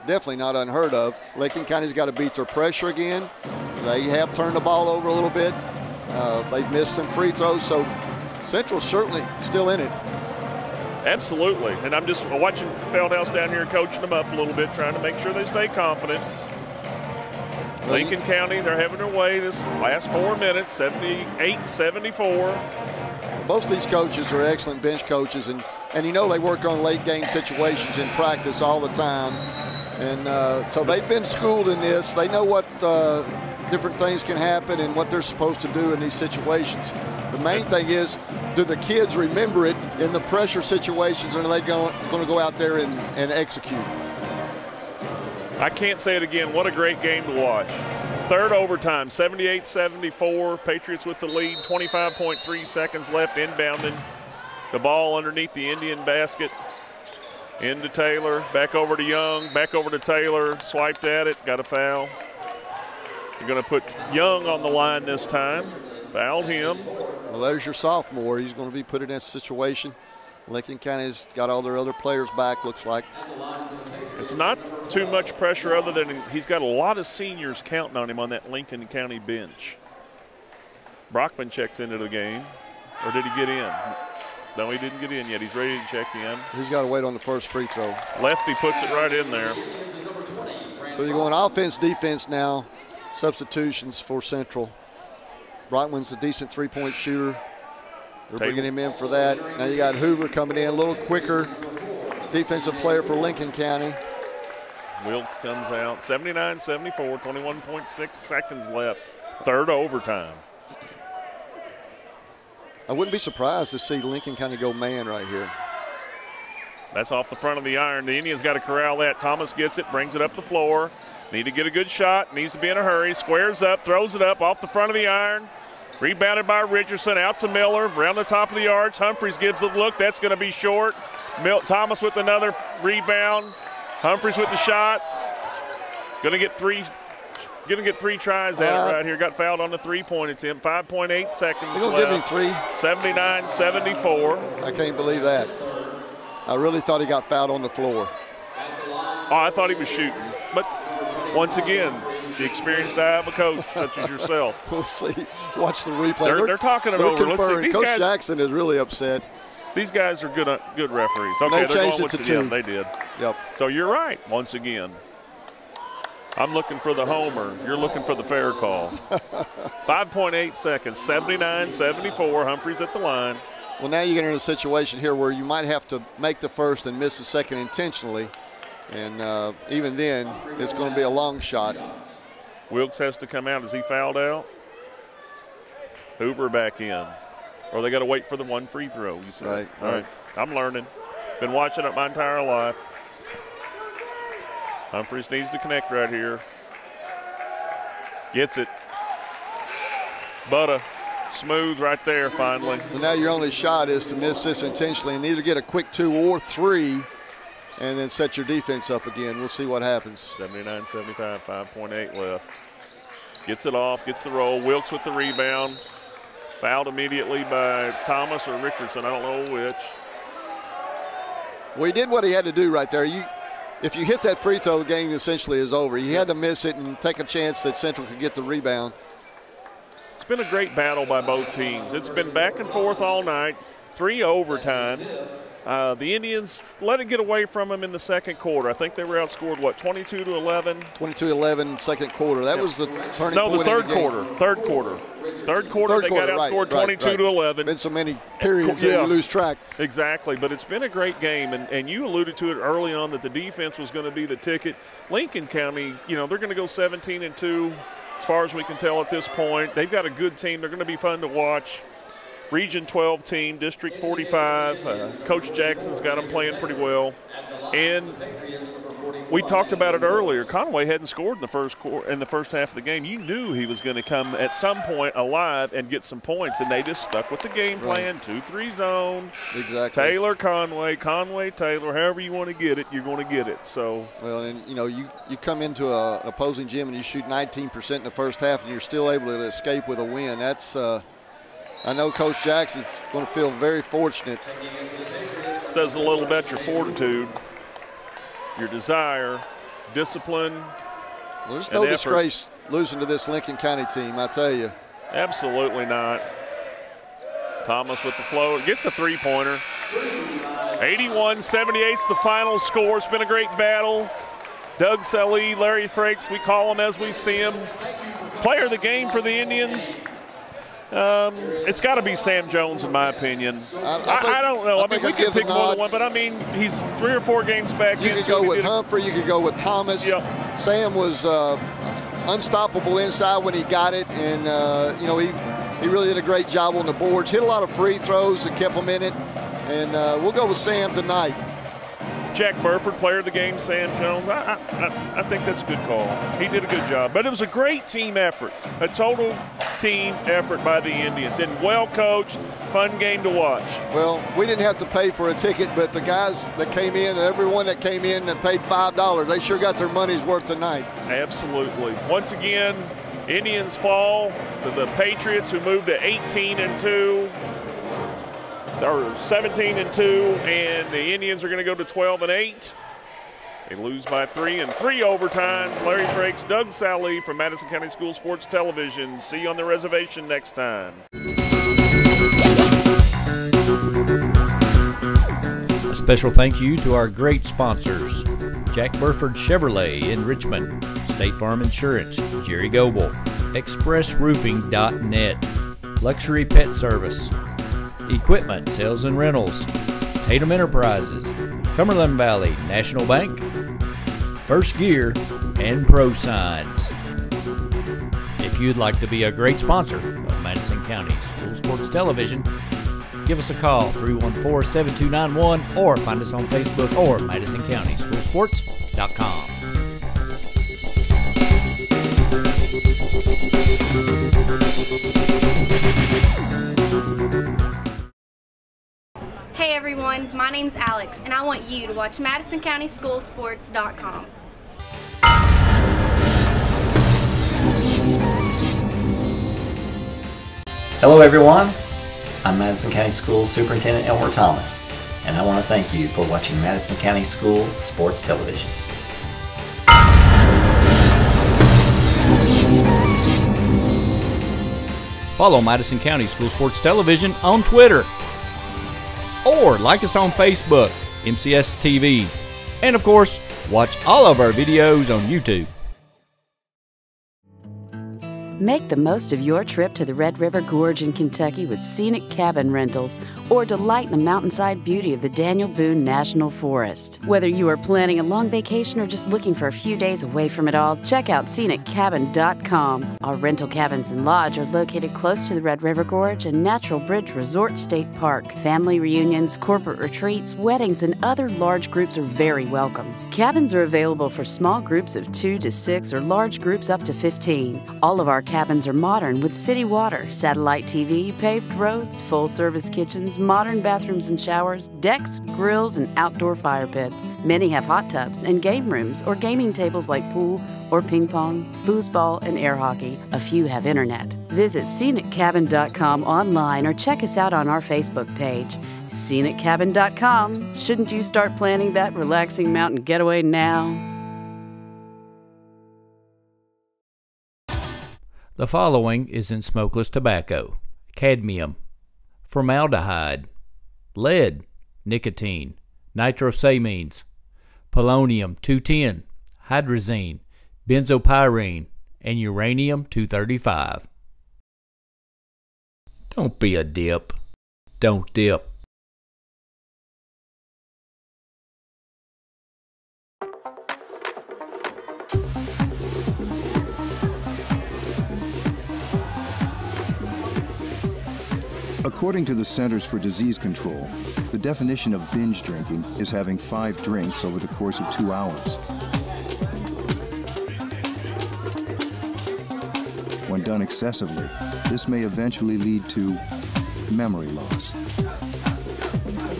Speaker 5: definitely not unheard of. Lincoln County's got to beat their pressure again. They have turned the ball over a little bit. They've missed some free throws, so Central's certainly still in it.
Speaker 4: Absolutely, and I'm just watching Feldhouse down here coaching them up a little bit, trying to make sure they stay confident. Lincoln County, they're having their way this last 4 minutes, 78-74.
Speaker 5: Most of these coaches are excellent bench coaches, and you know they work on late game situations in practice all the time. And so they've been schooled in this. They know what different things can happen and what they're supposed to do in these situations. The main thing is, do the kids remember it in the pressure situations, and are they going to go out there and execute?
Speaker 4: I can't say it again. What a great game to watch. Third overtime, 78-74. Patriots with the lead, 25.3 seconds left, inbounding. The ball underneath the Indian basket. Into Taylor, back over to Young, back over to Taylor. Swiped at it, got a foul. You're going to put Young on the line this time. Fouled him.
Speaker 5: Well, there's your sophomore. He's going to be put in that situation. Lincoln County's got all their other players back, looks like.
Speaker 4: It's not too much pressure other than he's got a lot of seniors counting on him on that Lincoln County bench. Brockman checks into the game. Or did he get in? No, he didn't get in yet. He's ready to check in.
Speaker 5: He's got to wait on the first free throw.
Speaker 4: Lefty puts it right in there.
Speaker 5: So you're going offense, defense now. Substitutions for Central. Brockman's a decent three-point shooter. They're bringing him in for that. Now you got Hoover coming in a little quicker. Defensive player for Lincoln County.
Speaker 4: Wilkes comes out. 79-74, 21.6 seconds left. Third overtime.
Speaker 5: I wouldn't be surprised to see Lincoln County go man right here.
Speaker 4: That's off the front of the iron. The Indians got to corral that. Thomas gets it, brings it up the floor. Need to get a good shot. Needs to be in a hurry. Squares up, throws it up off the front of the iron. Rebounded by Richardson, out to Miller, around the top of the arch. Humphreys gives a look. That's going to be short. Thomas with another rebound. Humphreys with the shot. Gonna get three tries at it right here. Got fouled on the three-point attempt. 5.8 seconds
Speaker 5: He's gonna
Speaker 4: left.
Speaker 5: give him three.
Speaker 4: 79-74.
Speaker 5: I can't believe that. I really thought he got fouled on the floor.
Speaker 4: Oh, I thought he was shooting. But once again, the experienced eye of a coach such as yourself.
Speaker 5: We'll see. Watch the replay.
Speaker 4: They're talking it over. Let's see. These
Speaker 5: Coach
Speaker 4: guys,
Speaker 5: Jackson is really upset.
Speaker 4: These guys are good referees. Okay, they're going with the two. They did.
Speaker 5: Yep.
Speaker 4: So you're right, once again. I'm looking for the homer. You're looking for the fair call. 5.8 seconds, 79-74. Humphreys at the line.
Speaker 5: Well, now you get into a situation here where you might have to make the first and miss the second intentionally. And even then, it's going to be a long shot.
Speaker 4: Wilkes has to come out. Is he fouled out? Hoover back in. Or they got to wait for the one free throw, you said.
Speaker 5: Right.
Speaker 4: All right. I'm learning. Been watching it my entire life. Humphreys needs to connect right here. Gets it. Butta, smooth right there finally.
Speaker 5: Well, now your only shot is to miss this intentionally and either get a quick 2 or 3 and then set your defense up again. We'll see what happens.
Speaker 4: 79-75, 5.8 left. Gets it off, gets the roll. Wilkes with the rebound. Fouled immediately by Thomas or Richardson, I don't know which.
Speaker 5: Well, he did what he had to do right there. If you hit that free throw, the game essentially is over. He had to miss it and take a chance that Central could get the rebound.
Speaker 4: It's been a great battle by both teams. It's been back and forth all night, 3 overtimes. The Indians let it get away from them in the second quarter. I think they were outscored, what, 22-11?
Speaker 5: 22-11 second quarter. That was the turning point.
Speaker 4: No, the third quarter. Third quarter, they got outscored 22-11.
Speaker 5: Been so many periods that you lose track.
Speaker 4: Exactly, but it's been a great game, and you alluded to it early on that the defense was going to be the ticket. Lincoln County, they're going to go 17-2 as far as we can tell at this point. They've got a good team. They're going to be fun to watch. Region 12 team, District 45. Coach Jackson's got them playing pretty well. And we talked about it earlier. Conway hadn't scored in the first half of the game. You knew he was going to come at some point alive and get some points, and they just stuck with the game plan. 2-3 zone.
Speaker 5: Exactly.
Speaker 4: Taylor, Conway, Taylor. However you want to get it, you're going to get it. So
Speaker 5: well, and you come into an opposing gym and you shoot 19% in the first half, and you're still able to escape with a win. That's I know Coach Jackson's going to feel very fortunate.
Speaker 4: Says a little about your fortitude, your desire, discipline.
Speaker 5: Well, there's no disgrace losing to this Lincoln County team, I tell you.
Speaker 4: Absolutely not. Thomas with the float, gets a three-pointer. 81-78's the final score. It's been a great battle. Doug Sallee, Larry Frakes, we call him as we see him. Player of the game for the Indians. It's got to be Sam Jones, in my opinion. I don't know. I mean, we could pick more than one, but I mean, he's 3 or 4 games back.
Speaker 5: You could go with Humphrey. You could go with Thomas. Yep. Sam was unstoppable inside when he got it, and he really did a great job on the boards. Hit a lot of free throws that kept him in it, and we'll go with Sam tonight.
Speaker 4: Jack Burford, player of the game, Sam Jones. I think that's a good call. He did a good job. But it was a great team effort, a total team effort by the Indians, and well coached, fun game to watch.
Speaker 5: Well, we didn't have to pay for a ticket, but the guys that came in, everyone that came in that paid $5, they sure got their money's worth tonight.
Speaker 4: Absolutely. Once again, Indians fall to the Patriots, who moved to 18-2. Or 17-2, and the Indians are going to go to 12-8. They lose by 3 in 3 overtimes. Larry Frakes, Doug Sallee from Madison County School Sports Television. See you on the reservation next time.
Speaker 3: A special thank you to our great sponsors: Jack Burford Chevrolet in Richmond, State Farm Insurance, Jerry Goble, ExpressRoofing.net, Luxury Pet Service, Equipment Sales and Rentals, Tatum Enterprises, Cumberland Valley National Bank, First Gear, and Pro Signs. If you'd like to be a great sponsor of Madison County School Sports Television, give us a call, 314-7291, or find us on Facebook or MadisonCountySchoolSports.com.
Speaker 12: Hey everyone, my name's Alex, and I want you to watch MadisonCountySchoolSports.com.
Speaker 2: Hello everyone, I'm Madison County School Superintendent Elmer Thomas, and I want to thank you for watching Madison County School Sports Television.
Speaker 3: Follow Madison County School Sports Television on Twitter, or like us on Facebook, MCS TV, and of course, watch all of our videos on YouTube.
Speaker 10: Make the most of your trip to the Red River Gorge in Kentucky with scenic cabin rentals, or delight in the mountainside beauty of the Daniel Boone National Forest. Whether you are planning a long vacation or just looking for a few days away from it all, check out sceniccabin.com. Our rental cabins and lodge are located close to the Red River Gorge and Natural Bridge Resort State Park. Family reunions, corporate retreats, weddings, and other large groups are very welcome. Cabins are available for small groups of 2 to 6 or large groups up to 15. All of our cabins are modern with city water, satellite TV, paved roads, full-service kitchens, modern bathrooms and showers, decks, grills, and outdoor fire pits. Many have hot tubs and game rooms or gaming tables like pool or ping pong, foosball, and air hockey. A few have internet. Visit sceniccabin.com online or check us out on our Facebook page. sceniccabin.com. Shouldn't you start planning that relaxing mountain getaway now?
Speaker 3: The following is in smokeless tobacco: cadmium, formaldehyde, lead, nicotine, nitrosamines, polonium-210, hydrazine, benzopyrene, and uranium-235. Don't be a dip. Don't dip.
Speaker 11: According to the Centers for Disease Control, the definition of binge drinking is having 5 drinks over the course of 2 hours. When done excessively, this may eventually lead to memory loss,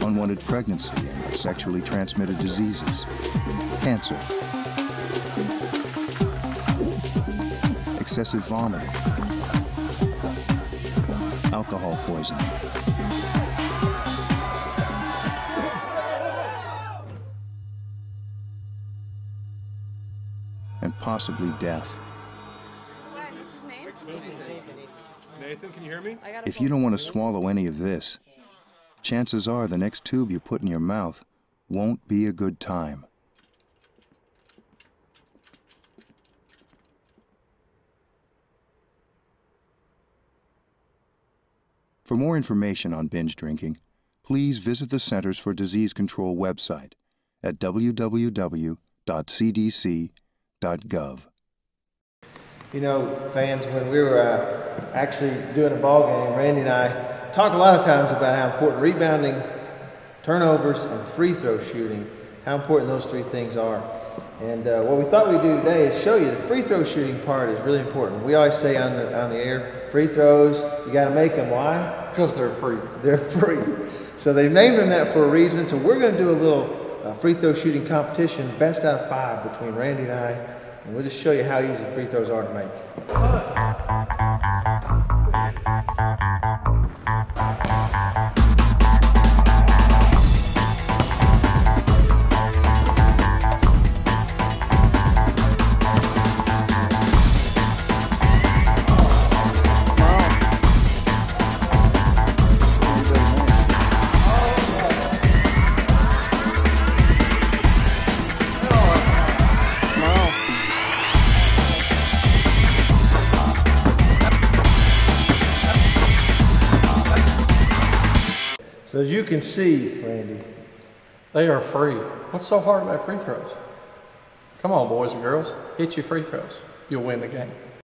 Speaker 11: unwanted pregnancy, and sexually transmitted diseases, cancer, excessive vomiting, alcohol poisoning, and possibly death.
Speaker 4: Nathan, can you hear me?
Speaker 11: If you don't want to swallow any of this, chances are the next tube you put in your mouth won't be a good time. For more information on binge drinking, please visit the Centers for Disease Control website at www.cdc.gov.
Speaker 13: You know, fans, when we were actually doing a ball game, Randy and I talk a lot of times about how important rebounding, turnovers, and free throw shooting, how important those 3 things are. And what we thought we'd do today is show you the free throw shooting part is really important. We always say on the air, free throws, you got to make them. Why?
Speaker 14: Because they're free.
Speaker 13: They're free. So they named them that for a reason. So we're going to do a little free throw shooting competition, best out of 5 between Randy and I. And we'll just show you how easy free throws are to make. So as you can see, Randy,
Speaker 14: they are free. What's so hard about free throws? Come on, boys and girls, hit your free throws. You'll win the game.